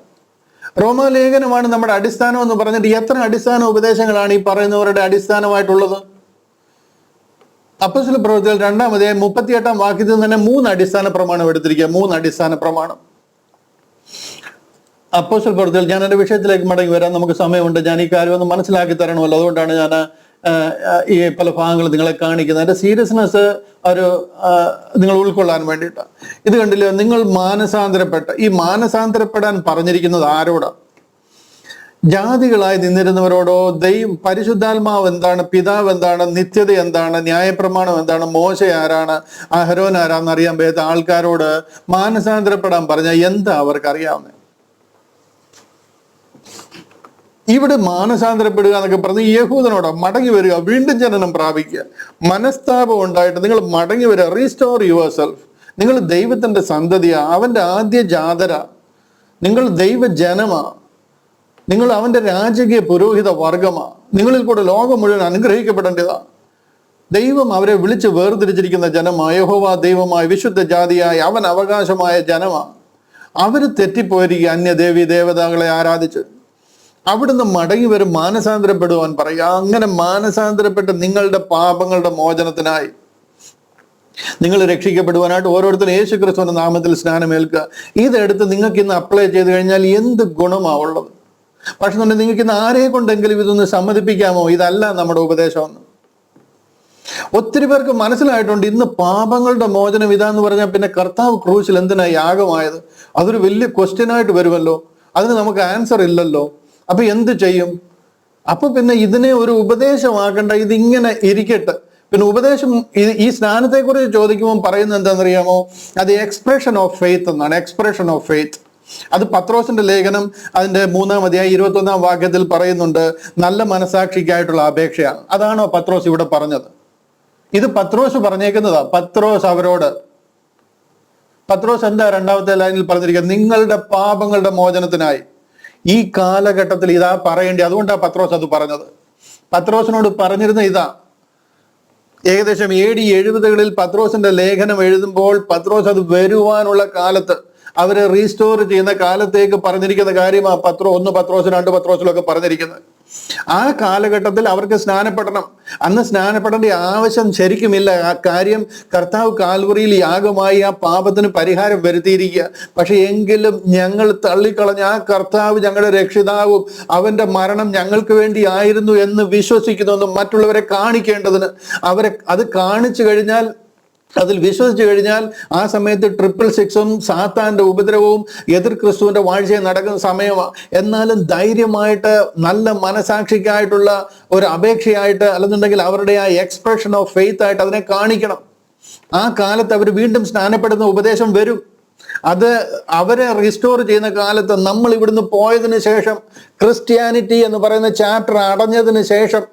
റോമാലേഖനമാണ് നമ്മുടെ അടിസ്ഥാനം എന്ന് പറഞ്ഞിട്ട് എത്ര അടിസ്ഥാന ഉപദേശങ്ങളാണ് ഈ പറയുന്നവരുടെ അടിസ്ഥാനമായിട്ടുള്ളത്? അപ്പോസ്തല പ്രവൃത്തികൾ 2-ാം അധ്യായം 38-ാം വാക്യത്തിൽ തന്നെ 3 അടിസ്ഥാന പ്രമാണം എടുത്തിരിക്കുക. 3 അടിസ്ഥാന പ്രമാണം. അപ്പോസ്തല പ്രവൃത്തികൾ, ഞാൻ എൻ്റെ വിഷയത്തിലേക്ക് മടങ്ങി വരാൻ നമുക്ക് സമയമുണ്ട്. ഞാൻ ഈ കാര്യം ഒന്ന് മനസ്സിലാക്കി തരണമല്ലോ, അതുകൊണ്ടാണ് ഞാൻ ഈ പല ഭാഗങ്ങൾ നിങ്ങളെ കാണിക്കുന്നത്. അതിന്റെ സീരിയസ്നെസ് ഒരു നിങ്ങൾ ഉൾക്കൊള്ളാൻ വേണ്ടിയിട്ടാണ്. ഇത് കണ്ടില്ല, നിങ്ങൾ മാനസാന്തരപ്പെട്ട, ഈ മാനസാന്തരപ്പെടാൻ പറഞ്ഞിരിക്കുന്നത് ആരോടാ? ജാതികളായി നിന്നിരുന്നവരോടോ? പരിശുദ്ധാത്മാവ് എന്താണ്, പിതാവ് എന്താണ്, നിത്യത എന്താണ്, ന്യായപ്രമാണം എന്താണ്, മോശ ആരാണ്, അഹരോൻ ആരാന്ന് അറിയാൻ പറ്റാത്ത ആൾക്കാരോട് മാനസാന്തരപ്പെടാൻ പറഞ്ഞാൽ എന്താ അവർക്ക് അറിയാവുന്നത്? ഇവിടെ മാനസാന്തരപ്പെടുക എന്നൊക്കെ പറഞ്ഞ് യഹൂദനോടാ, മടങ്ങി വരിക, വീണ്ടും ജനനം പ്രാപിക്കുക. മനസ്താപം ഉണ്ടായിട്ട് നിങ്ങൾ മടങ്ങി വരിക, റീസ്റ്റോർ യുവർ സെൽഫ്. നിങ്ങൾ ദൈവത്തിന്റെ സന്തതിയാ, അവന്റെ ആദ്യ ജാതര, നിങ്ങൾ ദൈവജനമാ, നിങ്ങൾ അവന്റെ രാജകീയ പുരോഹിത വർഗമാ, നിങ്ങളിൽ കൂടെ ലോകം മുഴുവൻ അനുഗ്രഹിക്കപ്പെടേണ്ടതാണ്. ദൈവം അവരെ വിളിച്ച് വേർതിരിച്ചിരിക്കുന്ന ജനമാ, യഹോവ ദൈവമായ വിശുദ്ധ ജാതിയായ അവൻ അവകാശമായ ജനമാ. അവര് തെറ്റിപ്പോയിരിക്കുക, അന്യദേവി ദേവതകളെ ആരാധിച്ച്. അവിടുന്ന് മടങ്ങി വരും, മാനസാന്തരപ്പെടുവാൻ പറയുക. അങ്ങനെ മാനസാന്തരപ്പെട്ട് നിങ്ങളുടെ പാപങ്ങളുടെ മോചനത്തിനായി, നിങ്ങൾ രക്ഷിക്കപ്പെടുവാനായിട്ട് ഓരോരുത്തരും യേശു ക്രിസ്തുവിന്റെ നാമത്തിൽ സ്നാനമേൽക്കുക. ഇതെടുത്ത് നിങ്ങൾക്ക് ഇന്ന് അപ്ലൈ ചെയ്ത് കഴിഞ്ഞാൽ എന്ത് ഗുണമാ ഉള്ളത്? പക്ഷെ നിങ്ങൾക്ക് ഇന്ന് ആരെ കൊണ്ടെങ്കിലും ഇതൊന്ന് സമ്മതിപ്പിക്കാമോ? ഇതല്ല നമ്മുടെ ഉപദേശമെന്ന്. ഒത്തിരി പേർക്ക് മനസ്സിലായിട്ടുണ്ട്. ഇന്ന് പാപങ്ങളുടെ മോചനം ഇതാന്ന് പറഞ്ഞാൽ പിന്നെ കർത്താവ് ക്രൂശിൽ എന്തിനാ യാഗമായത്? അതൊരു വലിയ ക്വസ്റ്റ്യനായിട്ട് വരുമല്ലോ. അതിന് നമുക്ക് ആൻസർ ഇല്ലല്ലോ. അപ്പൊ എന്ത് ചെയ്യും? അപ്പൊ പിന്നെ ഇതിനെ ഒരു ഉപദേശമാക്കണ്ട, ഇതിങ്ങനെ ഇരിക്കട്ടെ. പിന്നെ ഉപദേശം ഈ സ്നാനത്തെ കുറിച്ച് ചോദിക്കുമ്പോൾ പറയുന്നത് എന്താണെന്നറിയാമോ? അത് എക്സ്പ്രഷൻ ഓഫ് ഫെയ്ത്ത് എന്നാണ്. Expression of faith. അത് പത്രോസിന്റെ ലേഖനം അതിന്റെ 3-ാം അധ്യായം 21-ാം വാക്യത്തിൽ പറയുന്നുണ്ട്, നല്ല മനസാക്ഷിക്കായിട്ടുള്ള അപേക്ഷയാണ്. അതാണോ പത്രോസ് ഇവിടെ പറഞ്ഞത്? ഇത് പത്രോസ് പറഞ്ഞേക്കുന്നതാ. പത്രോസ് അവരോട്, പത്രോസ് എന്താ 2-ാമത്തെ ലൈനിൽ പറഞ്ഞിരിക്കുന്നത്? നിങ്ങളുടെ പാപങ്ങളുടെ മോചനത്തിനായി. ഈ കാലഘട്ടത്തിൽ ഇതാ പറയേണ്ടി, അതുകൊണ്ടാണ് പത്രോസ് അത് പറഞ്ഞത്. പത്രോസിനോട് പറഞ്ഞിരുന്ന ഇതാ. ഏകദേശം AD 70-കളിൽ പത്രോസിന്റെ ലേഖനം എഴുതുമ്പോൾ പത്രോസ് അത് വരുവാനുള്ള കാലത്ത്, അവരെ റീസ്റ്റോർ ചെയ്യുന്ന കാലത്തേക്ക് പറഞ്ഞിരിക്കുന്ന കാര്യമാണ് 1 പത്രോസ് 2 പത്രോസിലൊക്കെ പറഞ്ഞിരിക്കുന്നത്. ആ കാലഘട്ടത്തിൽ അവർക്ക് സ്നാനപ്പെടണം. അന്ന് സ്നാനപ്പെടേണ്ട ആവശ്യം ശരിക്കുമില്ല. ആ കാര്യം കർത്താവ് കാൽവറിയിൽ യാഗമായി ആ പാപത്തിന് പരിഹാരം വരുത്തിയിരിക്കുക. പക്ഷെ എങ്കിലും ഞങ്ങൾ തള്ളിക്കളഞ്ഞ ആ കർത്താവ് ഞങ്ങളുടെ രക്ഷിതാവും അവന്റെ മരണം ഞങ്ങൾക്ക് വേണ്ടി ആയിരുന്നു എന്ന് വിശ്വസിക്കുന്നു മറ്റുള്ളവരെ കാണിക്കേണ്ടതിന്, അവരെ അത് കാണിച്ചു കഴിഞ്ഞാൽ, അതിൽ വിശ്വസിച്ചു കഴിഞ്ഞാൽ ആ സമയത്ത് 666-ഉം സാത്താന്റെ ഉപദ്രവവും എതിർ ക്രിസ്തുവിന്റെ വാഴ്ചയും നടക്കുന്ന സമയമാണ്. എന്നാലും ധൈര്യമായിട്ട് നല്ല മനസാക്ഷിക്കായിട്ടുള്ള ഒരു അപേക്ഷയായിട്ട്, അല്ലെന്നുണ്ടെങ്കിൽ അവരുടെ ആ എക്സ്പ്രഷൻ ഓഫ് ഫെയ്ത്ത് ആയിട്ട് അതിനെ കാണിക്കണം. ആ കാലത്ത് അവർ വീണ്ടും സ്നാനപ്പെടുന്ന ഉപദേശം വരും. അത് അവരെ റിസ്റ്റോർ ചെയ്യുന്ന കാലത്ത്, നമ്മൾ ഇവിടുന്ന് പോയതിനു ശേഷം, ക്രിസ്ത്യാനിറ്റി എന്ന് പറയുന്ന ചാപ്റ്റർ അടഞ്ഞതിന് ശേഷം,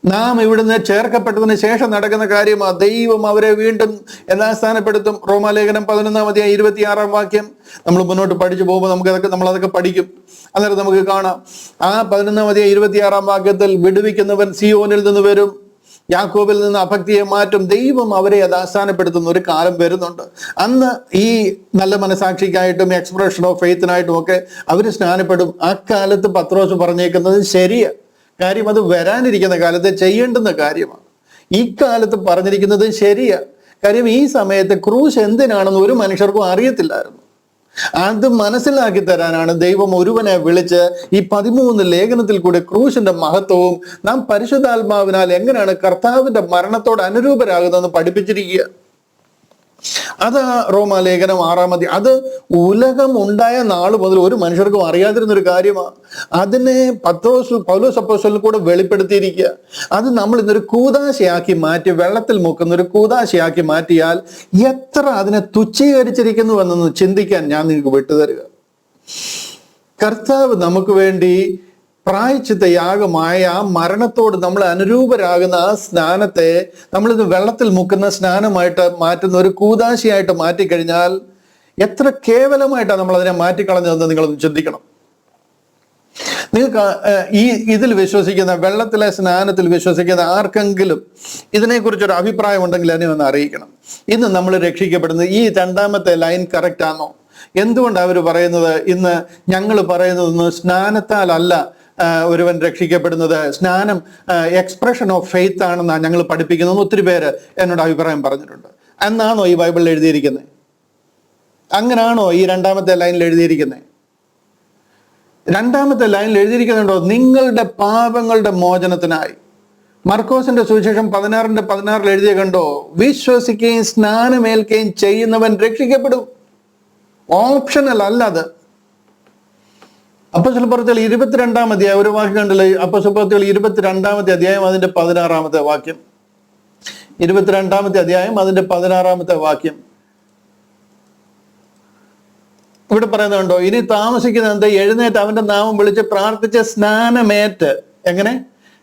നാം ഇവിടുന്ന് ചേർക്കപ്പെട്ടതിന് ശേഷം നടക്കുന്ന കാര്യമാണ്. ദൈവം അവരെ വീണ്ടും യഥാസ്ഥാനപ്പെടുത്തും. റോമാലേഖനം 11-ാം അധ്യായം 26-ാം വാക്യം നമ്മൾ മുന്നോട്ട് പഠിച്ചു പോകുമ്പോൾ നമ്മളതൊക്കെ പഠിക്കും. അന്നേരം നമുക്ക് കാണാം, ആ 11-ാം അധ്യായം 26-ാം വാക്യത്തിൽ, വിടുവിക്കുന്നവൻ സിയോനിൽ നിന്ന് വരും, യാക്കോബിൽ നിന്ന് അഭക്തിയെ മാറ്റും. ദൈവം അവരെ യഥാസ്ഥാനപ്പെടുത്തുന്ന ഒരു കാലം വരുന്നുണ്ട്. അന്ന് ഈ നല്ല മനസാക്ഷിക്കായിട്ടും എക്സ്പ്രഷൻ ഓഫ് ഫെയ്ത്തിനായിട്ടും ഒക്കെ അവർ സ്നാനപ്പെടും. ആ കാലത്ത് പത്രോസ് പറഞ്ഞേക്കുന്നത് ശരിയാ. കാര്യം അത് വരാനിരിക്കുന്ന കാലത്ത് ചെയ്യേണ്ടുന്ന കാര്യമാണ്. ഈ കാലത്ത് പറഞ്ഞിരിക്കുന്നത് ശരിയാ. കാര്യം ഈ സമയത്ത് ക്രൂശ് എന്തിനാണെന്ന് ഒരു മനുഷ്യർക്കും അറിയത്തില്ലായിരുന്നു. അത് മനസ്സിലാക്കി തരാനാണ് ദൈവം ഒരുവനെ വിളിച്ച് ഈ 13 ലേഖനത്തിൽ കൂടെ ക്രൂശിന്റെ മഹത്വവും നാം പരിശുദ്ധാത്മാവിനാൽ എങ്ങനെയാണ് കർത്താവിന്റെ മരണത്തോട് അനുരൂപരാകുന്നതെന്ന് പഠിപ്പിച്ചിരിക്കുക. അത് റോമാലേഖനം 6-ാം അധ്യായം. അത് ഉലകം ഉണ്ടായ നാൾ മുതൽ ഒരു മനുഷ്യർക്കും അറിയാതിരുന്നൊരു കാര്യമാണ്. അതിനെ പൗലോസ് അപ്പോസ്തലൻ കൂടെ വെളിപ്പെടുത്തിയിരിക്കുക. അത് നമ്മൾ ഇന്നൊരു കൂദാശയാക്കി മാറ്റി, വെള്ളത്തിൽ മുക്കുന്ന ഒരു കൂദാശയാക്കി മാറ്റിയാൽ എത്ര അതിനെ തുച്ഛീകരിച്ചിരിക്കുന്നു എന്നൊന്ന് ചിന്തിക്കാൻ ഞാൻ നിങ്ങൾക്ക് വിട്ടുതരിക. കർത്താവ് നമുക്ക് വേണ്ടി പ്രായശ്ചിത്ത യാഗമായ ആ മരണത്തോട് നമ്മൾ അനുരൂപരാകുന്ന ആ സ്നാനത്തെ നമ്മളിത് വെള്ളത്തിൽ മുക്കുന്ന സ്നാനമായിട്ട് മാറ്റുന്ന ഒരു കൂദാശയായിട്ട് മാറ്റിക്കഴിഞ്ഞാൽ എത്ര കേവലമായിട്ടാണ് നമ്മൾ അതിനെ മാറ്റിക്കളഞ്ഞതെന്ന് നിങ്ങളൊന്ന് ചിന്തിക്കണം. നിങ്ങൾക്ക് ഇതിൽ വിശ്വസിക്കുന്ന, വെള്ളത്തിലെ സ്നാനത്തിൽ വിശ്വസിക്കുന്ന ആർക്കെങ്കിലും ഇതിനെക്കുറിച്ചൊരു അഭിപ്രായം ഉണ്ടെങ്കിൽ എന്നെ ഒന്ന് അറിയിക്കണം. ഇന്ന് നമ്മൾ രക്ഷിക്കപ്പെടുന്നത് ഈ 2-ാമത്തെ ലൈൻ കറക്റ്റ് ആണോ? എന്തുകൊണ്ടാണ് അവർ പറയുന്നത് ഇന്ന് ഞങ്ങൾ പറയുന്നതൊന്നും സ്നാനത്താലല്ല ഒരുവൻ രക്ഷിക്കപ്പെടുന്നത്, സ്നാനം എക്സ്പ്രഷൻ ഓഫ് ഫെയ്ത്ത് ആണെന്നാണ് ഞങ്ങൾ പഠിപ്പിക്കുന്നത്? ഒത്തിരി പേര് എന്നോട് അഭിപ്രായം പറഞ്ഞിട്ടുണ്ട്. എന്നാണോ ഈ ബൈബിളിൽ എഴുതിയിരിക്കുന്നത്? അങ്ങനാണോ ഈ 2-ാമത്തെ ലൈനിൽ എഴുതിയിരിക്കുന്നത്? 2-ാമത്തെ ലൈനിൽ എഴുതിയിരിക്കുന്നുണ്ടോ? നിങ്ങളുടെ പാപങ്ങളുടെ മോചനത്തിനായി. മർക്കോസിന്റെ സുവിശേഷം 16:16 എഴുതിയ കണ്ടോ? വിശ്വസിക്കുകയും സ്നാനമേൽക്കുകയും ചെയ്യുന്നവൻ രക്ഷിക്കപ്പെടും. ഓപ്ഷണൽ അല്ല അത്. അപ്പോസ്തലപ്രവൃത്തികൾ 22-ാം അധ്യായം, ഒരു വാക്യം കണ്ടല്ലോ, അപ്പോസ്തലപ്രവൃത്തികൾ 22-ാമത്തെ അധ്യായം അതിന്റെ 16-ാമത്തെ വാക്യം. 22-ാമത്തെ അധ്യായം അതിന്റെ 16-ാമത്തെ വാക്യം. ഇവിടെ പറയുന്നുണ്ടോ? ഇനി താമസിക്കുന്ന എന്താ? എഴുന്നേറ്റ് അവന്റെ നാമം വിളിച്ച് പ്രാർത്ഥിച്ച് സ്നാനമേറ്റ്. എങ്ങനെ?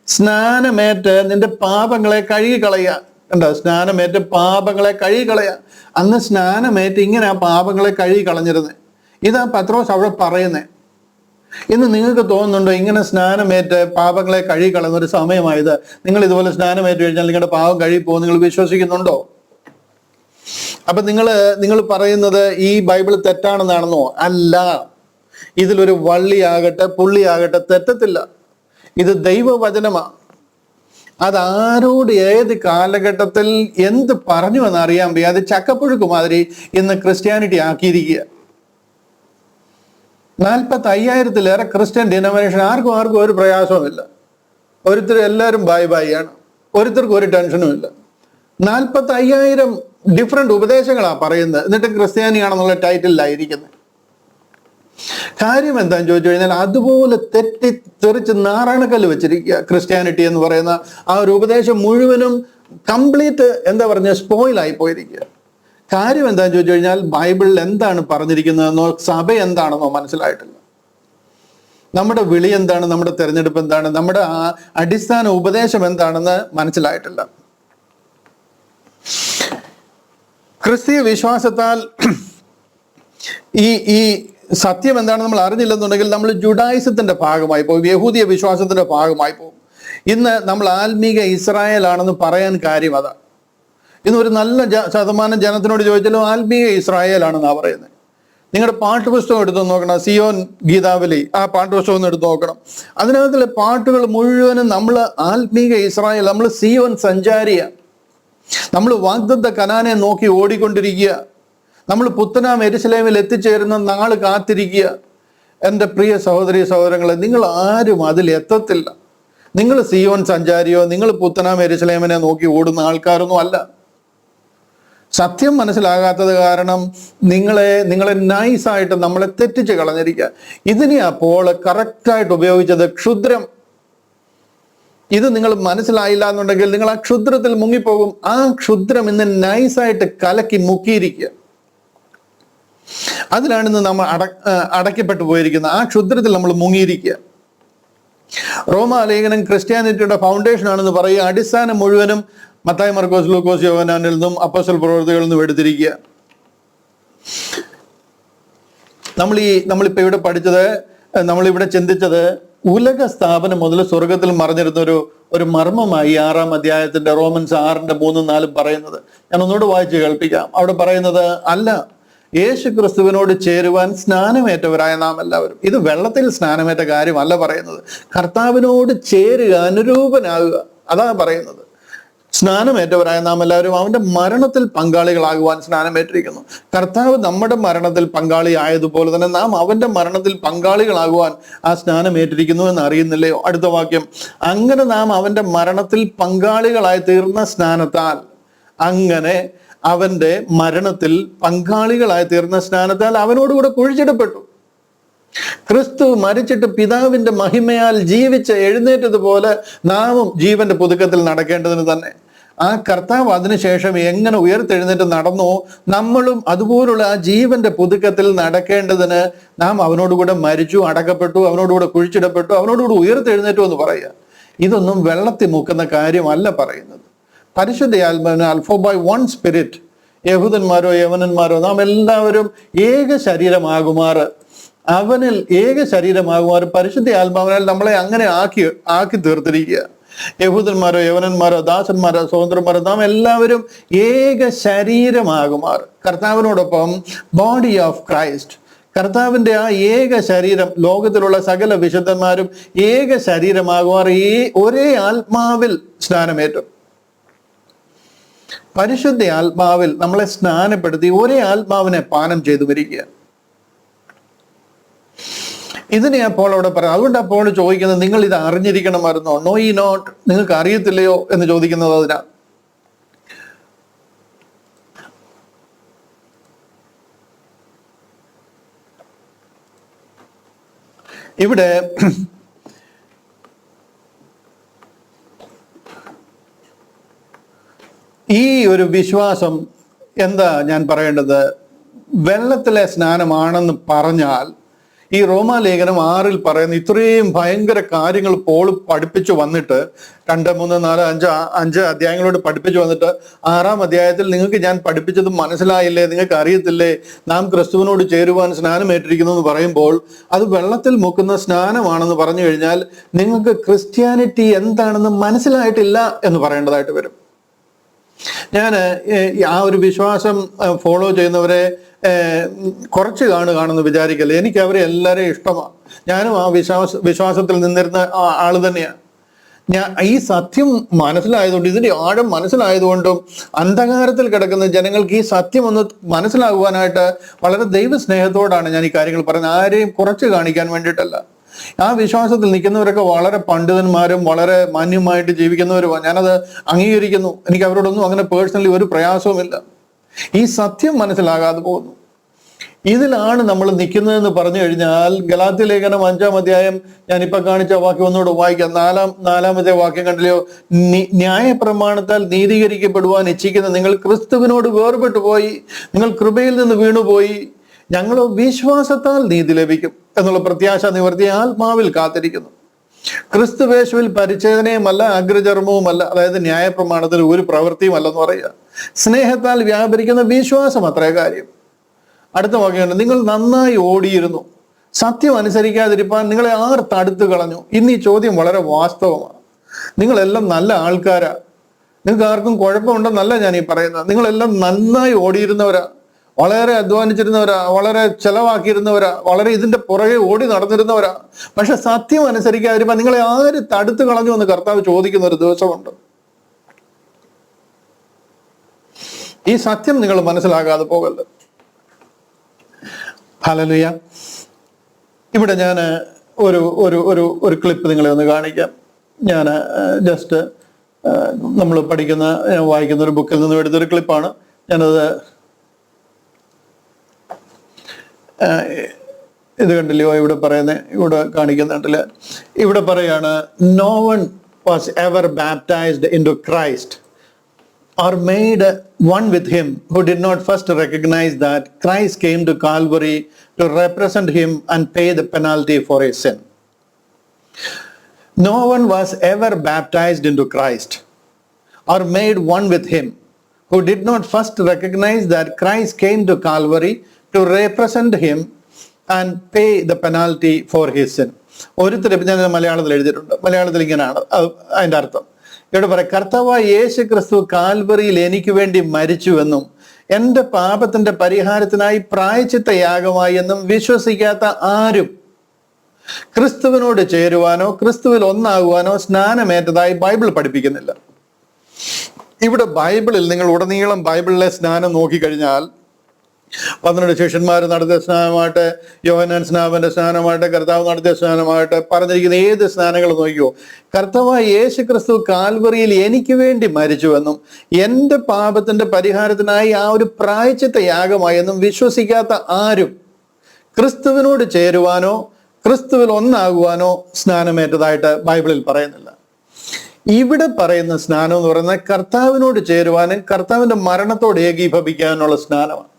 സ്നാനമേറ്റ് നിന്റെ പാപങ്ങളെ കഴുകിക്കളയുക. കണ്ടോ? സ്നാനമേറ്റ് പാപങ്ങളെ കഴുകിക്കളയുക. അന്ന് സ്നാനമേറ്റ് ഇങ്ങനെ ആ പാപങ്ങളെ കഴുകിക്കളഞ്ഞിരുന്നത്. ഇതാ പത്രോസ് അവിടെ പറയുന്നത്. ഇന്ന് നിങ്ങൾക്ക് തോന്നുന്നുണ്ടോ ഇങ്ങനെ സ്നാനമേറ്റ് പാപങ്ങളെ കഴുകിക്കളയുന്ന ഒരു സമയമായത്? നിങ്ങൾ ഇതുപോലെ സ്നാനമേറ്റ് കഴിഞ്ഞാൽ നിങ്ങളുടെ പാപം കഴുകിപ്പോകും നിങ്ങൾ വിശ്വസിക്കുന്നുണ്ടോ? അപ്പൊ നിങ്ങൾ പറയുന്നത് ഈ ബൈബിൾ തെറ്റാണെന്നാണെന്നോ? അല്ല. ഇതിലൊരു വള്ളിയാകട്ടെ പുള്ളിയാകട്ടെ തെറ്റത്തില്ല. ഇത് ദൈവവചനമാണ്. അതാരോട് ഏത് കാലഘട്ടത്തിൽ എന്ത് പറഞ്ഞു എന്ന് അറിയാൻ വയ്യ. അത് ചക്കപ്പുഴുക്ക് മാതിരി ഇന്ന് ക്രിസ്ത്യാനിറ്റി ആക്കിയിരിക്കുക. 45,000-ലേറെ ക്രിസ്ത്യൻ ഡിനോമിനേഷൻ. ആർക്കും ഒരു പ്രയാസവുമില്ല. എല്ലാവരും ബായ് ആണ്. ഒരുത്തർക്കും ഒരു ടെൻഷനും ഇല്ല. 45,000 ഡിഫറെന്റ് ഉപദേശങ്ങളാണ് പറയുന്നത്. എന്നിട്ട് ക്രിസ്ത്യാനിയാണെന്നുള്ള ടൈറ്റിലായിരിക്കുന്നത്. കാര്യം എന്താണെന്ന് ചോദിച്ചു കഴിഞ്ഞാൽ അതുപോലെ തെറ്റിത്തെറിച്ച് നാറാണക്കല്ല് വെച്ചിരിക്കുക ക്രിസ്ത്യാനിറ്റി എന്ന് പറയുന്ന ആ ഒരു ഉപദേശം മുഴുവനും കംപ്ലീറ്റ് സ്പോയിലായി പോയിരിക്കുക. കാര്യം എന്താണെന്ന് ചോദിച്ചു കഴിഞ്ഞാൽ ബൈബിളിൽ എന്താണ് പറഞ്ഞിരിക്കുന്നതെന്നോ സഭ എന്താണെന്നോ മനസ്സിലായിട്ടില്ല. നമ്മുടെ വിളി എന്താണ്, നമ്മുടെ തിരഞ്ഞെടുപ്പ് എന്താണ്, നമ്മുടെ അടിസ്ഥാന ഉപദേശം എന്താണെന്ന് മനസ്സിലായിട്ടില്ല. ക്രിസ്തീയ വിശ്വാസത്താൽ ഈ സത്യം എന്താണെന്ന് നമ്മൾ അറിഞ്ഞില്ലെന്നുണ്ടെങ്കിൽ നമ്മൾ ജുഡായിസത്തിന്റെ ഭാഗമായി പോകും, യഹൂദിയ വിശ്വാസത്തിന്റെ ഭാഗമായി പോകും. ഇന്ന് നമ്മൾ ആത്മീക ഇസ്രായേൽ ആണെന്ന് പറയാൻ കാര്യം അതാണ്. ഇന്ന് ഒരു നല്ല ശതമാനം ജനത്തിനോട് ചോദിച്ചാലും ആത്മീയ ഇസ്രായേൽ ആണെന്നാണ് പറയുന്നത്. നിങ്ങളുടെ പാഠപുസ്തകം എടുത്ത് നോക്കണം, സിയോൻ ഗീതാവലി, ആ പാഠപുസ്തകം ഒന്ന് എടുത്ത് നോക്കണം. അതിനകത്തുള്ള പാട്ടുകൾ മുഴുവനും നമ്മൾ ആത്മീക ഇസ്രായേൽ, നമ്മൾ സിയോൻ സഞ്ചാരിയാണ്. നമ്മൾ വാഗ്ദത്ത കനാനെ നോക്കി ഓടിക്കൊണ്ടിരിക്കുക. നമ്മൾ പുത്തനാം യെരൂശലേമിൽ എത്തിച്ചേരുന്ന നാള് കാത്തിരിക്കുക. എൻ്റെ പ്രിയ സഹോദരി സഹോദരങ്ങളെ, നിങ്ങൾ ആരും അതിൽ എത്തത്തില്ല. നിങ്ങൾ സിയോൻ സഞ്ചാരിയോ നിങ്ങൾ പുത്തനാം യെരൂശലേമിനെ നോക്കി ഓടുന്ന ആൾക്കാരൊന്നും അല്ല. സത്യം മനസ്സിലാകാത്തത് കാരണം നിങ്ങളെ നൈസായിട്ട് നമ്മളെ തെറ്റിച്ച് കളഞ്ഞിരിക്കുക. ഇതിനെ അപ്പോൾ കറക്റ്റായിട്ട് ഉപയോഗിച്ചത് ക്ഷുദ്രം. ഇത് നിങ്ങൾ മനസ്സിലായില്ല എന്നുണ്ടെങ്കിൽ നിങ്ങൾ ആ ക്ഷുദ്രത്തിൽ മുങ്ങിപ്പോകും. ആ ക്ഷുദ്രം ഇന്ന് നൈസായിട്ട് കലക്കി മുക്കിയിരിക്കുക. അതിലാണ് ഇന്ന് നമ്മൾ അടയ്ക്കപ്പെട്ടു പോയിരിക്കുന്നത്. ആ ക്ഷുദ്രത്തിൽ നമ്മൾ മുങ്ങിയിരിക്കുക. റോമാലേഖനം ക്രിസ്ത്യാനിറ്റിയുടെ ഫൗണ്ടേഷൻ ആണെന്ന് പറയുക. അടിസ്ഥാനം മുഴുവനും മത്തായി, മർക്കോസ്, ലൂക്കോസ്, യോഹന്നാനിൽ നിന്നും അപ്പോസ്തല പ്രവൃത്തികളിൽ നിന്നും എടുത്തിരിക്കുക. നമ്മളിപ്പോൾ ഇവിടെ പഠിച്ചത്, നമ്മളിവിടെ ചിന്തിച്ചത് ഉലക സ്ഥാപനം മുതൽ സ്വർഗത്തിൽ മറിഞ്ഞിരുന്ന ഒരു മർമ്മമായി 6-ാം അധ്യായത്തിന്റെ റോമൻസ് 6:3-4 പറയുന്നത്. ഞാൻ ഒന്നുകൂടെ വായിച്ച് കേൾപ്പിക്കാം. അവിടെ പറയുന്നത്, അല്ല, യേശു ക്രിസ്തുവിനോട് ചേരുവാൻ സ്നാനമേറ്റവരായ നാം എല്ലാവരും. ഇത് വെള്ളത്തിൽ സ്നാനമേറ്റ കാര്യമല്ല പറയുന്നത്. കർത്താവിനോട് ചേരുക, അനുരൂപനാകുക, അതാണ് പറയുന്നത്. സ്നാനമേറ്റവരായ നാം എല്ലാവരും അവന്റെ മരണത്തിൽ പങ്കാളികളാകുവാൻ സ്നാനമേറ്റിരിക്കുന്നു. കർത്താവ് നമ്മുടെ മരണത്തിൽ പങ്കാളി ആയതുപോലെ തന്നെ നാം അവന്റെ മരണത്തിൽ പങ്കാളികളാകുവാൻ ആ സ്നാനമേറ്റിരിക്കുന്നു എന്ന് അറിയുന്നില്ലയോ? അടുത്ത വാക്യം, അങ്ങനെ നാം അവന്റെ മരണത്തിൽ പങ്കാളികളായി തീർന്ന സ്നാനത്താൽ അങ്ങനെ അവന്റെ മരണത്തിൽ പങ്കാളികളായി തീർന്ന സ്നാനത്താൽ അവനോടുകൂടെ കുഴിച്ചിടപ്പെട്ടു. ക്രിസ്തു മരിച്ചിട്ട് പിതാവിന്റെ മഹിമയാൽ ജീവിച്ച് എഴുന്നേറ്റതുപോലെ നാമും ജീവന്റെ പുതുക്കത്തിൽ നടക്കേണ്ടതിന് തന്നെ ആ കർത്താവ് അതിനുശേഷം എങ്ങനെ ഉയർത്തെഴുന്നേറ്റ് നടന്നോ, നമ്മളും അതുപോലുള്ള ആ ജീവന്റെ പുതുക്കത്തിൽ നടക്കേണ്ടതിന് നാം അവനോടുകൂടെ മരിച്ചു, അടക്കപ്പെട്ടു, അവനോടുകൂടെ കുഴിച്ചിടപ്പെട്ടു, അവനോടുകൂടെ ഉയർത്തെഴുന്നേറ്റു എന്ന് പറയുക. ഇതൊന്നും വെള്ളത്തിൽ മുക്കുന്ന കാര്യമല്ല പറയുന്നത്. പരിശുദ്ധ ആത്മാവിന് അൽഫോ ബൈ വൺ സ്പിരിറ്റ്, യഹൂദന്മാരോ യവനന്മാരോ നാം എല്ലാവരും ഏക ശരീരമാകുമാറ്, അവനിൽ ഏക ശരീരമാകുമാർ പരിശുദ്ധ ആത്മാവിനാൽ നമ്മളെ അങ്ങനെ ആക്കി തീർത്തിരിക്കുക. യഹൂദന്മാരോ യവനന്മാരോ ദാസന്മാരോ സ്വതന്ത്രന്മാരോ നാം എല്ലാവരും ഏക ശരീരമാകുമാർ, കർത്താവിനോടൊപ്പം ബോഡി ഓഫ് ക്രൈസ്റ്റ്, കർത്താവിന്റെ ആ ഏക ശരീരം, ലോകത്തിലുള്ള സകല വിശുദ്ധന്മാരും ഏക ശരീരമാകുമാർ ഒരേ ആത്മാവിൽ സ്നാനമേറ്റും. പരിശുദ്ധ ആത്മാവിൽ നമ്മളെ സ്നാനപ്പെടുത്തി ഒരേ ആത്മാവിനെ പാനം ചെയ്തു വരിക. ഇതിനെ അപ്പോൾ അവിടെ പറയാം. അതുകൊണ്ട് അപ്പോൾ ചോദിക്കുന്നത്, നിങ്ങൾ ഇത് അറിഞ്ഞിരിക്കണമായിരുന്നോ? നോ ഈ നോട്ട്, നിങ്ങൾക്ക് അറിയത്തില്ലയോ എന്ന് ചോദിക്കുന്നത് അതിനാ. ഇവിടെ ഈ ഒരു വിശ്വാസം എന്താ ഞാൻ പറയേണ്ടത്? വെള്ളത്തിലെ സ്നാനമാണെന്ന് പറഞ്ഞാൽ ഈ റോമാലേഖനം 6 പറയുന്ന ഇത്രയും ഭയങ്കര കാര്യങ്ങൾ പോൾ പഠിപ്പിച്ചു വന്നിട്ട് 2, 3, 4, 5 അധ്യായങ്ങളോട് പഠിപ്പിച്ചു വന്നിട്ട് 6-ാം അധ്യായത്തിൽ നിങ്ങൾക്ക് ഞാൻ പഠിപ്പിച്ചത് മനസ്സിലായില്ലേ, നിങ്ങൾക്ക് അറിയത്തില്ലേ, നാം ക്രിസ്തുവിനോട് ചേരുവാൻ സ്നാനമേറ്റിരിക്കുന്നു എന്ന് പറയുമ്പോൾ അത് വെള്ളത്തിൽ മുക്കുന്ന സ്നാനമാണെന്ന് പറഞ്ഞു കഴിഞ്ഞാൽ നിങ്ങൾക്ക് ക്രിസ്ത്യാനിറ്റി എന്താണെന്ന് മനസ്സിലായിട്ടില്ല എന്ന് പറയേണ്ടതായിട്ട് വരും. ഞാൻ ആ ഒരു വിശ്വാസം ഫോളോ ചെയ്യുന്നവരെ കുറച്ച് കാണുമെന്ന് വിചാരിക്കല്ലേ. എനിക്ക് അവരെ എല്ലാവരെയും ഇഷ്ടമാണ്. ഞാനും ആ വിശ്വാസത്തിൽ നിന്നിരുന്ന ആള് തന്നെയാണ്. ഈ സത്യം മനസ്സിലായതുകൊണ്ട്, ഇതിന്റെ ആഴം മനസ്സിലായതുകൊണ്ടും അന്ധകാരത്തിൽ കിടക്കുന്ന ജനങ്ങൾക്ക് ഈ സത്യം ഒന്ന് മനസ്സിലാകുവാനായിട്ട് വളരെ ദൈവസ്നേഹത്തോടാണ് ഞാൻ ഈ കാര്യങ്ങൾ പറയുന്നത്. ആരെയും കുറച്ച് കാണിക്കാൻ വേണ്ടിയിട്ടല്ല. ആ വിശ്വാസത്തിൽ നിൽക്കുന്നവരൊക്കെ വളരെ പണ്ഡിതന്മാരും വളരെ മാന്യമായിട്ട് ജീവിക്കുന്നവരുമാണ്. ഞാനത് അംഗീകരിക്കുന്നു. എനിക്ക് അവരോടൊന്നും അങ്ങനെ പേഴ്സണലി ഒരു പ്രയാസവുമില്ല. ഈ സത്യം മനസ്സിലാകാതെ പോകുന്നു. ഇതിലാണ് നമ്മൾ നിൽക്കുന്നതെന്ന് പറഞ്ഞു കഴിഞ്ഞാൽ ഗലാത്യ ലേഖനം 5-ാം അധ്യായം ഞാനിപ്പോ കാണിച്ച വാക്യം ഒന്നുകൂടെ വായിക്കാം. 4-ാമത്തെ വാക്യം കണ്ടില്ലയോ? ന്യായപ്രമാണത്താൽ നീതീകരിക്കപ്പെടുവാൻ ഇച്ഛിക്കുന്ന നിങ്ങൾ ക്രിസ്തുവിനോട് വേർപെട്ടു പോയി, നിങ്ങൾ കൃപയിൽ നിന്ന് വീണുപോയി, ഞങ്ങൾ വിശ്വാസത്താൽ നീതി ലഭിക്കും എന്നുള്ള പ്രത്യാശ നിവർത്തി ആത്മാവിൽ കാത്തിരിക്കുന്നു. ക്രിസ്തുവേശുവിൽ പരിച്ഛേദനയുമല്ല അഗ്രചർമ്മവുമല്ല, അതായത് ന്യായപ്രമാണത്തിൽ ഒരു പ്രവൃത്തിയുമല്ലെന്ന് പറയുക. സ്നേഹത്താൽ വ്യാപരിക്കുന്ന വിശ്വാസം അത്രേ കാര്യം. അടുത്ത വാക്യമുണ്ട്, നിങ്ങൾ നന്നായി ഓടിയിരുന്നു, സത്യം അനുസരിക്കാതിരിപ്പാൻ നിങ്ങളെ ആർ തടുത്തു കളഞ്ഞു. ഇന്ന് ഈ ചോദ്യം വളരെ വാസ്തവമാണ്. നിങ്ങളെല്ലാം നല്ല ആൾക്കാരാ, നിങ്ങൾക്ക് ആർക്കും കുഴപ്പമുണ്ടെന്നല്ല ഞാൻ ഈ പറയുന്നത്. നിങ്ങളെല്ലാം നന്നായി ഓടിയിരുന്നവരാ, വളരെ അധ്വാനിച്ചിരുന്നവരാ, വളരെ ചെലവാക്കിയിരുന്നവരാ, വളരെ ഇതിന്റെ പുറകെ ഓടി നടന്നിരുന്നവരാ. പക്ഷെ സത്യം അനുസരിക്കാതിരിക്കാൻ നിങ്ങളെ ആര് തടുത്തു കളഞ്ഞു എന്ന് കർത്താവ് ചോദിക്കുന്ന ഒരു ദിവസമുണ്ട്. ഈ സത്യം നിങ്ങൾ മനസ്സിലാകാതെ പോകരുത്. ഹല്ലേലൂയ. ഇവിടെ ഞാൻ ഒരു ഒരു ഒരു ഒരു ക്ലിപ്പ് നിങ്ങളെ ഒന്ന് കാണിക്കാം. ഞാൻ ജസ്റ്റ് നമ്മൾ വായിക്കുന്ന ഒരു ബുക്കിൽ നിന്നും എടുത്തൊരു ക്ലിപ്പാണ്. ഞാനത് ഇത് കണ്ടില്ലയോ? ഇവിടെ ഇവിടെ കാണിക്കുന്നുണ്ടല്ലേ? ഇവിടെ പറയാണ്, no one was ever baptised into Christ or made one with him who did not first recognize that Christ came to Calvary to represent him and pay the penalty for his sin. No one was ever baptized into Christ or made one with him who did not first recognize that Christ came to Calvary to represent him and pay the penalty for his sin. ഒരുത്തരം ഞാൻ മലയാളത്തിൽ എഴുതിയിട്ടുണ്ട്. മലയാളത്തിൽ ഇങ്ങനെയാണ് അതിൻ്റെ അർത്ഥം. ഇവിടെ പറയാം, കർത്താവായ യേശു ക്രിസ്തു കാൽവറിയിൽ എനിക്ക് വേണ്ടി മരിച്ചുവെന്നും എൻ്റെ പാപത്തിന്റെ പരിഹാരത്തിനായി പ്രായശ്ചിത്ത യാഗമായി എന്നും വിശ്വസിക്കാത്ത ആരും ക്രിസ്തുവിനോട് ചേരുവാനോ ക്രിസ്തുവിൽ ഒന്നാകുവാനോ സ്നാനമേറ്റതായി ബൈബിൾ പഠിപ്പിക്കുന്നില്ല. ഇവിടെ ബൈബിളിൽ നിങ്ങൾ ഉടനീളം ബൈബിളിലെ സ്നാനം നോക്കിക്കഴിഞ്ഞാൽ 12 ശിഷ്യന്മാർ നടത്തിയ സ്നാനമായിട്ട്, യോഹന്നാൻ സ്നാപന്റെ സ്നാനമായിട്ട്, കർത്താവ് നടത്തിയ സ്നാനമായിട്ട്, പറഞ്ഞിരിക്കുന്ന ഏത് സ്നാനങ്ങൾ നോക്കിയോ, കർത്താവായ യേശു ക്രിസ്തു കാൽവറിയിൽ എനിക്ക് വേണ്ടി മരിച്ചുവെന്നും എൻ്റെ പാപത്തിന്റെ പരിഹാരത്തിനായി ആ ഒരു പ്രായശ്ചിത്ത യാഗമായി എന്നും വിശ്വസിക്കാത്ത ആരും ക്രിസ്തുവിനോട് ചേരുവാനോ ക്രിസ്തുവിൽ ഒന്നാകുവാനോ സ്നാനമേറ്റതായിട്ട് ബൈബിളിൽ പറയുന്നില്ല. ഇവിടെ പറയുന്ന സ്നാനം എന്ന് പറയുന്നത് കർത്താവിനോട് ചേരുവാനും കർത്താവിന്റെ മരണത്തോട് ഏകീഭവിക്കാനുള്ള സ്നാനമാണ്.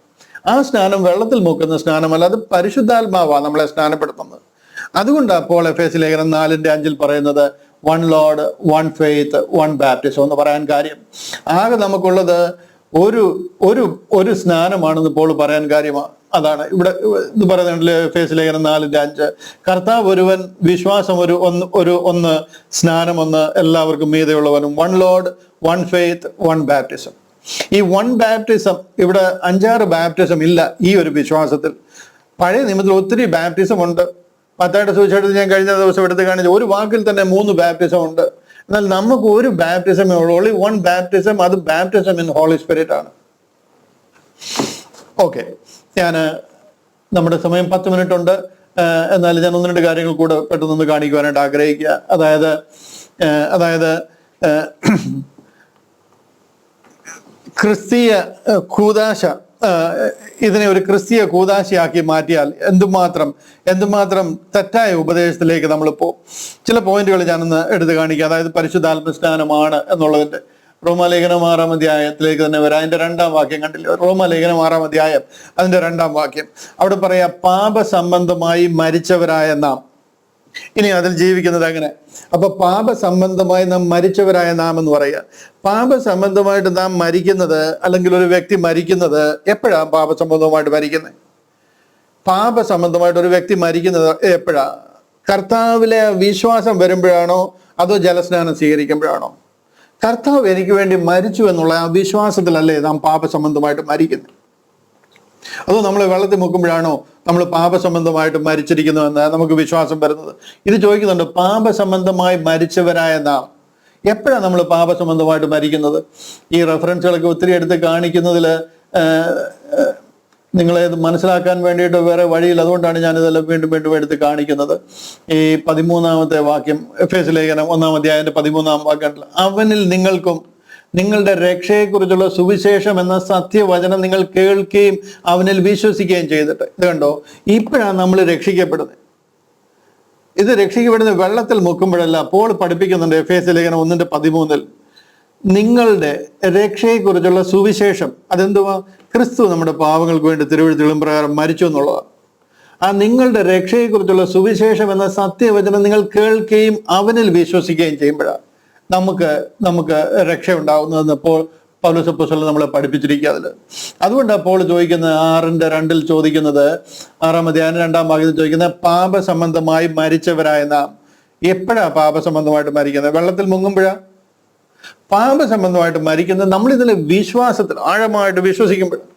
ആ സ്നാനം വെള്ളത്തിൽ മുക്കുന്ന സ്നാനമല്ല, അത് പരിശുദ്ധാത്മാവാണ് നമ്മളെ സ്നാനപ്പെടുത്തുന്നത്. അതുകൊണ്ടാണ് അപ്പോൾ എഫേസ്യ ലേഖനം 4:5 പറയുന്നത് 1 ലോർഡ്, 1 ഫെയ്ത്ത്, 1 ബാപ്റ്റിസം എന്ന് പറയാൻ കാര്യം. ആകെ നമുക്കുള്ളത് ഒരു ഒരു ഒരു സ്നാനമാണെന്ന് ഇപ്പോൾ പറയാൻ കാര്യമാണ്. അതാണ് ഇവിടെ ഇത് പറയുന്നുണ്ടല്ലോ, എഫേസ്യ ലേഖനം 4:5 കർത്താവ് ഒരുവൻ, വിശ്വാസം ഒന്ന്, സ്നാനം ഒന്ന്, എല്ലാവർക്കും മീതെയുള്ളവനും, 1 ലോർഡ്, 1 ഫെയ്ത്ത്, 1 ബാപ്റ്റിസം. ഈ 1 ബാപ്റ്റിസം, ഇവിടെ 5-6 ബാപ്റ്റിസം ഇല്ല ഈ ഒരു വിശ്വാസത്തിൽ. പഴയ നിയമത്തിൽ ഒത്തിരി ബാപ്റ്റിസം ഉണ്ട്. മത്തായിയുടെ സുവിശേഷത്തിൽ ഞാൻ കഴിഞ്ഞ ദിവസം എടുത്ത് കാണിച്ചു, ഒരു വാക്കിൽ തന്നെ 3 ബാപ്റ്റിസം ഉണ്ട്. എന്നാൽ നമുക്ക് ഒരു ബാപ്റ്റിസമേ ഉള്ളൂ, ഓൺലി 1 ബാപ്റ്റിസം. അത് ബാപ്റ്റിസം ഇൻ ഹോളി സ്പിരിറ്റ് ആണ്. ഓക്കെ, നമ്മുടെ സമയം 10 മിനിറ്റ് ഉണ്ട്. എന്നാൽ ഞാൻ 1-2 കാര്യങ്ങൾ കൂടെ പെട്ടെന്ന് കാണിക്കുവാനായിട്ട് ആഗ്രഹിക്കുക. അതായത് ക്രിസ്തീയ കൂദാശ, ഇതിനെ ഒരു ക്രിസ്തീയ കൂദാശയാക്കി മാറ്റിയാൽ എന്തുമാത്രം തെറ്റായ ഉപദേശത്തിലേക്ക് നമ്മൾ പോകും. ചില പോയിന്റുകൾ ഞാനൊന്ന് എടുത്ത് കാണിക്കാം. അതായത് പരിശുദ്ധാത്മ സ്നാനമാണ് എന്നുള്ളതിന്റെ റോമാലേഖനം 6-ാം അധ്യായത്തിലേക്ക് തന്നെ വരാം. അതിന്റെ 2-ാം വാക്യം കണ്ടില്ലേ? റോമാലേഖനം 6-ാം അധ്യായം അതിന്റെ 2-ാം വാക്യം. അവിടെ പറയാ, പാപസംബന്ധമായി മരിച്ചവരായ നാം. ഇനി അതിൽ ജീവിക്കുന്നത് എങ്ങനെ? അപ്പൊ പാപസംബന്ധമായി നാം മരിച്ചവരായ നാം എന്ന് പറയുക. പാപസംബന്ധമായിട്ട് നാം മരിക്കുന്നത്, അല്ലെങ്കിൽ ഒരു വ്യക്തി മരിക്കുന്നത് എപ്പോഴാണ്? പാപസംബന്ധമായിട്ട് മരിക്കുന്നത്, പാപസംബന്ധമായിട്ട് ഒരു വ്യക്തി മരിക്കുന്നത് എപ്പോഴാ? കർത്താവിലെ വിശ്വാസം വരുമ്പോഴാണോ അതോ ജലസ്നാനം സ്വീകരിക്കുമ്പോഴാണോ? കർത്താവ് എനിക്ക് വേണ്ടി മരിച്ചു എന്നുള്ള ആ വിശ്വാസത്തിലല്ലേ നാം പാപസംബന്ധമായിട്ട് മരിക്കുന്നത്? അതോ നമ്മൾ വെള്ളത്തിൽ മുക്കുമ്പോഴാണോ നമ്മൾ പാപസംബന്ധമായിട്ട് മരിച്ചിരിക്കുന്നുവെന്ന് നമുക്ക് വിശ്വാസം വരുന്നത്? ഇത് ചോദിക്കുന്നുണ്ട്. പാപസംബന്ധമായി മരിച്ചവരായ നാം എപ്പോഴാണ് നമ്മൾ പാപസംബന്ധമായിട്ട് മരിക്കുന്നത്? ഈ റെഫറൻസുകളൊക്കെ ഒത്തിരി എടുത്ത് കാണിക്കുന്നതിൽ നിങ്ങളെ മനസ്സിലാക്കാൻ വേണ്ടിയിട്ട് വേറെ വഴിയിൽ, അതുകൊണ്ടാണ് ഞാനിതെല്ലാം വീണ്ടും എടുത്ത് കാണിക്കുന്നത്. ഈ 13-ാമത്തെ വാക്യം, എഫേസ്യ ലേഖനം 1-ാം അധ്യായത്തിന്റെ 13-ാം വാക്യം, അവനിൽ നിങ്ങൾക്കും നിങ്ങളുടെ രക്ഷയെക്കുറിച്ചുള്ള സുവിശേഷം എന്ന സത്യവചനം നിങ്ങൾ കേൾക്കുകയും അവനിൽ വിശ്വസിക്കുകയും ചെയ്തിട്ട്. ഇത് കണ്ടോ, ഇപ്പോഴാണ് നമ്മൾ രക്ഷിക്കപ്പെടുന്നത്. ഇത് രക്ഷിക്കപ്പെടുന്നത് വെള്ളത്തിൽ മുക്കുമ്പോഴല്ല. അപ്പോൾ പഠിപ്പിക്കുന്നുണ്ട് എഫേസ്യ ലേഖനം 1:13, നിങ്ങളുടെ രക്ഷയെക്കുറിച്ചുള്ള സുവിശേഷം. അതെന്തുവാ? ക്രിസ്തു നമ്മുടെ പാവങ്ങൾക്ക് വേണ്ടി തിരുവെഴുത്തുകളും പ്രകാരം മരിച്ചു എന്നുള്ളതാണ്. ആ നിങ്ങളുടെ രക്ഷയെക്കുറിച്ചുള്ള സുവിശേഷം എന്ന സത്യവചനം നിങ്ങൾ കേൾക്കുകയും അവനിൽ വിശ്വസിക്കുകയും ചെയ്യുമ്പോഴാണ് നമുക്ക് രക്ഷ ഉണ്ടാവുന്നതെന്ന് പൗലോസ് അപ്പോസ്തലൻ നമ്മളെ പഠിപ്പിച്ചിരിക്കുക. അതുകൊണ്ട് അപ്പോൾ ചോദിക്കുന്നത് 6:2 ചോദിക്കുന്നത്, 6-ാം അധ്യായം 2-ാം ഭാഗത്തിൽ ചോദിക്കുന്നത്, പാപസംബന്ധമായി മരിച്ചവരായ നാം എപ്പോഴാ പാപസംബന്ധമായിട്ട് മരിക്കുന്നത്? വെള്ളത്തിൽ മുങ്ങുമ്പോഴാ? പാപസംബന്ധമായിട്ട് മരിക്കുന്നത് നമ്മളിതിലെ വിശ്വാസത്തിൽ ആഴമായിട്ട് വിശ്വസിക്കുമ്പോഴാണ്.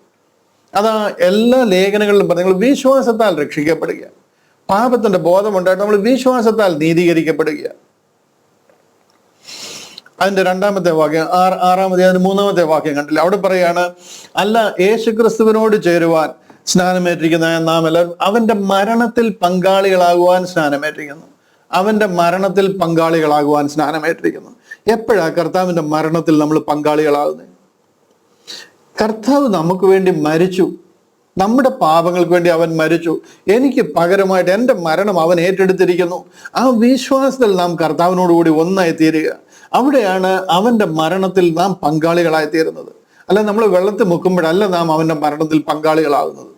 അതാ എല്ലാ ലേഖനങ്ങളിലും നിങ്ങൾ വിശ്വാസത്താൽ രക്ഷിക്കപ്പെടുക. പാപത്തിന്റെ ബോധമുണ്ടായിട്ട് നമ്മൾ വിശ്വാസത്താൽ നീതീകരിക്കപ്പെടുക. അതിന്റെ 2-ാമത്തെ വാക്യം, 6-ാം അധ്യായത്തിന്റെ 3-ാമത്തെ വാക്യം കണ്ടില്ല? അവിടെ പറയാണ്, അല്ല യേശുക്രിസ്തുവിനോട് ചേരുവാൻ സ്നാനമേറ്റിരിക്കുന്ന നാം എല്ലാവരും അവന്റെ മരണത്തിൽ പങ്കാളികളാകുവാൻ സ്നാനമേറ്റിരിക്കുന്നു. അവന്റെ മരണത്തിൽ പങ്കാളികളാകുവാൻ സ്നാനമേറ്റിരിക്കുന്നു. എപ്പോഴാ കർത്താവിന്റെ മരണത്തിൽ നമ്മൾ പങ്കാളികളാകുന്നത്? കർത്താവ് നമുക്ക് വേണ്ടി മരിച്ചു, നമ്മുടെ പാപങ്ങൾക്ക് വേണ്ടി അവൻ മരിച്ചു. എനിക്ക് പകരമായിട്ട് എൻ്റെ മരണം അവൻ ഏറ്റെടുത്തിരിക്കുന്നു. ആ വിശ്വാസത്തിൽ നാം കർത്താവിനോടുകൂടി ഒന്നായി തീരുക. അവിടെയാണ് അവന്റെ മരണത്തിൽ നാം പങ്കാളികളായി തീരുന്നത്. അല്ല, നമ്മൾ വെള്ളത്തിൽ മുക്കുമ്പോഴല്ല നാം അവന്റെ മരണത്തിൽ പങ്കാളികളാകുന്നത്.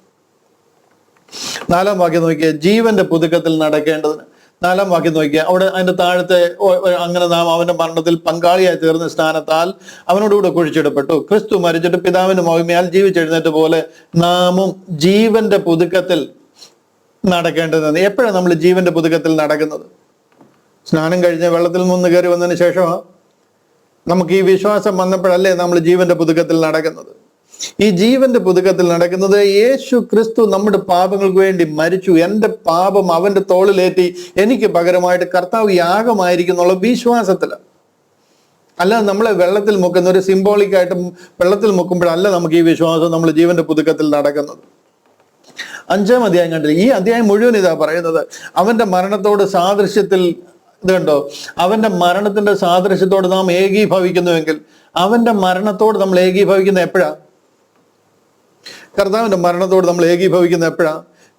4-ാം വാക്യം നോക്കിയാൽ, ജീവന്റെ പുതുക്കത്തിൽ നടക്കേണ്ടതിന്. 4-ാം വാക്യം നോക്കിയാൽ അവിടെ അതിന്റെ താഴത്തെ, അങ്ങനെ നാം അവന്റെ മരണത്തിൽ പങ്കാളിയായി തീർന്ന സ്ഥാനത്താൽ അവനോടുകൂടെ കുഴിച്ചിടപ്പെട്ടു. ക്രിസ്തു മരിച്ചിട്ട് പിതാവിന്റെ മഹിമയാൽ ജീവിച്ചെഴുന്നേറ്റ പോലെ നാമും ജീവന്റെ പുതുക്കത്തിൽ നടക്കേണ്ടതെന്ന്. എപ്പോഴാണ് നമ്മൾ ജീവന്റെ പുതുക്കത്തിൽ നടക്കുന്നത്? സ്നാനം കഴിഞ്ഞ് വെള്ളത്തിൽ നിന്ന് കയറി വന്നതിന് ശേഷമാണ്. നമുക്ക് ഈ വിശ്വാസം വന്നപ്പോഴല്ലേ നമ്മൾ ജീവന്റെ പുതുക്കത്തിൽ നടക്കുന്നത്. ഈ ജീവന്റെ പുതുക്കത്തിൽ നടക്കുന്നത് യേശു ക്രിസ്തു നമ്മുടെ പാപങ്ങൾക്ക് വേണ്ടി മരിച്ചു, എൻ്റെ പാപം അവന്റെ തോളിലേറ്റി എനിക്ക് പകരമായിട്ട് കർത്താവ് യാഗമായിരിക്കുന്നുള്ള വിശ്വാസത്തിലാണ്. അല്ലാതെ നമ്മളെ വെള്ളത്തിൽ മുക്കുന്ന ഒരു സിംബോളിക്കായിട്ട് വെള്ളത്തിൽ മുക്കുമ്പോഴല്ല നമുക്ക് ഈ വിശ്വാസം നമ്മൾ ജീവന്റെ പുതുക്കത്തിൽ നടക്കുന്നത്. 5-ാം അധ്യായം കണ്ടില്ല, ഈ അധ്യായം മുഴുവൻ ഇതാ പറയുന്നത്. അവന്റെ മരണത്തോട് സാദൃശ്യത്തിൽ, ഇത് കണ്ടോ, അവന്റെ മരണത്തിന്റെ സാദൃശ്യത്തോട് നാം ഏകീഭവിക്കുന്നുവെങ്കിൽ, അവന്റെ മരണത്തോട് നമ്മൾ ഏകീഭവിക്കുന്ന എപ്പോഴാ? കർത്താവിന്റെ മരണത്തോട് നമ്മൾ ഏകീഭവിക്കുന്ന എപ്പോഴാ?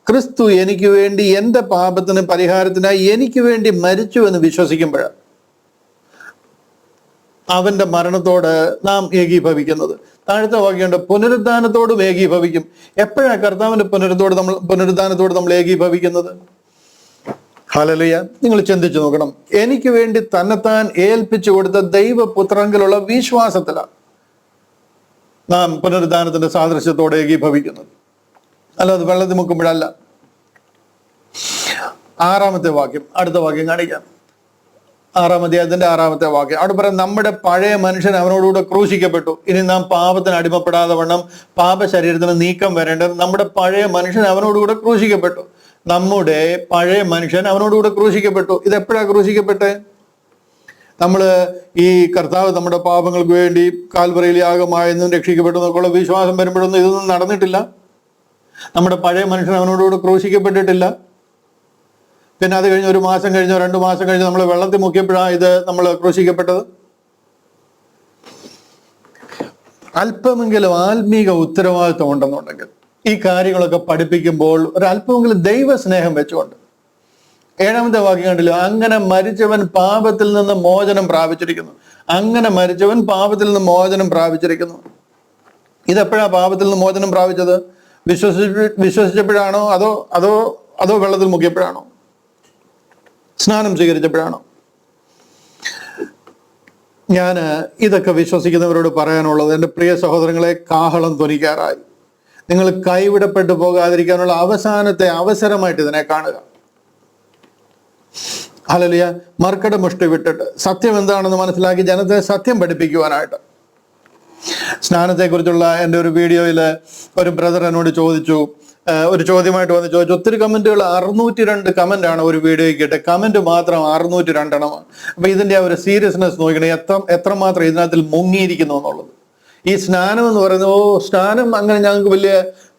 ക്രിസ്തു എനിക്ക് വേണ്ടി എൻ്റെ പാപത്തിന് പരിഹാരത്തിനായി എനിക്ക് വേണ്ടി മരിച്ചു എന്ന് വിശ്വസിക്കുമ്പോഴാണ് അവന്റെ മരണത്തോട് നാം ഏകീഭവിക്കുന്നത്. താഴത്തെ വാക്യമുണ്ട്, പുനരുദ്ധാനത്തോടും ഏകീഭവിക്കും. എപ്പോഴാണ് കർത്താവിന്റെ പുനരുദ്ധാനത്തോട് നമ്മൾ ഏകീഭവിക്കുന്നത്? ഹല്ലേലൂയ. നിങ്ങൾ ചിന്തിച്ചു നോക്കണം. എനിക്ക് വേണ്ടി തന്നെത്താൻ ഏൽപ്പിച്ചു കൊടുത്ത ദൈവപുത്രങ്കിലുള്ള വിശ്വാസത്തിലാണ് നാം പുനരുദ്ധാനത്തിന്റെ സാദൃശ്യത്തോടെ ഏകീഭവിക്കുന്നത്, അല്ലാതെ വെള്ളത്തിൽ മുക്കുമ്പോഴല്ല. 6-ാമത്തെ വാക്യം, അടുത്ത വാക്യം കാണിക്കാം. 6-ാം അധ്യായത്തിന്റെ 6-ാമത്തെ വാക്യം. അവിടെ പറയാം, നമ്മുടെ പഴയ മനുഷ്യൻ അവനോടുകൂടെ ക്രൂശിക്കപ്പെട്ടു. ഇനി നാം പാപത്തിന് അടിമപ്പെടാതെ വണ്ണം പാപ ശരീരത്തിന് നീക്കം വരേണ്ടത് നമ്മുടെ പഴയ മനുഷ്യൻ അവനോടുകൂടെ ക്രൂശിക്കപ്പെട്ടു. നമ്മുടെ പഴയ മനുഷ്യൻ അവനോടുകൂടെ ക്രൂശിക്കപ്പെട്ടു. ഇതെപ്പോഴാണ് ക്രൂശിക്കപ്പെട്ടെ? നമ്മള് ഈ കർത്താവ് നമ്മുടെ പാപങ്ങൾക്ക് വേണ്ടി കാൽവറിയിൽ യാഗമായെന്നും രക്ഷിക്കപ്പെട്ടു എന്നൊക്കെയുള്ള വിശ്വാസം വരുമ്പോഴൊന്നും ഇതൊന്നും നടന്നിട്ടില്ല. നമ്മുടെ പഴയ മനുഷ്യൻ അവനോടുകൂടെ ക്രൂശിക്കപ്പെട്ടിട്ടില്ല. പിന്നെ അത് കഴിഞ്ഞ് 1 മാസം കഴിഞ്ഞോ 2 മാസം കഴിഞ്ഞോ നമ്മൾ വെള്ളത്തിൽ മുക്കിയപ്പോഴാണ് ഇത് നമ്മൾ ക്രൂശിക്കപ്പെട്ടത്. അല്പമെങ്കിലും ആത്മീക ഉത്തരവാദിത്വം ഉണ്ടെന്നുണ്ടെങ്കിൽ ഈ കാര്യങ്ങളൊക്കെ പഠിപ്പിക്കുമ്പോൾ ഒരല്പമെങ്കിലും ദൈവസ്നേഹം വെച്ചുകൊണ്ട്, 7-ാമത്തെ വാക്യം കണ്ടില്ലോ, അങ്ങനെ മരിച്ചവൻ പാപത്തിൽ നിന്ന് മോചനം പ്രാപിച്ചിരിക്കുന്നു. അങ്ങനെ മരിച്ചവൻ പാപത്തിൽ നിന്ന് മോചനം പ്രാപിച്ചിരിക്കുന്നു. ഇതെപ്പോഴാ പാപത്തിൽ നിന്ന് മോചനം പ്രാപിച്ചത്? വിശ്വസിച്ചപ്പോഴാണോ അതോ വെള്ളത്തിൽ മുക്കിയപ്പോഴാണോ? സ്നാനം സ്വീകരിച്ചപ്പോഴാണോ? ഞാൻ ഇതൊക്കെ വിശ്വസിക്കുന്നവരോട് പറയാനുള്ളത്, എൻ്റെ പ്രിയ സഹോദരങ്ങളെ, കാഹളം ധ്വനിക്കാറായി. നിങ്ങൾ കൈവിടപ്പെട്ടു പോകാതിരിക്കാനുള്ള അവസാനത്തെ അവസരമായിട്ട് ഇതിനെ കാണുക. ഹല്ലേലൂയ. മർക്കട മുഷ്ടി വിട്ടിട്ട് സത്യം എന്താണെന്ന് മനസ്സിലാക്കി ജനത്തെ സത്യം പഠിപ്പിക്കുവാനായിട്ട്. സ്നാനത്തെക്കുറിച്ചുള്ള എൻ്റെ ഒരു വീഡിയോയിൽ ഒരു ബ്രദർ എന്നോട് ചോദിച്ചു, ഒരു ചോദ്യമായിട്ട് വന്ന് ചോദിച്ചു. ഒത്തിരി കമന്റുകൾ, 602 കമന്റാണ് ഒരു വീഡിയോയ്ക്ക് ഇട്ട്. കമന്റ് മാത്രം 602 എണ്ണമാണ്. അപ്പൊ ഇതിന്റെ ആ ഒരു സീരിയസ്നെസ് നോക്കണേ, എത്രമാത്രം ഇതിനകത്തിൽ മുങ്ങിയിരിക്കുന്നു എന്നുള്ളത്. ഈ സ്നാനം എന്ന് പറയുന്നത്, സ്നാനം അങ്ങനെ ഞങ്ങൾക്ക്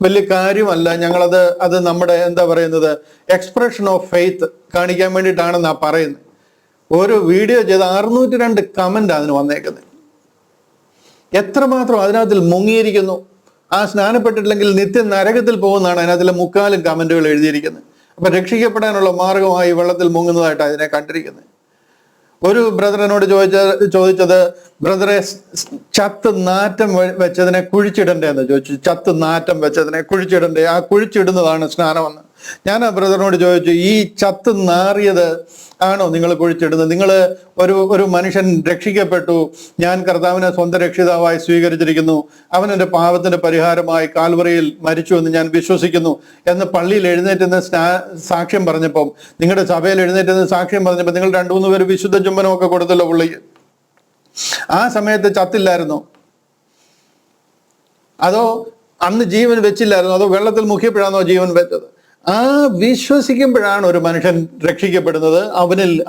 വലിയ കാര്യമല്ല, ഞങ്ങളത് നമ്മുടെ എന്താ പറയുന്നത്, എക്സ്പ്രഷൻ ഓഫ് ഫെയ്ത്ത് കാണിക്കാൻ വേണ്ടിയിട്ടാണെന്നാ പറയുന്നത്. ഒരു വീഡിയോ ചെയ്ത് 602 കമന്റ് അതിന് വന്നേക്കുന്നത്. എത്രമാത്രം അതിനകത്തിൽ മുങ്ങിയിരിക്കുന്നു. ആ സ്നാനപ്പെട്ടിട്ടില്ലെങ്കിൽ നിത്യ നരകത്തിൽ പോകുന്നതാണ് അതിനകത്തിലെ 3/4 കമന്റുകൾ എഴുതിയിരിക്കുന്നത്. അപ്പൊ രക്ഷിക്കപ്പെടാനുള്ള മാർഗമായി വെള്ളത്തിൽ മുങ്ങുന്നതായിട്ട് അതിനെ കണ്ടിരിക്കുന്നത്. ഒരു ബ്രദറിനോട് ചോദിച്ചത്, ബ്രദറെ, ചത്ത് നാറ്റം വെച്ചതിനെ കുഴിച്ചിടണ്ടേ എന്ന് ചോദിച്ചു. ചത്ത് നാറ്റം വെച്ചതിനെ കുഴിച്ചിടണ്ടേ? ആ കുഴിച്ചിടുന്നതാണ് സ്നാനമെന്ന്. ഞാൻ ആ ബ്രദറിനോട് ചോദിച്ചു, ഈ ചത്ത് നാറിയത് ആണോ നിങ്ങൾ കുഴിച്ചിടുന്നത്? നിങ്ങൾ ഒരു മനുഷ്യൻ രക്ഷിക്കപ്പെട്ടു, ഞാൻ കർത്താവിനെ സ്വന്തം രക്ഷിതാവായി സ്വീകരിച്ചിരിക്കുന്നു, അവൻ എൻ്റെ പാപത്തിന്റെ പരിഹാരമായി കാൽവറിയിൽ മരിച്ചു എന്ന് ഞാൻ വിശ്വസിക്കുന്നു എന്ന് പള്ളിയിൽ എഴുന്നേറ്റ് സാക്ഷ്യം പറഞ്ഞപ്പം, നിങ്ങളുടെ സഭയിൽ എഴുന്നേറ്റ് സാക്ഷ്യം പറഞ്ഞപ്പോൾ നിങ്ങൾ 2-3 പേര് വിശുദ്ധ ചുംബനമൊക്കെ കൊടുത്തല്ലോ പുള്ളിക്ക്. ആ സമയത്ത് ചത്തില്ലായിരുന്നോ? അതോ അന്ന് ജീവൻ വെച്ചില്ലായിരുന്നോ? അതോ വെള്ളത്തിൽ മുക്കിയപ്പോഴാണോ ജീവൻ വെച്ചത്? ആ വിശ്വസിക്കുമ്പോഴാണ് ഒരു മനുഷ്യൻ രക്ഷിക്കപ്പെടുന്നത്,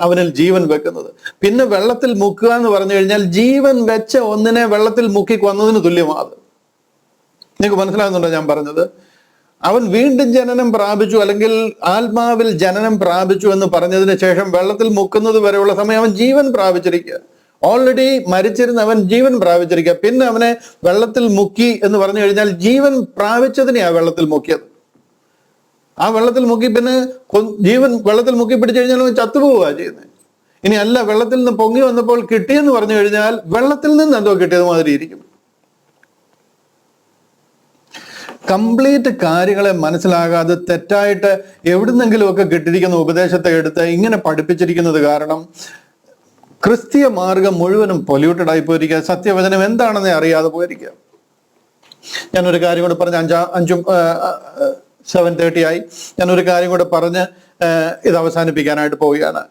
അവനിൽ ജീവൻ വെക്കുന്നത്. പിന്നെ വെള്ളത്തിൽ മുക്കുക എന്ന് പറഞ്ഞു കഴിഞ്ഞാൽ ജീവൻ വെച്ച ഒന്നിനെ വെള്ളത്തിൽ മുക്കി കൊന്നതിന് തുല്യമാണ്. നിങ്ങൾക്ക് മനസ്സിലാകുന്നുണ്ടോ ഞാൻ പറഞ്ഞത്? അവൻ വീണ്ടും ജനനം പ്രാപിച്ചു, അല്ലെങ്കിൽ ആത്മാവിൽ ജനനം പ്രാപിച്ചു എന്ന് പറഞ്ഞതിന് ശേഷം വെള്ളത്തിൽ മുക്കുന്നത് വരെയുള്ള സമയം അവൻ ജീവൻ പ്രാപിച്ചിരിക്കുക. ഓൾറെഡി മരിച്ചിരുന്ന അവൻ ജീവൻ പ്രാപിച്ചിരിക്കുക. പിന്നെ അവനെ വെള്ളത്തിൽ മുക്കി എന്ന് പറഞ്ഞു കഴിഞ്ഞാൽ ജീവൻ പ്രാപിച്ചതിനെയാ വെള്ളത്തിൽ മുക്കിയത്. ആ വെള്ളത്തിൽ മുക്കി പിന്നെ ജീവൻ വെള്ളത്തിൽ മുക്കി പിടിച്ചു കഴിഞ്ഞാൽ അവൻ ചത്തുപോവുക ചെയ്യുന്നത്. ഇനി അല്ല, വെള്ളത്തിൽ നിന്ന് പൊങ്ങി വന്നപ്പോൾ കിട്ടിയെന്ന് പറഞ്ഞു കഴിഞ്ഞാൽ വെള്ളത്തിൽ നിന്ന് എന്തോ കിട്ടിയത് മാതിരി ഇരിക്കും. കംപ്ലീറ്റ് കാര്യങ്ങളെ മനസ്സിലാകാതെ തെറ്റായിട്ട് എവിടുന്നെങ്കിലുമൊക്കെ കിട്ടിയിരിക്കുന്ന ഉപദേശത്തെ എടുത്ത് ഇങ്ങനെ പഠിപ്പിച്ചിരിക്കുന്നത് കാരണം ക്രിസ്തീയ മാർഗം മുഴുവനും പൊല്യൂട്ടഡ് ആയി പോയിരിക്കുക. സത്യവചനം എന്താണെന്ന് അറിയാതെ പോയിരിക്കുക. ഞാനൊരു കാര്യം കൂടെ പറഞ്ഞ് 7:30 ആയി. ഞാനൊരു കാര്യം കൂടെ പറഞ്ഞ് ഇത് അവസാനിപ്പിക്കാനായിട്ട് പോവുകയാണ്,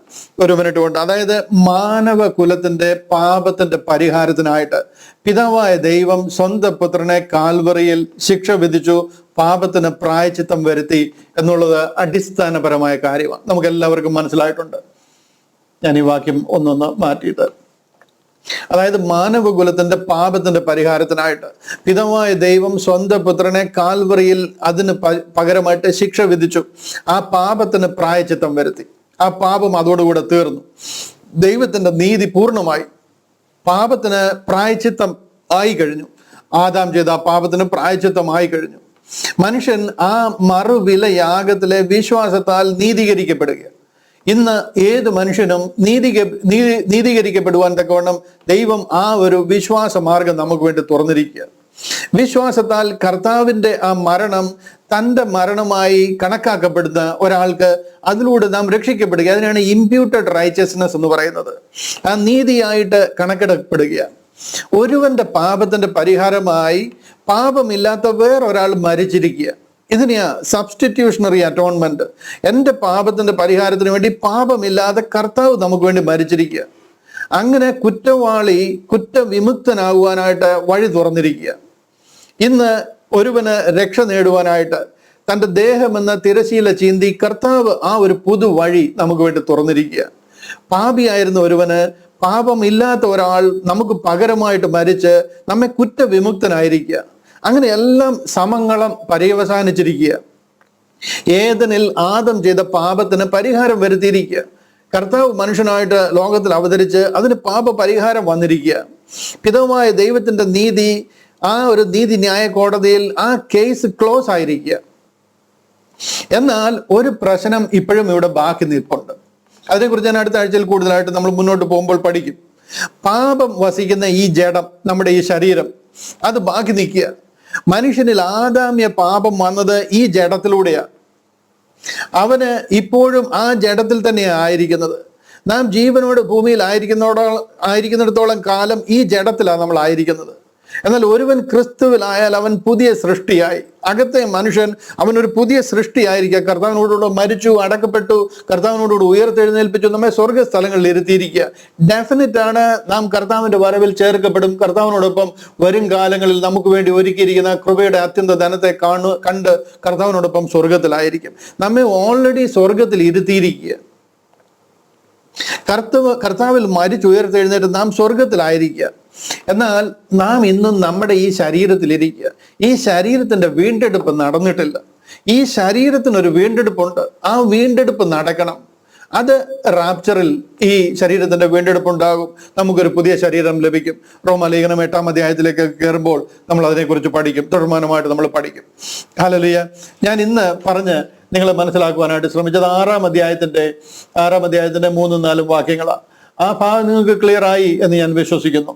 1 മിനിറ്റ് കൊണ്ട്. അതായത് മാനവകുലത്തിന്റെ പാപത്തിന്റെ പരിഹാരത്തിനായിട്ട് പിതാവായ ദൈവം സ്വന്തം പുത്രനെ കാൽവറിയിൽ ശിക്ഷ വിധിച്ചു, പാപത്തിന് പ്രായശ്ചിത്തം വരുത്തി എന്നുള്ളത് അടിസ്ഥാനപരമായ കാര്യമാണ്. നമുക്ക് എല്ലാവർക്കും മനസ്സിലായിട്ടുണ്ട്. ഞാൻ ഈ വാക്യം ഒന്നൊന്ന് മാറ്റിയിട്ട്, അതായത് മാനവകുലത്തിന്റെ പാപത്തിന്റെ പരിഹാരത്തിനായിട്ട് പിതാവായ ദൈവം സ്വന്തം പുത്രനെ കാൽവറിയിൽ അതിന് പകരമായിട്ട് ശിക്ഷ വിധിച്ചു. ആ പാപത്തിന് പ്രായശ്ചിത്തം വരുത്തി. ആ പാപം അതോടുകൂടെ തീർന്നു. ദൈവത്തിന്റെ നീതി പൂർണ്ണമായി. പാപത്തിന് പ്രായശ്ചിത്തം ആയി കഴിഞ്ഞു. ആദാം ചെയ്ത ആ പാപത്തിന് പ്രായശ്ചിത്തമായി കഴിഞ്ഞു. മനുഷ്യൻ ആ മറുവില യാഗത്തിലെ വിശ്വാസത്താൽ നീതീകരിക്കപ്പെടുക. ഇന്ന് ഏത് മനുഷ്യനും നീതീകരിക്കപ്പെടുവാൻ തക്കവണ്ണം ദൈവം ആ ഒരു വിശ്വാസ മാർഗം നമുക്ക് വേണ്ടി തുറന്നിരിക്കുക. വിശ്വാസത്താൽ കർത്താവിന്റെ ആ മരണം തൻ്റെ മരണമായി കണക്കാക്കപ്പെടുന്ന ഒരാൾക്ക് അതിലൂടെ നാം രക്ഷിക്കപ്പെടുക. അതിനാണ് ഇമ്പ്യൂട്ടഡ് റൈച്ചസ്നെസ് എന്ന് പറയുന്നത്. ആ നീതിയായിട്ട് കണക്കിടപ്പെടുക. ഒരുവന്റെ പാപത്തിന്റെ പരിഹാരമായി പാപമില്ലാത്ത വേറൊരാൾ മരിച്ചിരിക്കുക. ഇതിനെയാ സബ്സ്റ്റിറ്റ്യൂഷണറി അറ്റോൺമെന്റ്. എൻ്റെ പാപത്തിന്റെ പരിഹാരത്തിന് വേണ്ടി പാപമില്ലാതെ കർത്താവ് നമുക്ക് വേണ്ടി മരിച്ചിരിക്കുക. അങ്ങനെ കുറ്റവാളി കുറ്റവിമുക്തനാകുവാനായിട്ട് വഴി തുറന്നിരിക്കുക. ഇന്ന് ഒരുവന് രക്ഷ നേടുവാനായിട്ട് തൻ്റെ ദേഹമെന്ന തിരശീല ചീന്തി കർത്താവ് ആ ഒരു പുതു വഴി നമുക്ക് വേണ്ടി തുറന്നിരിക്കുക. പാപിയായിരുന്ന ഒരുവന് പാപമില്ലാത്ത ഒരാൾ നമുക്ക് പകരമായിട്ട് മരിച്ച് നമ്മെ കുറ്റവിമുക്തനായിരിക്കുക. അങ്ങനെ എല്ലാം സമങ്ങളം പര്യവസാനിച്ചിരിക്കുക. ഏദനിൽ ആദം ചെയ്ത പാപത്തിന് പരിഹാരം വരുത്തിയിരിക്കുക. കർത്താവ് മനുഷ്യനായിട്ട് ലോകത്തിൽ അവതരിച്ച് അതിന് പാപ പരിഹാരം വന്നിരിക്കുക. പിതാവായ ദൈവത്തിന്റെ നീതി, ആ ഒരു നീതി ന്യായ കോടതിയിൽ ആ കേസ് ക്ലോസ് ആയിരിക്കുക. എന്നാൽ ഒരു പ്രശ്നം ഇപ്പോഴും ഇവിടെ ബാക്കി നിൽപ്പുണ്ട്. അതിനെക്കുറിച്ച് ഞാൻ അടുത്ത ആഴ്ചയിൽ കൂടുതലായിട്ട് നമ്മൾ മുന്നോട്ട് പോകുമ്പോൾ പഠിക്കും. പാപം വസിക്കുന്ന ഈ ജഡം, നമ്മുടെ ഈ ശരീരം, അത് ബാക്കി നിൽക്കുക. മനുഷ്യനിൽ ആദാമ്യ പാപം വന്നത് ഈ ജഡത്തിലൂടെയാണ്. അവന് ഇപ്പോഴും ആ ജഡത്തിൽ തന്നെയാണ് ആയിരിക്കുന്നത്. നാം ജീവനോട് ഭൂമിയിൽ ആയിരിക്കുന്നിടത്തോളം കാലം ഈ ജഡത്തിലാണ് നമ്മൾ ആയിരിക്കുന്നത്. എന്നാൽ ഒരുവൻ ക്രിസ്തുവിലായാൽ അവൻ പുതിയ സൃഷ്ടിയായി. അകത്തെ മനുഷ്യൻ അവനൊരു പുതിയ സൃഷ്ടിയായിരിക്കുക. കർത്താവിനോടുകൂടെ മരിച്ചു, അടക്കപ്പെട്ടു, കർത്താവിനോടുകൂടി ഉയർത്തെഴുന്നേൽപ്പിച്ചു, നമ്മെ സ്വർഗ സ്ഥലങ്ങളിൽ ഇരുത്തിയിരിക്കുക. ഡെഫിനറ്റ് ആണ്, നാം കർത്താവിന്റെ വരവിൽ ചേർക്കപ്പെടും. കർത്താവിനോടൊപ്പം വരും കാലങ്ങളിൽ നമുക്ക് വേണ്ടി ഒരുക്കിയിരിക്കുന്ന കൃപയുടെ അത്യന്ത ധനത്തെ കണ്ട് കർത്താവിനോടൊപ്പം സ്വർഗത്തിലായിരിക്കും. നമ്മെ ഓൾറെഡി സ്വർഗത്തിൽ ഇരുത്തിയിരിക്കുക. കർത്താവിൽ മരിച്ചുയർത്തെഴുന്നേറ്റ് നാം സ്വർഗത്തിലായിരിക്കുക. എന്നാൽ നാം ഇന്നും നമ്മുടെ ഈ ശരീരത്തിലിരിക്കുക. ഈ ശരീരത്തിന്റെ വീണ്ടെടുപ്പ് നടന്നിട്ടില്ല. ഈ ശരീരത്തിനൊരു വീണ്ടെടുപ്പുണ്ട്. ആ വീണ്ടെടുപ്പ് നടക്കണം. അത് റാപ്ചറിൽ ഈ ശരീരത്തിന്റെ വീണ്ടെടുപ്പ് ഉണ്ടാകും. നമുക്കൊരു പുതിയ ശരീരം ലഭിക്കും. റോമാലേഖനം 8-ാം അധ്യായത്തിലേക്ക് കയറുമ്പോൾ നമ്മൾ അതിനെക്കുറിച്ച് പഠിക്കും. തുടർമാനമായിട്ട് നമ്മൾ പഠിക്കും. ഹല്ലേലൂയ. ഞാൻ ഇന്ന് പറഞ്ഞ് നിങ്ങളെ മനസ്സിലാക്കുവാനായിട്ട് ശ്രമിച്ചത് 6-ാം അധ്യായത്തിന്റെ 3-4 വാക്യങ്ങളാണ്. ആ ഭാഗം നിങ്ങൾക്ക് ക്ലിയർ ആയി എന്ന് ഞാൻ വിശ്വസിക്കുന്നു.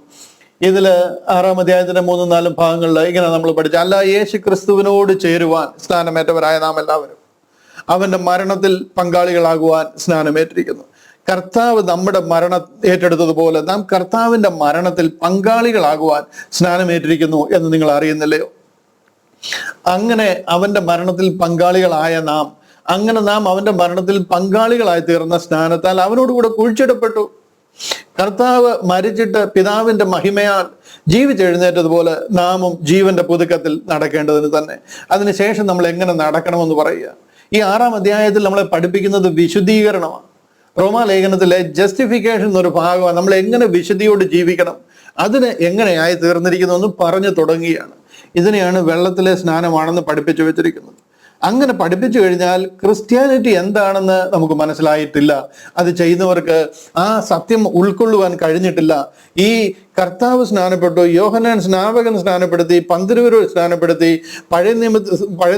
ഇതിൽ 6-ാം അധ്യായത്തിന്റെ 3-4 ഭാഗങ്ങളിൽ ഇങ്ങനെ നമ്മൾ പഠിച്ച, അല്ല യേശു ക്രിസ്തുവിനോട് ചേരുവാൻ സ്നാനമേറ്റവരായ നാം എല്ലാവരും അവന്റെ മരണത്തിൽ പങ്കാളികളാകുവാൻ സ്നാനമേറ്റിരിക്കുന്നു. കർത്താവ് നമ്മുടെ മരണം ഏറ്റെടുത്തതുപോലെ നാം കർത്താവിന്റെ മരണത്തിൽ പങ്കാളികളാകുവാൻ സ്നാനമേറ്റിരിക്കുന്നു എന്ന് നിങ്ങൾ അറിയുന്നില്ലയോ? അങ്ങനെ അവന്റെ മരണത്തിൽ പങ്കാളികളായ നാം അവന്റെ മരണത്തിൽ പങ്കാളികളായി തീർന്ന സ്നാനത്താൽ അവനോടുകൂടെ കുഴിച്ചിടപ്പെട്ടു. കർത്താവ് മരിച്ചിട്ട് പിതാവിന്റെ മഹിമയാൽ ജീവിച്ചെഴുന്നേറ്റതുപോലെ നാമും ജീവന്റെ പുതുക്കത്തിൽ നടക്കേണ്ടതിന് തന്നെ. അതിനുശേഷം നമ്മൾ എങ്ങനെ നടക്കണമെന്ന് പറയുക. ഈ 6-ാം അധ്യായത്തിൽ നമ്മളെ പഠിപ്പിക്കുന്നത് വിശുദ്ധീകരണമാണ്. റോമാലേഖനത്തിലെ ജസ്റ്റിഫിക്കേഷൻ എന്നൊരു ഭാഗമാണ്. നമ്മൾ എങ്ങനെ വിശുദ്ധിയോട് ജീവിക്കണം, അതിന് എങ്ങനെയായി തീർന്നിരിക്കുന്നു എന്ന് പറഞ്ഞു തുടങ്ങുകയാണ്. ഇതിനെയാണ് വെള്ളത്തിലെ സ്നാനമാണെന്ന് പഠിപ്പിച്ചു വെച്ചിരിക്കുന്നത്. അങ്ങനെ പഠിപ്പിച്ചു കഴിഞ്ഞാൽ ക്രിസ്ത്യാനിറ്റി എന്താണെന്ന് നമുക്ക് മനസ്സിലായിട്ടില്ല. അത് ചെയ്യുന്നവർക്ക് ആ സത്യം ഉൾക്കൊള്ളുവാൻ കഴിഞ്ഞിട്ടില്ല. ഈ കർത്താവ് സ്നാനപ്പെട്ടു, യോഹന്നാൻ സ്നാപകൻ സ്നാനപ്പെടുത്തി, പന്തിരുവർ സ്നാനപ്പെടുത്തി, പഴയ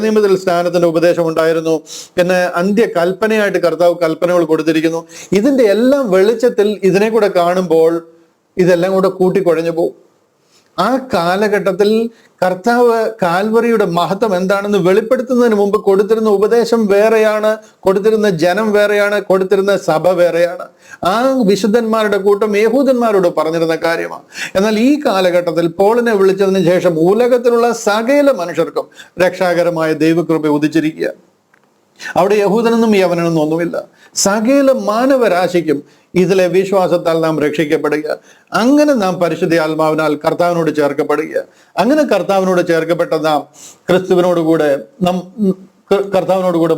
നിയമത്തിൽ സ്നാനത്തിന്റെ ഉപദേശം ഉണ്ടായിരുന്നു. പിന്നെ അന്ത്യകൽപ്പനയായിട്ട് കർത്താവ് കൽപ്പനകൾ കൊടുത്തിരിക്കുന്നു. ഇതിന്റെ എല്ലാം വെളിച്ചത്തിൽ ഇതിനെ കൂടെ കാണുമ്പോൾ ഇതെല്ലാം കൂടെ കൂട്ടിക്കുഴഞ്ഞു പോകും. ആ കാലഘട്ടത്തിൽ കർത്താവ് കാൽവറിയുടെ മഹത്വം എന്താണെന്ന് വെളിപ്പെടുത്തുന്നതിന് മുമ്പ് കൊടുത്തിരുന്ന ഉപദേശം വേറെയാണ്, കൊടുത്തിരുന്ന ജനം വേറെയാണ്, കൊടുത്തിരുന്ന സഭ വേറെയാണ്. ആ വിശുദ്ധന്മാരുടെ കൂട്ടം യഹൂദന്മാരോട് പറഞ്ഞിരുന്ന കാര്യമാണ്. എന്നാൽ ഈ കാലഘട്ടത്തിൽ പോളിനെ വിളിച്ചതിന് ശേഷം ഉലകത്തിലുള്ള സകല മനുഷ്യർക്കും രക്ഷാകരമായ ദൈവകൃപ ഉദിച്ചിരിക്കുക. അവിടെ യഹൂദനെന്നും യവനെന്നും ഒന്നുമില്ല. സകല മാനവരാശിക്കും ഇതിലെ വിശ്വാസത്താൽ നാം രക്ഷിക്കപ്പെടുക. അങ്ങനെ നാം പരിശുദ്ധ ആത്മാവിനാൽ കർത്താവിനോട് ചേർക്കപ്പെടുക. അങ്ങനെ കർത്താവിനോട് ചേർക്കപ്പെട്ട നാം ക്രിസ്തുവിനോട് കൂടെ കർത്താവിനോട് കൂടെ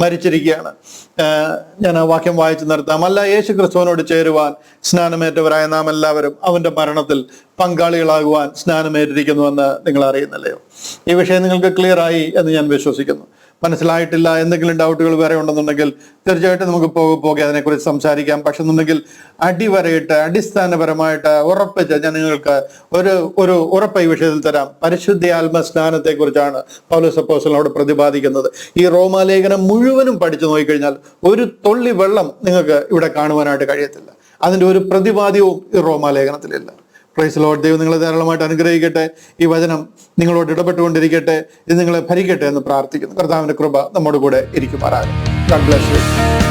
മരിച്ചിരിക്കുകയാണ്. ഞാൻ ആ വാക്യം വായിച്ചു നിർത്താം. അല്ല, യേശു ക്രിസ്തുവിനോട് ചേരുവാൻ സ്നാനമേറ്റവരായ നാം എല്ലാവരും അവന്റെ മരണത്തിൽ പങ്കാളികളാകുവാൻ സ്നാനമേറ്റിരിക്കുന്നുവെന്ന് നിങ്ങൾ അറിയുന്നില്ലയോ? ഈ വിഷയം നിങ്ങൾക്ക് ക്ലിയർ ആയി എന്ന് ഞാൻ വിശ്വസിക്കുന്നു. മനസ്സിലായിട്ടില്ല, എന്തെങ്കിലും ഡൗട്ടുകൾ വേറെ ഉണ്ടെന്നുണ്ടെങ്കിൽ തീർച്ചയായിട്ടും നമുക്ക് പോകെ അതിനെക്കുറിച്ച് സംസാരിക്കാം. പക്ഷെ എന്നുണ്ടെങ്കിൽ അടിവരയിട്ട് അടിസ്ഥാനപരമായിട്ട് ഉറപ്പിച്ച് ഞാൻ നിങ്ങൾക്ക് ഒരു ഉറപ്പ് ഈ വിഷയത്തിൽ തരാം. പരിശുദ്ധാത്മ സ്നാനത്തെ കുറിച്ചാണ് പൗലോസ് അപ്പോസ്തലൻ അവിടെ പ്രതിപാദിക്കുന്നത്. ഈ റോമാലേഖനം മുഴുവനും പഠിച്ചു നോക്കിക്കഴിഞ്ഞാൽ ഒരു തുള്ളി വെള്ളം നിങ്ങൾക്ക് ഇവിടെ കാണുവാനായിട്ട് കഴിയത്തില്ല. അതിൻ്റെ ഒരു പ്രതിപാദ്യവും ഈ റോമാലേഖനത്തിലില്ല. Praise Lord. ദൈവം നിങ്ങളെ ധാരാളമായിട്ട് അനുഗ്രഹിക്കട്ടെ. ഈ വചനം നിങ്ങളോട് ഇടപെട്ടുകൊണ്ടിരിക്കട്ടെ. ഇത് നിങ്ങളെ ഭരിക്കട്ടെ എന്ന് പ്രാർത്ഥിക്കുന്നു. കർത്താവിന്റെ കൃപ നമ്മോട് കൂടെ ഇരിക്കുമാറാകട്ടെ. God bless you.